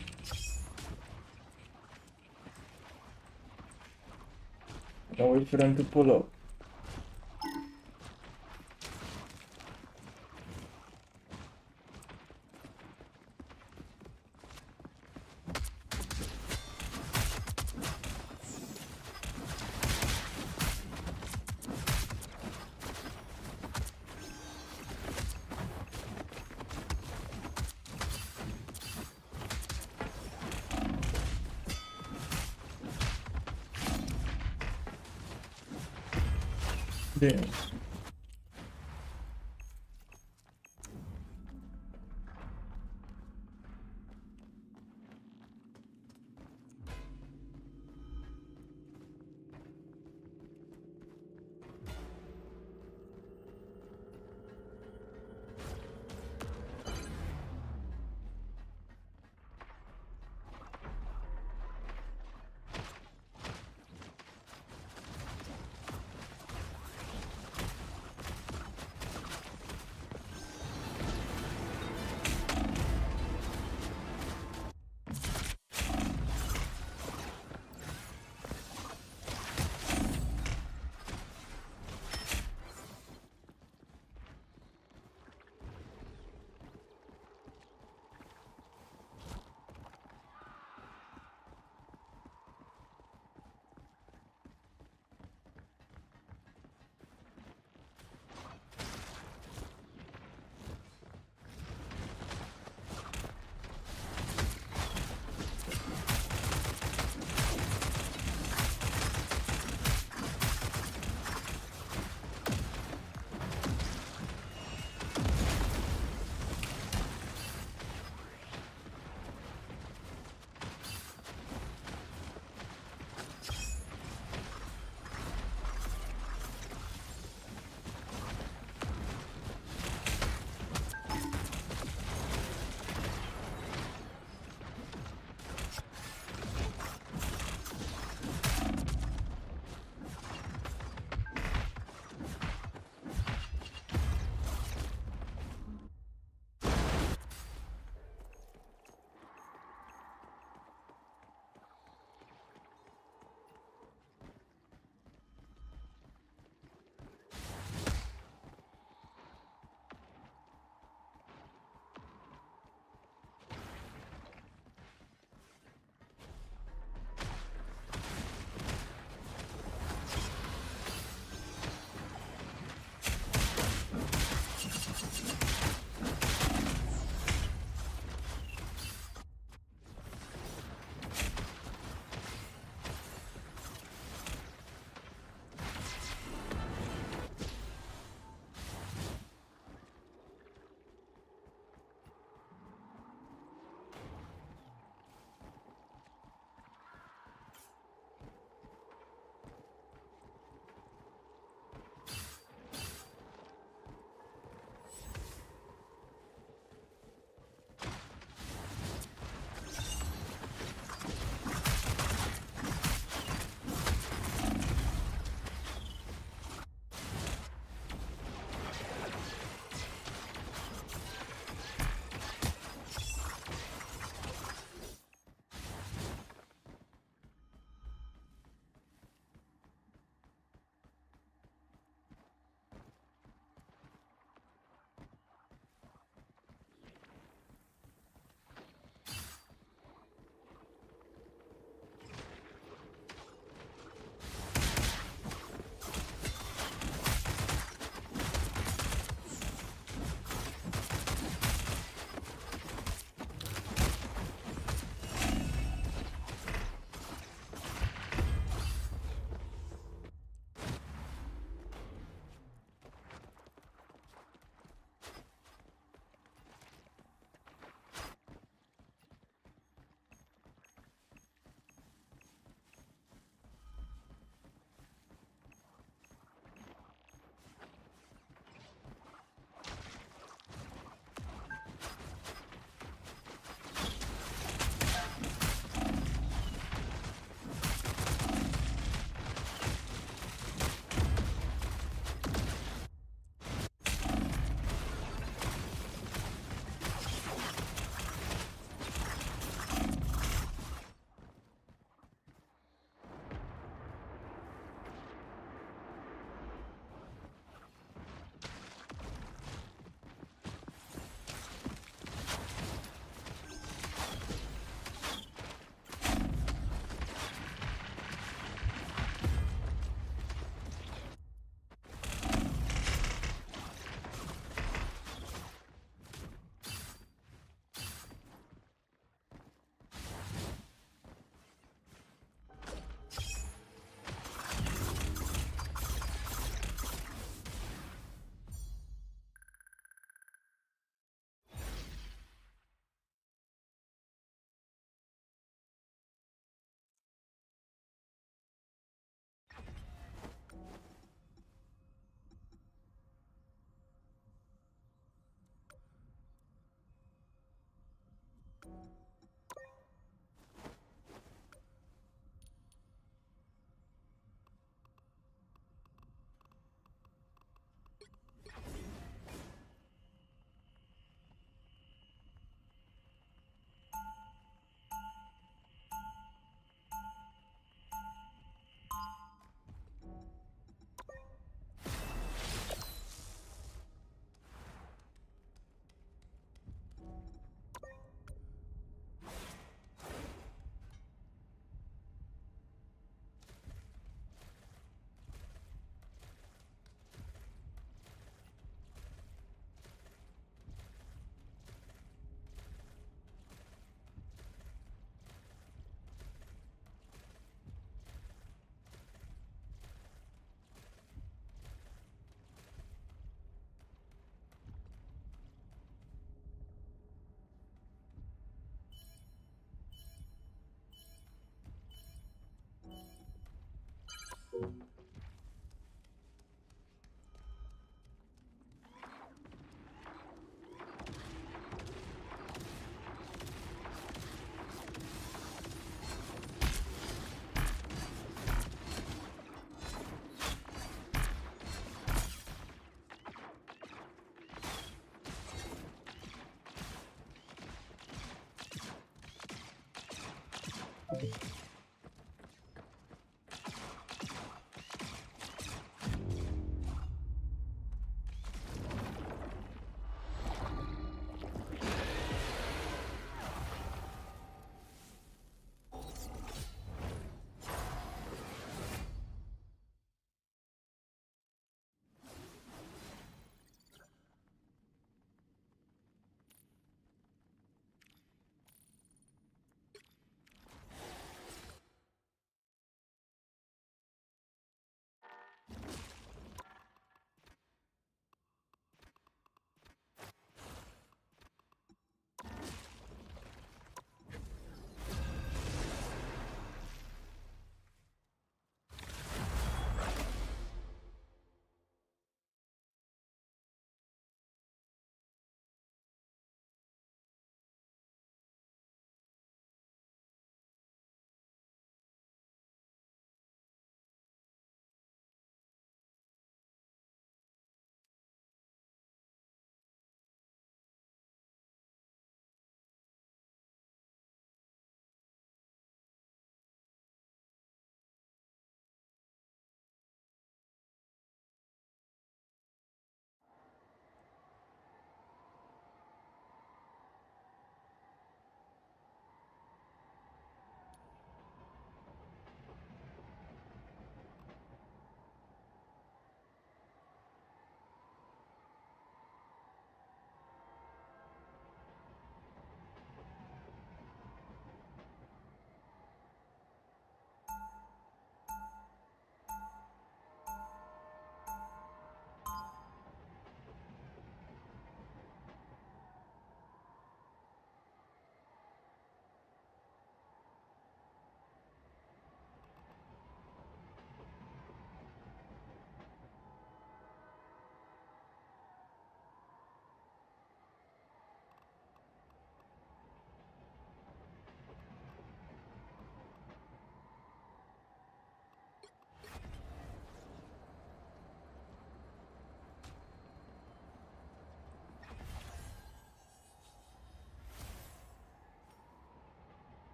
I gotta wait for them to pull up. Damn.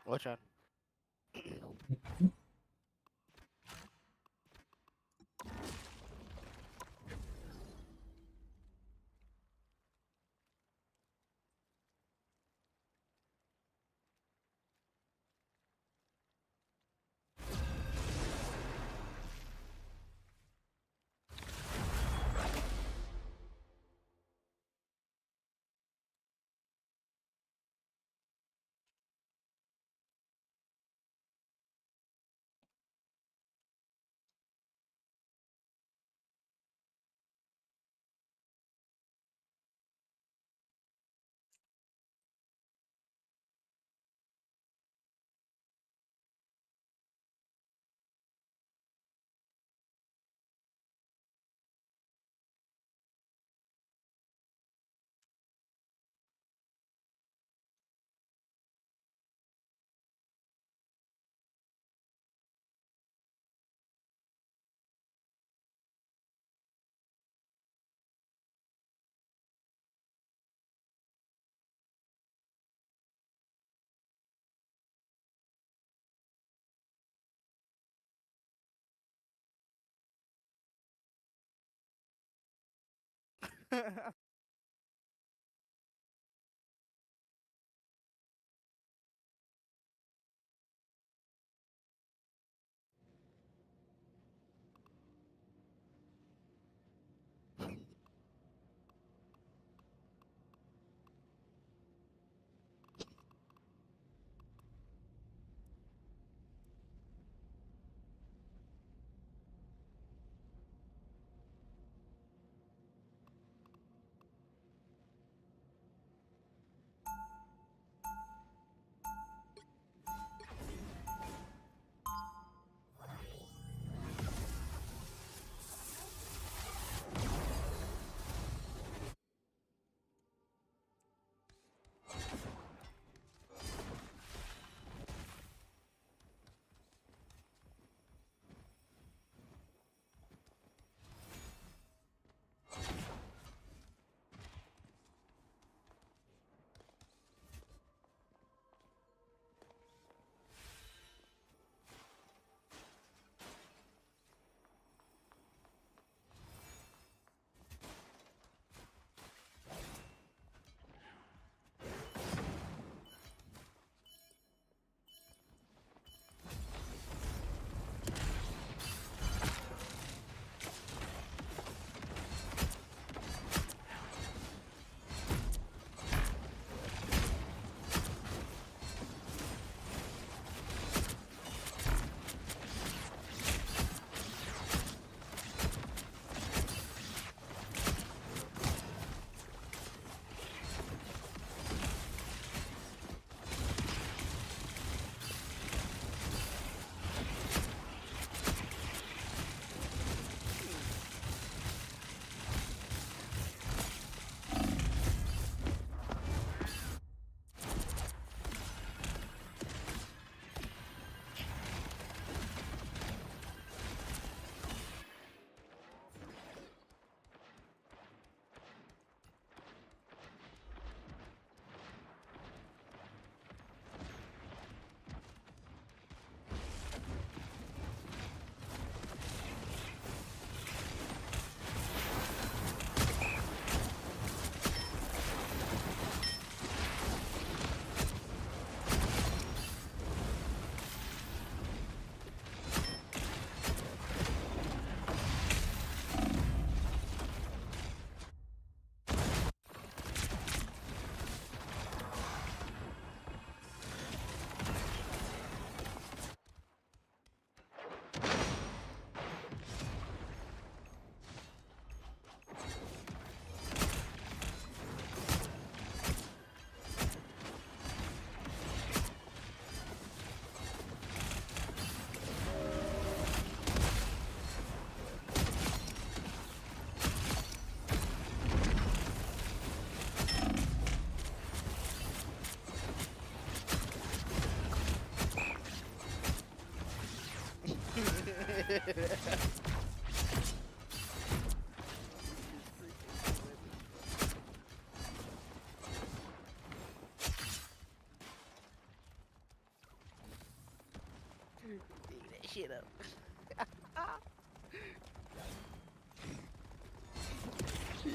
Which one?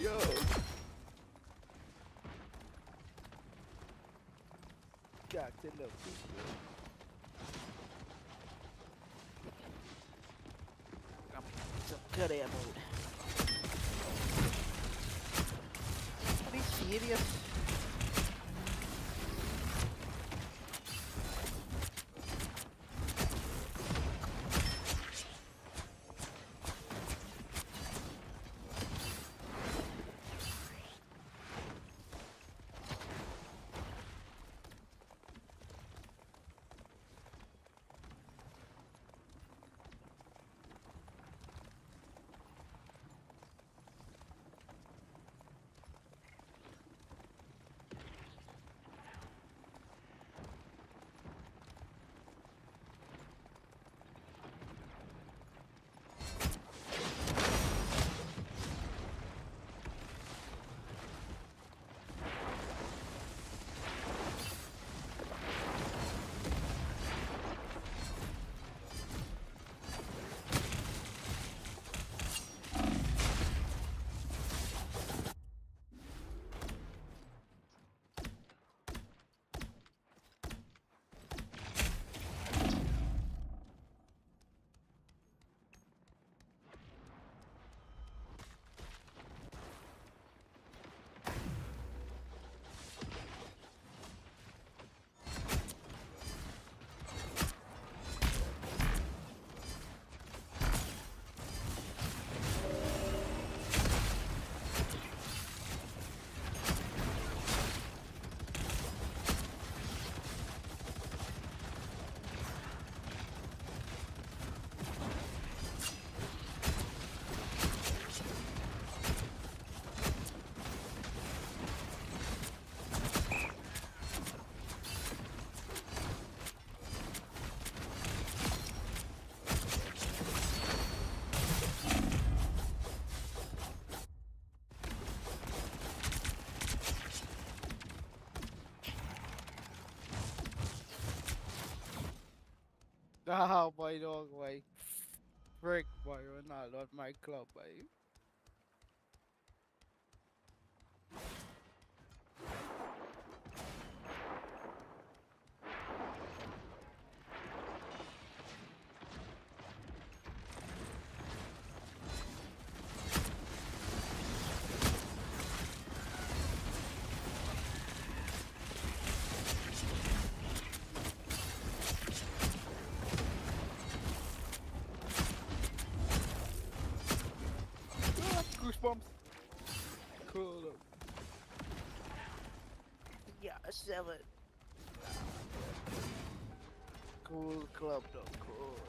Yo. Captain of people. Some good ammo. Are you serious? Ah, boy, dog, boy. Frick, boy, you're not on my club, boy. Goosebumps. Cool. Yeah, 7. Cool club, though. Cool.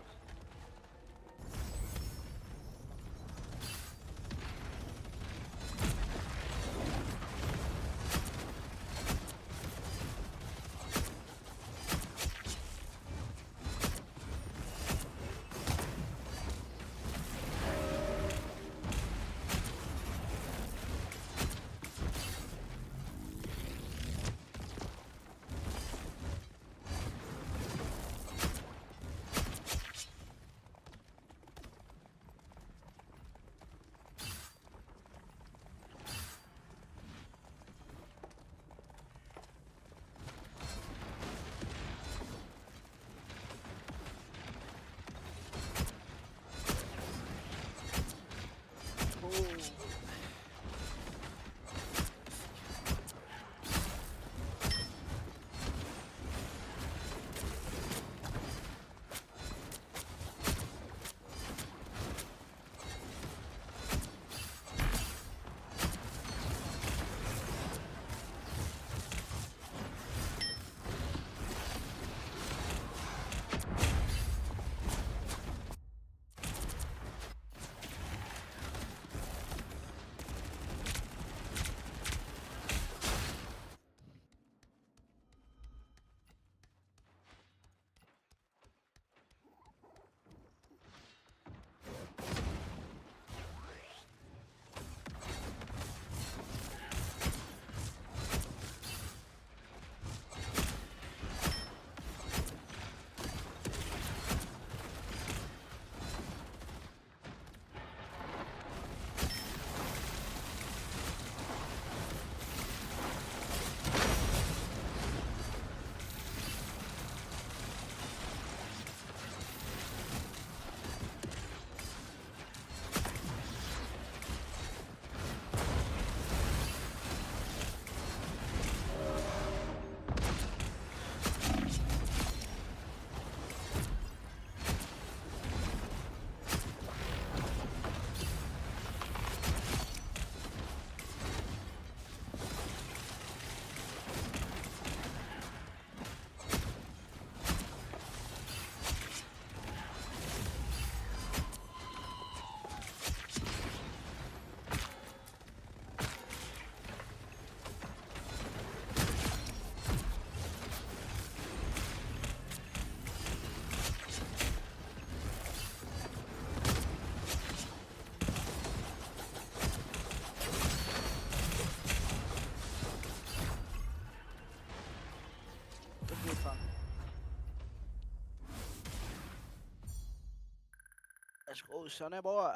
Let's go, sonny boy.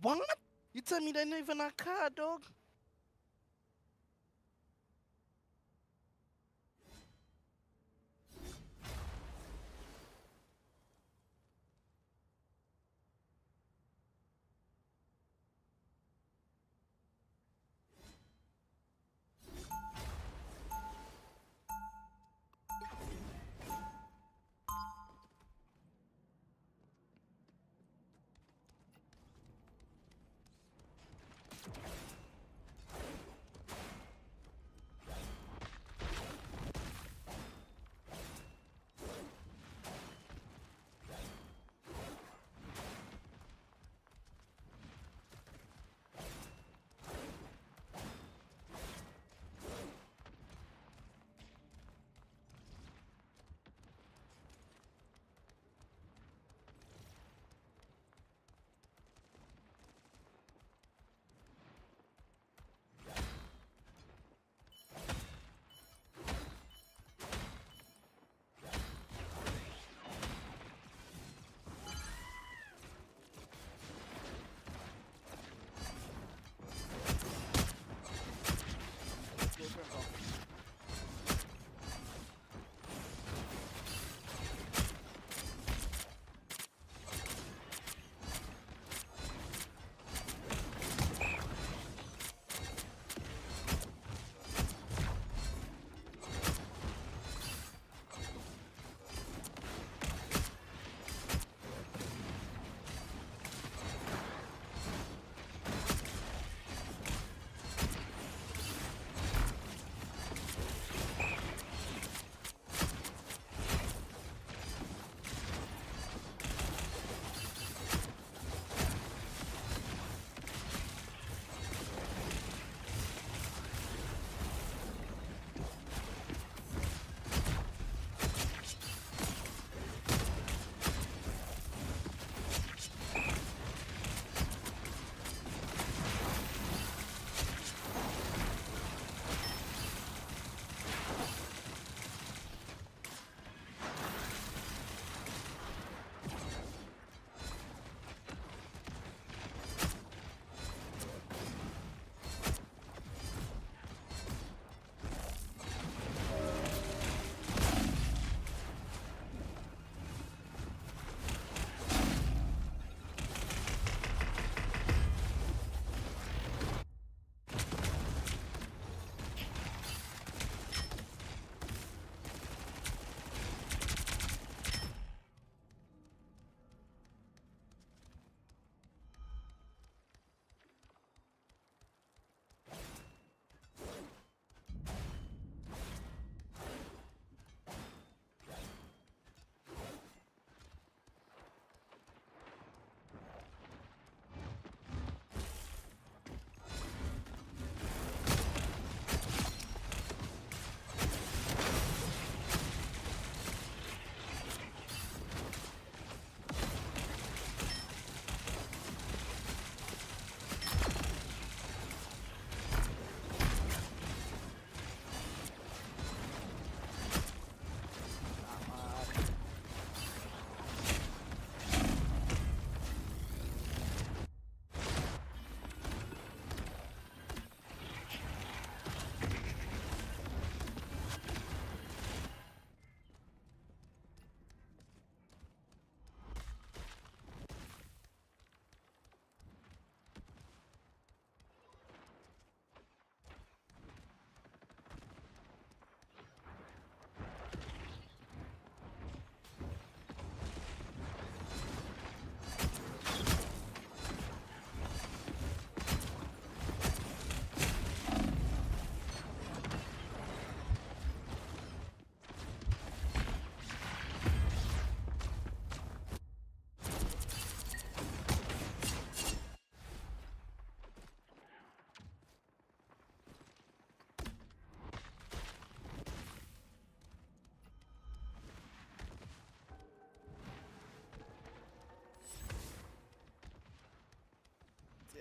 What? You tell me they're not even a car, dog?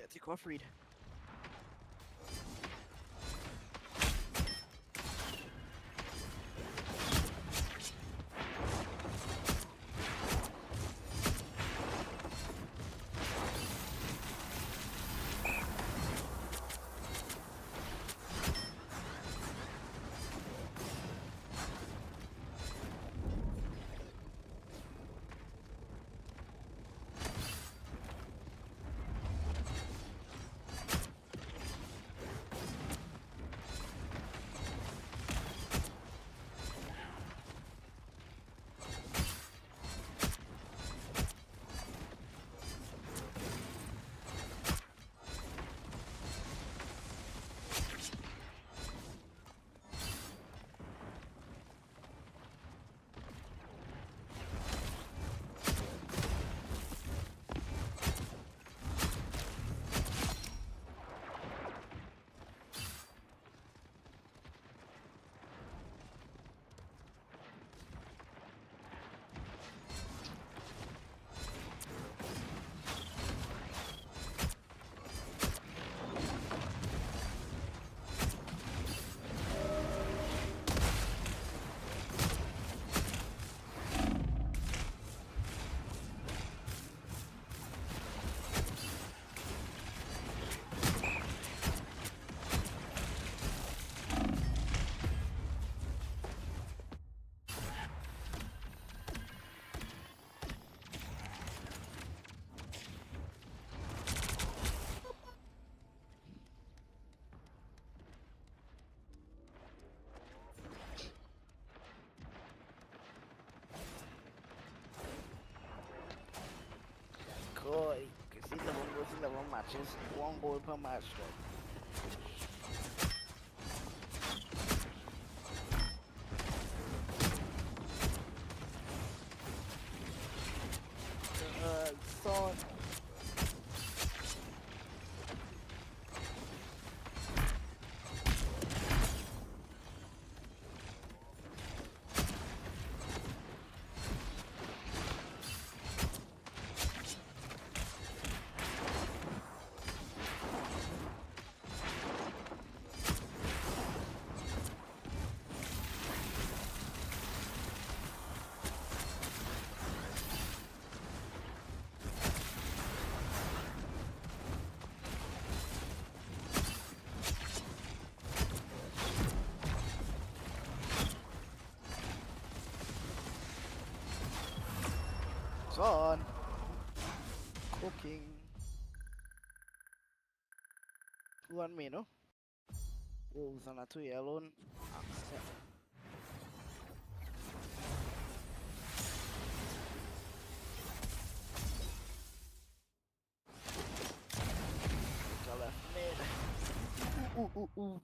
take off read. Coy, que si le vamos matches, one goal per match. Son. Son. Cooking. You want me, no? Wolves on a 2 alone. Accept. Take a left mid. Ooh.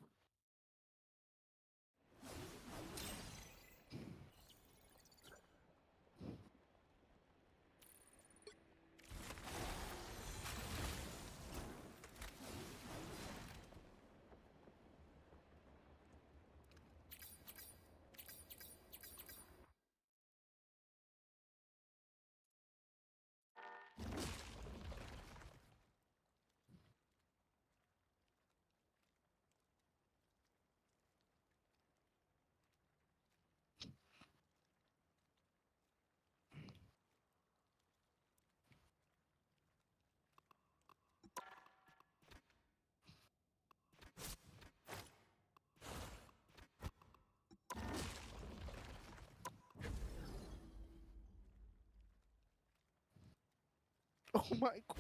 Oh my god.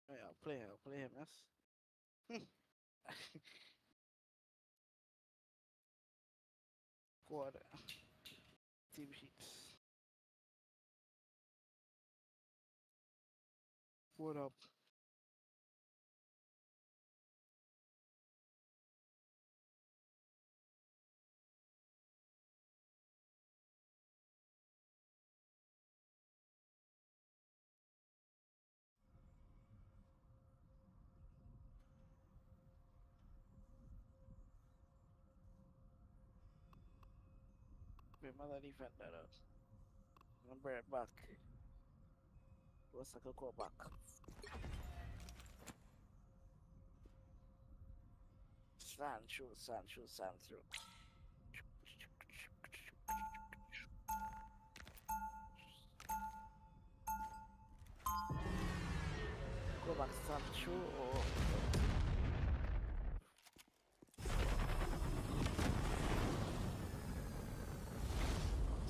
Oh, yeah, I'll play him, yes. Squad. Team sheets. What up? Another defender. I'm bring it back. What's I could go back? Sand through, sand through, sand through. Go back, sand through, or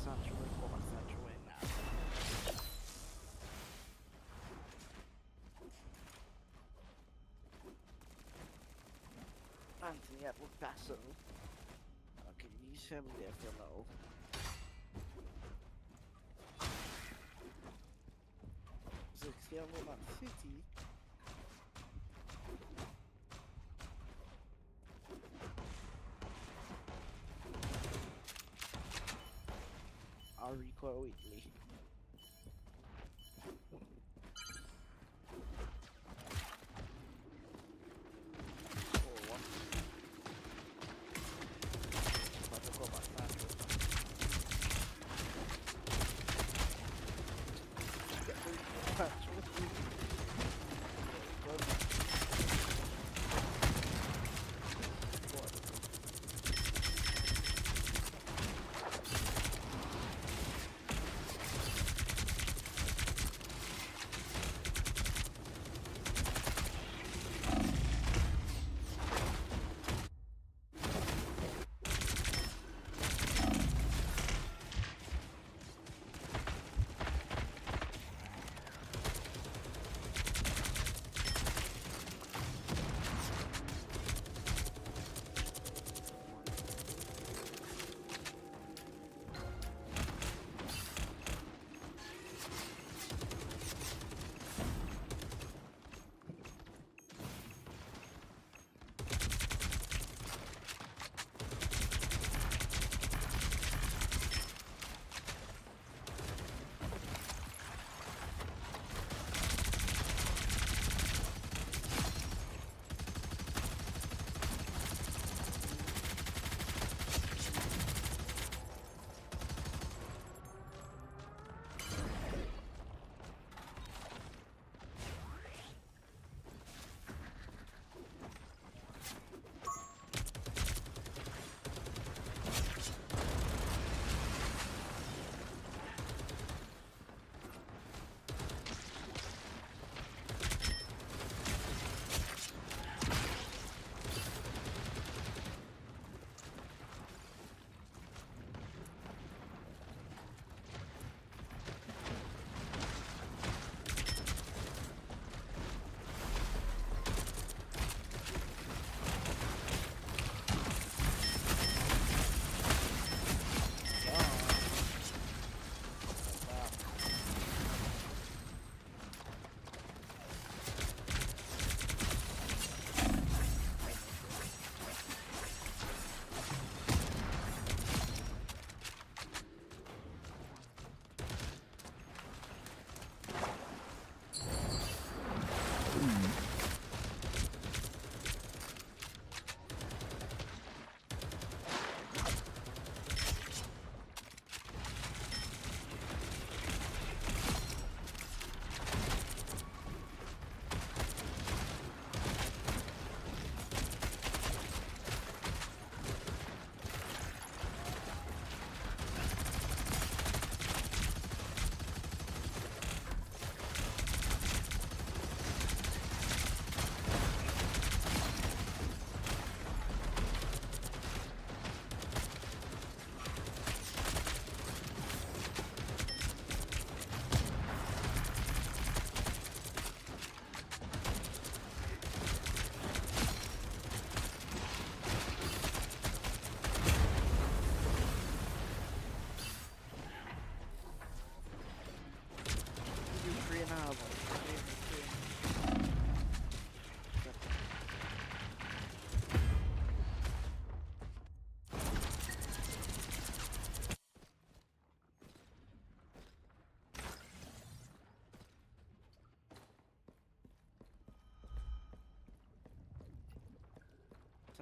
sand through, go back, sand through in now. Anthony Edward Castle. Okay, use him there for now. Here we Man City. I'll recall Whitley.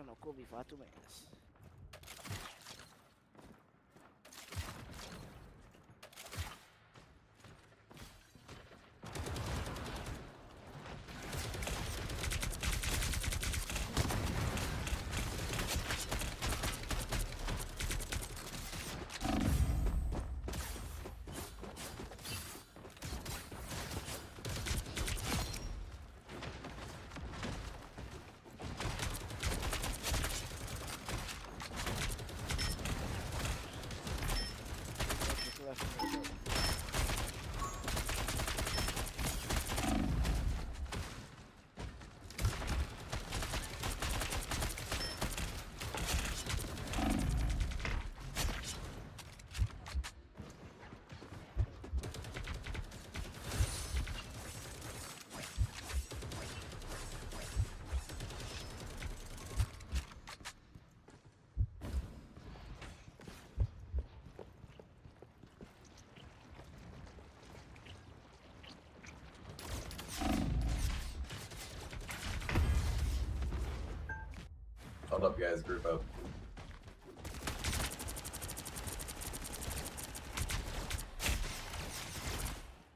No could be far too minutes. up, guys. Group up.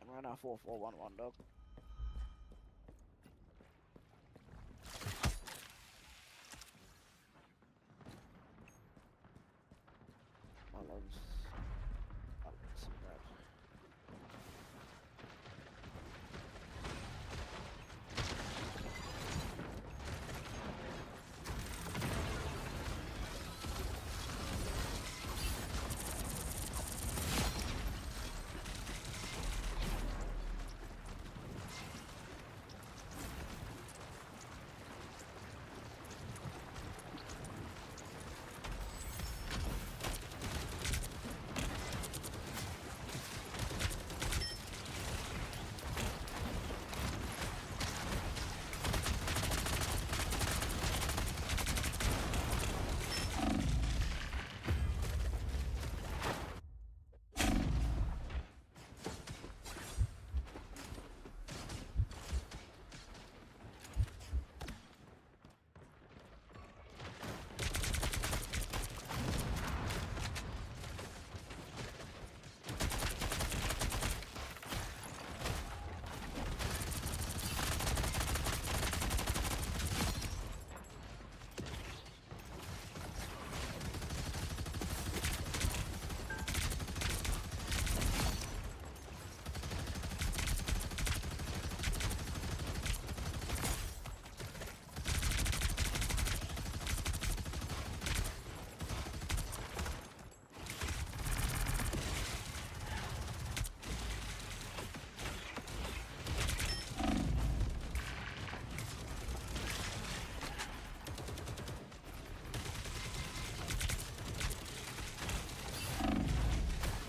I'm right now 4411, dog. My lungs. Oh, so bad.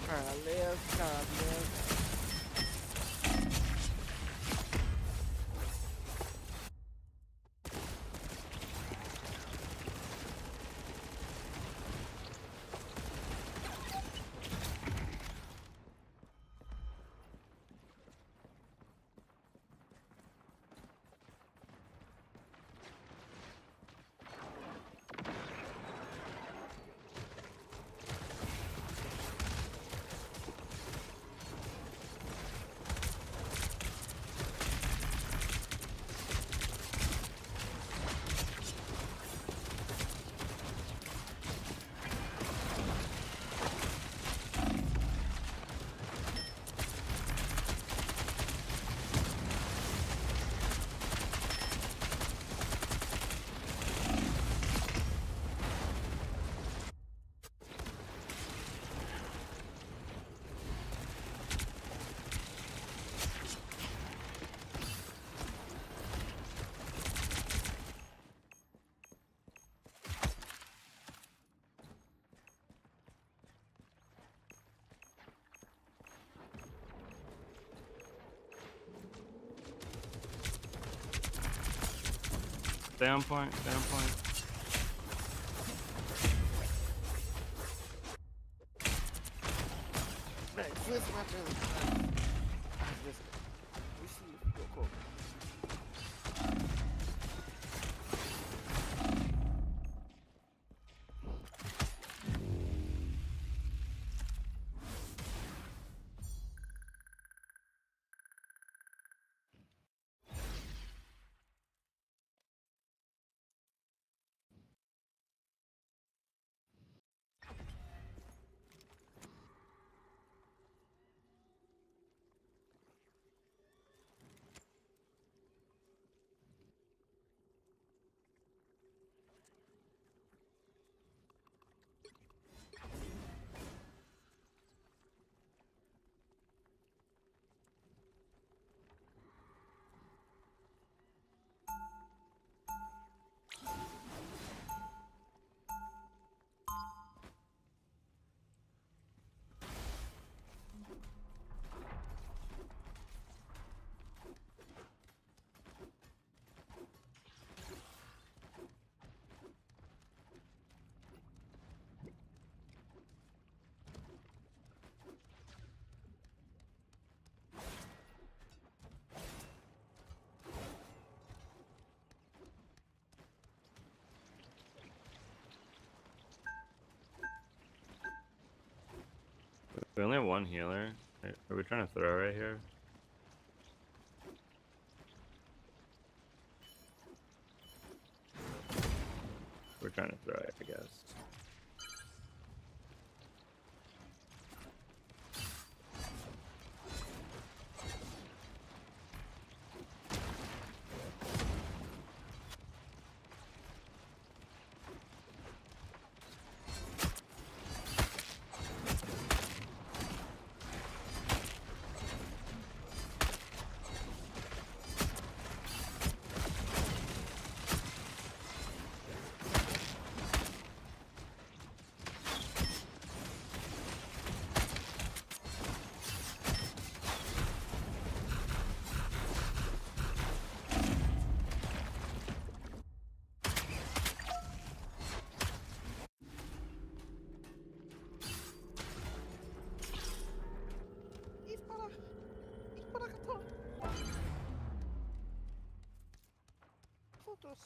Kind of live. Down point, down point. Right, first match is this. We see you. Go, go. We only have one healer. Are we trying to throw right here? We're trying to throw it, I guess. Fotos.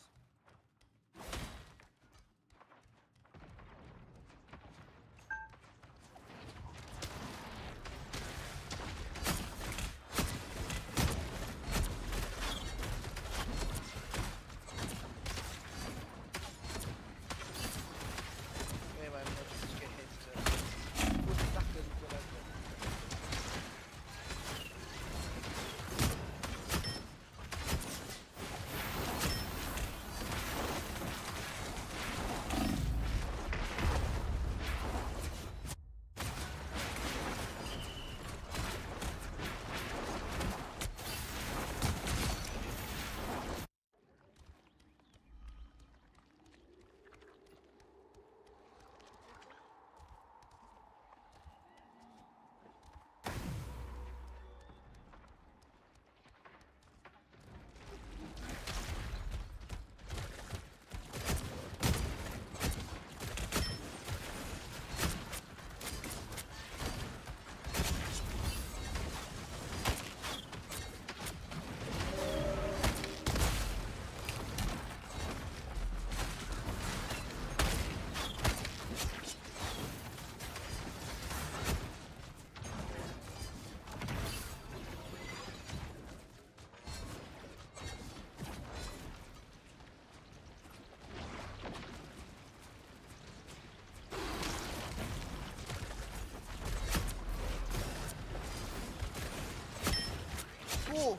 Go!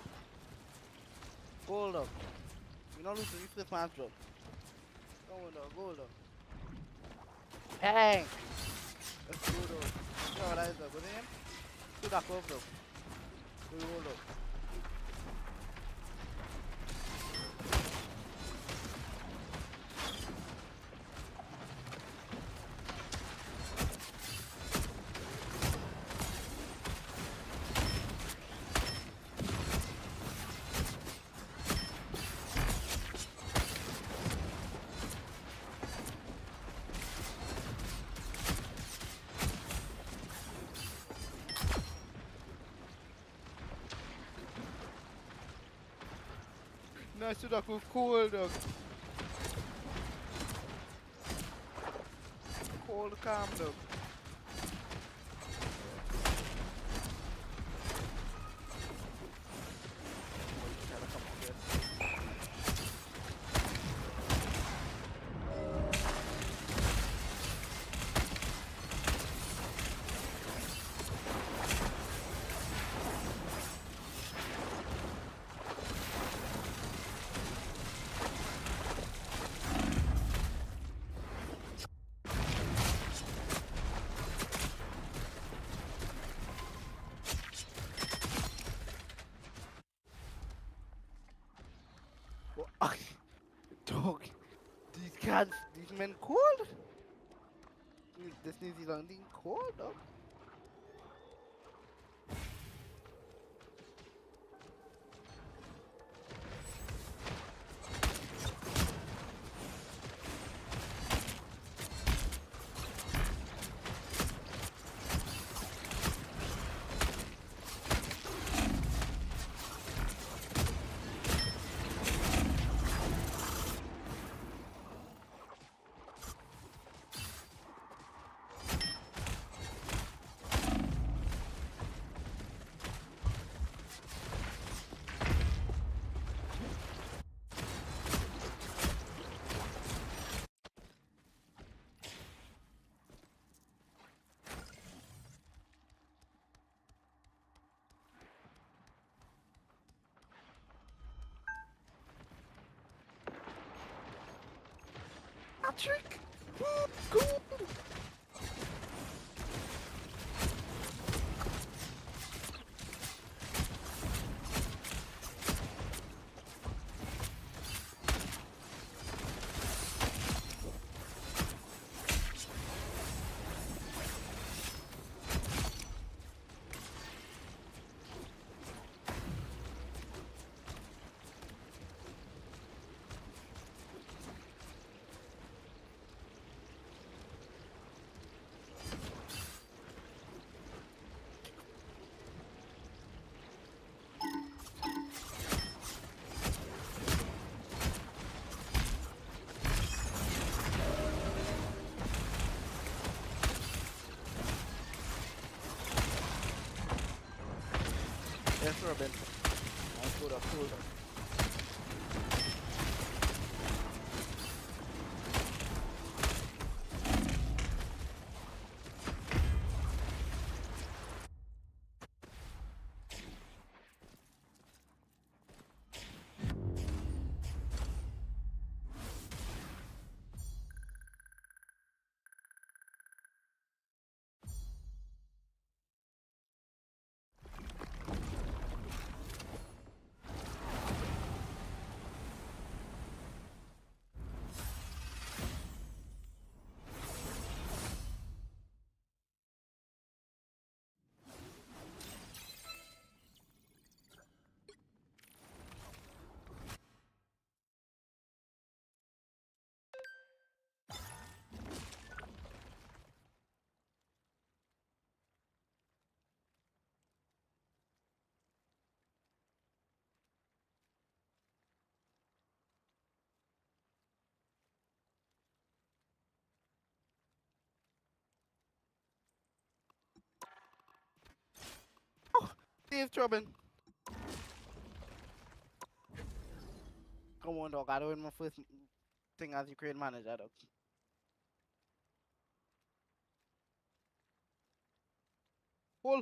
Gold up. You know, lose the reflex match up. Go up, gold up. Bang! Let's go though. You know what I said, go in. Do that up though. We roll up. Nice to duck with cold dog. Cold calm dog. Dog, these cats, these men cold? This New Zealand thing cold, dog. Patrick? Cool. Yes, Robin. I could have told her. Steve Robin. Come on, dog. I don't win my first thing as Ukraine manager, dog. Pull.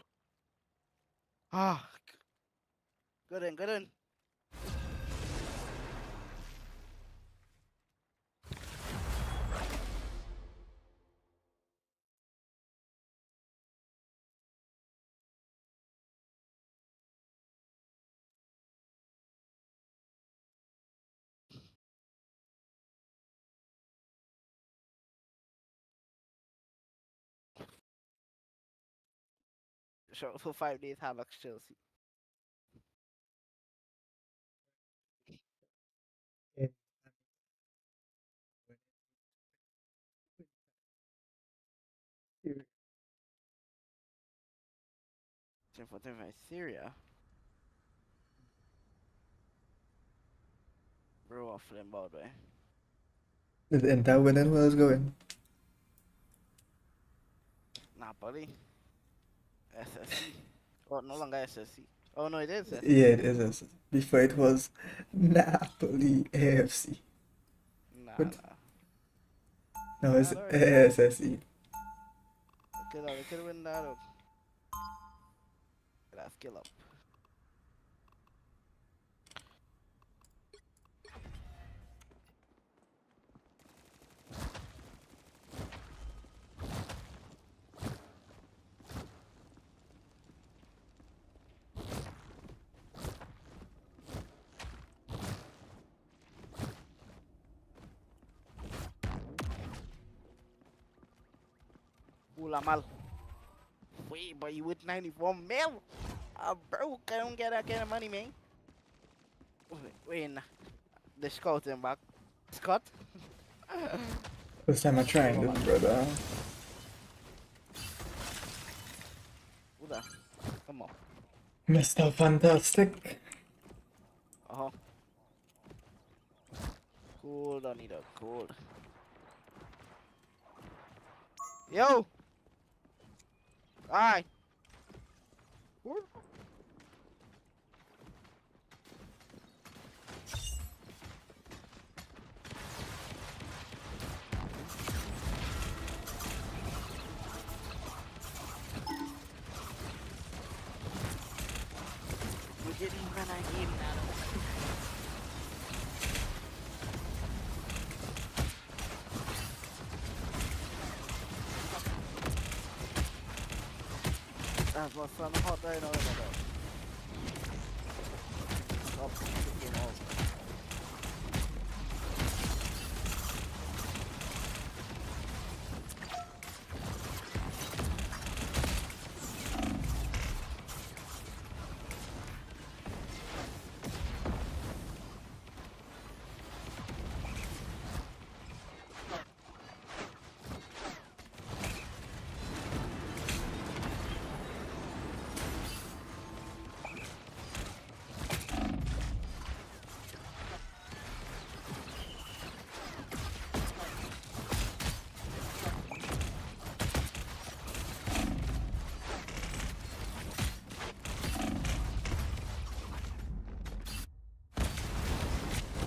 Ah. Good in, good in. Sure, for 5 days, Havoc Chelsea. Team for Syria. Bro, off them bad way. The entire winning was going. Napoli. SSC. Oh, no longer SSC. Oh, no, it is SSC. Yeah, it is. Before it was Napoli AFC. Nah, But nah. now it's Nah, SSE. we could win that up. Let's skill up. Ooh, mal. Wait, but you with 94 mil? Bro, I don't get that kind of money, man. Wait, nah. The scouting back. Scott? First time I tried this, brother. Uda. Come on. Mr. Fantastic. Uh-huh. Cool, don't need a cool. Yo! Alright. We didn't run a game now. That's what's on the hot right now. Stop the game over.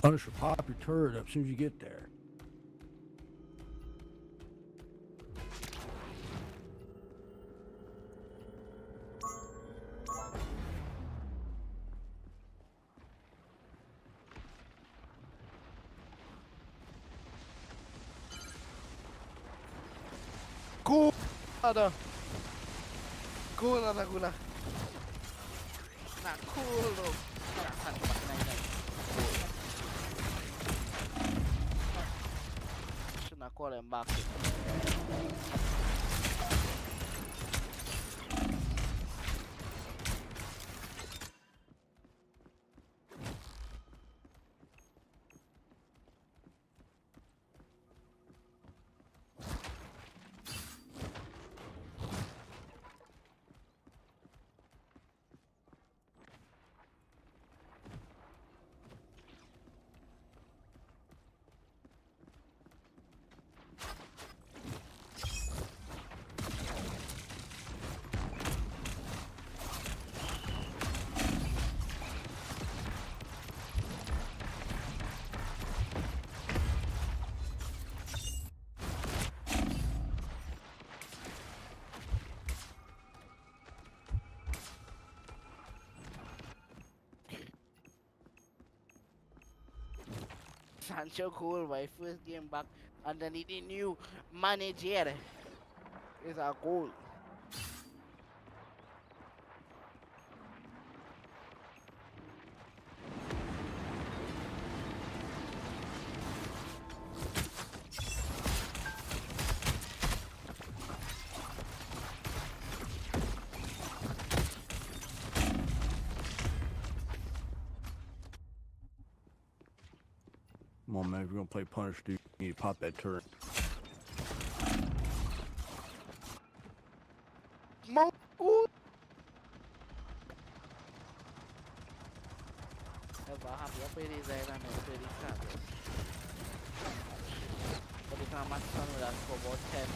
Punisher, pop your turret up as soon as you get there. Ada. Cool ada gula. Nah, cool dong. Jangan pakai naik-naik. Sudah aku yang bakit. Sancho cool, my first game back underneath the new manager is a goal. Come on, man, if you're gonna play Punisher, dude, you need to pop that turret. Mau baham ya pwede dahil ano, pwede status. Pwede ka naman sa nila for about 10.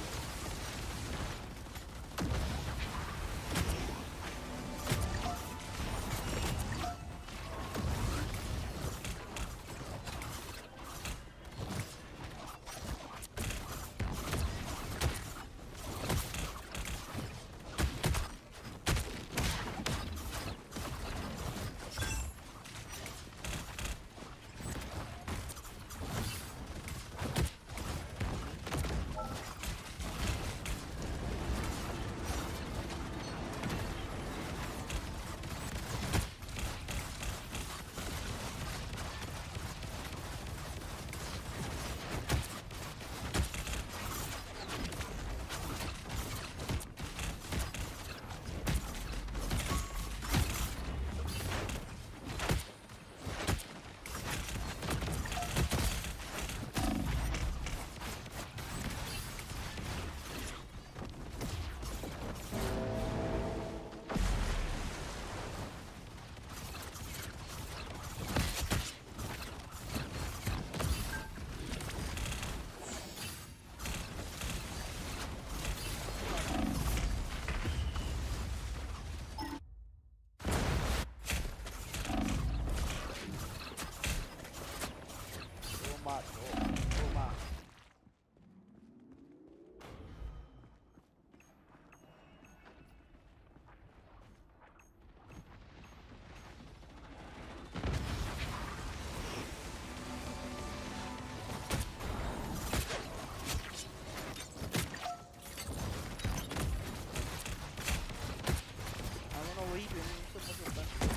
horrible, me gusta mucho tanto.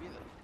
vida.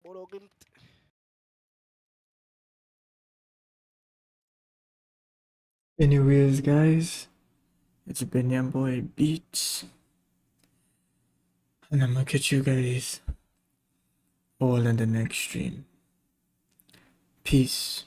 Bodo glimt. Anyways, guys, it's been your boy Beats, and I'm gonna catch you guys all in the next stream. Peace.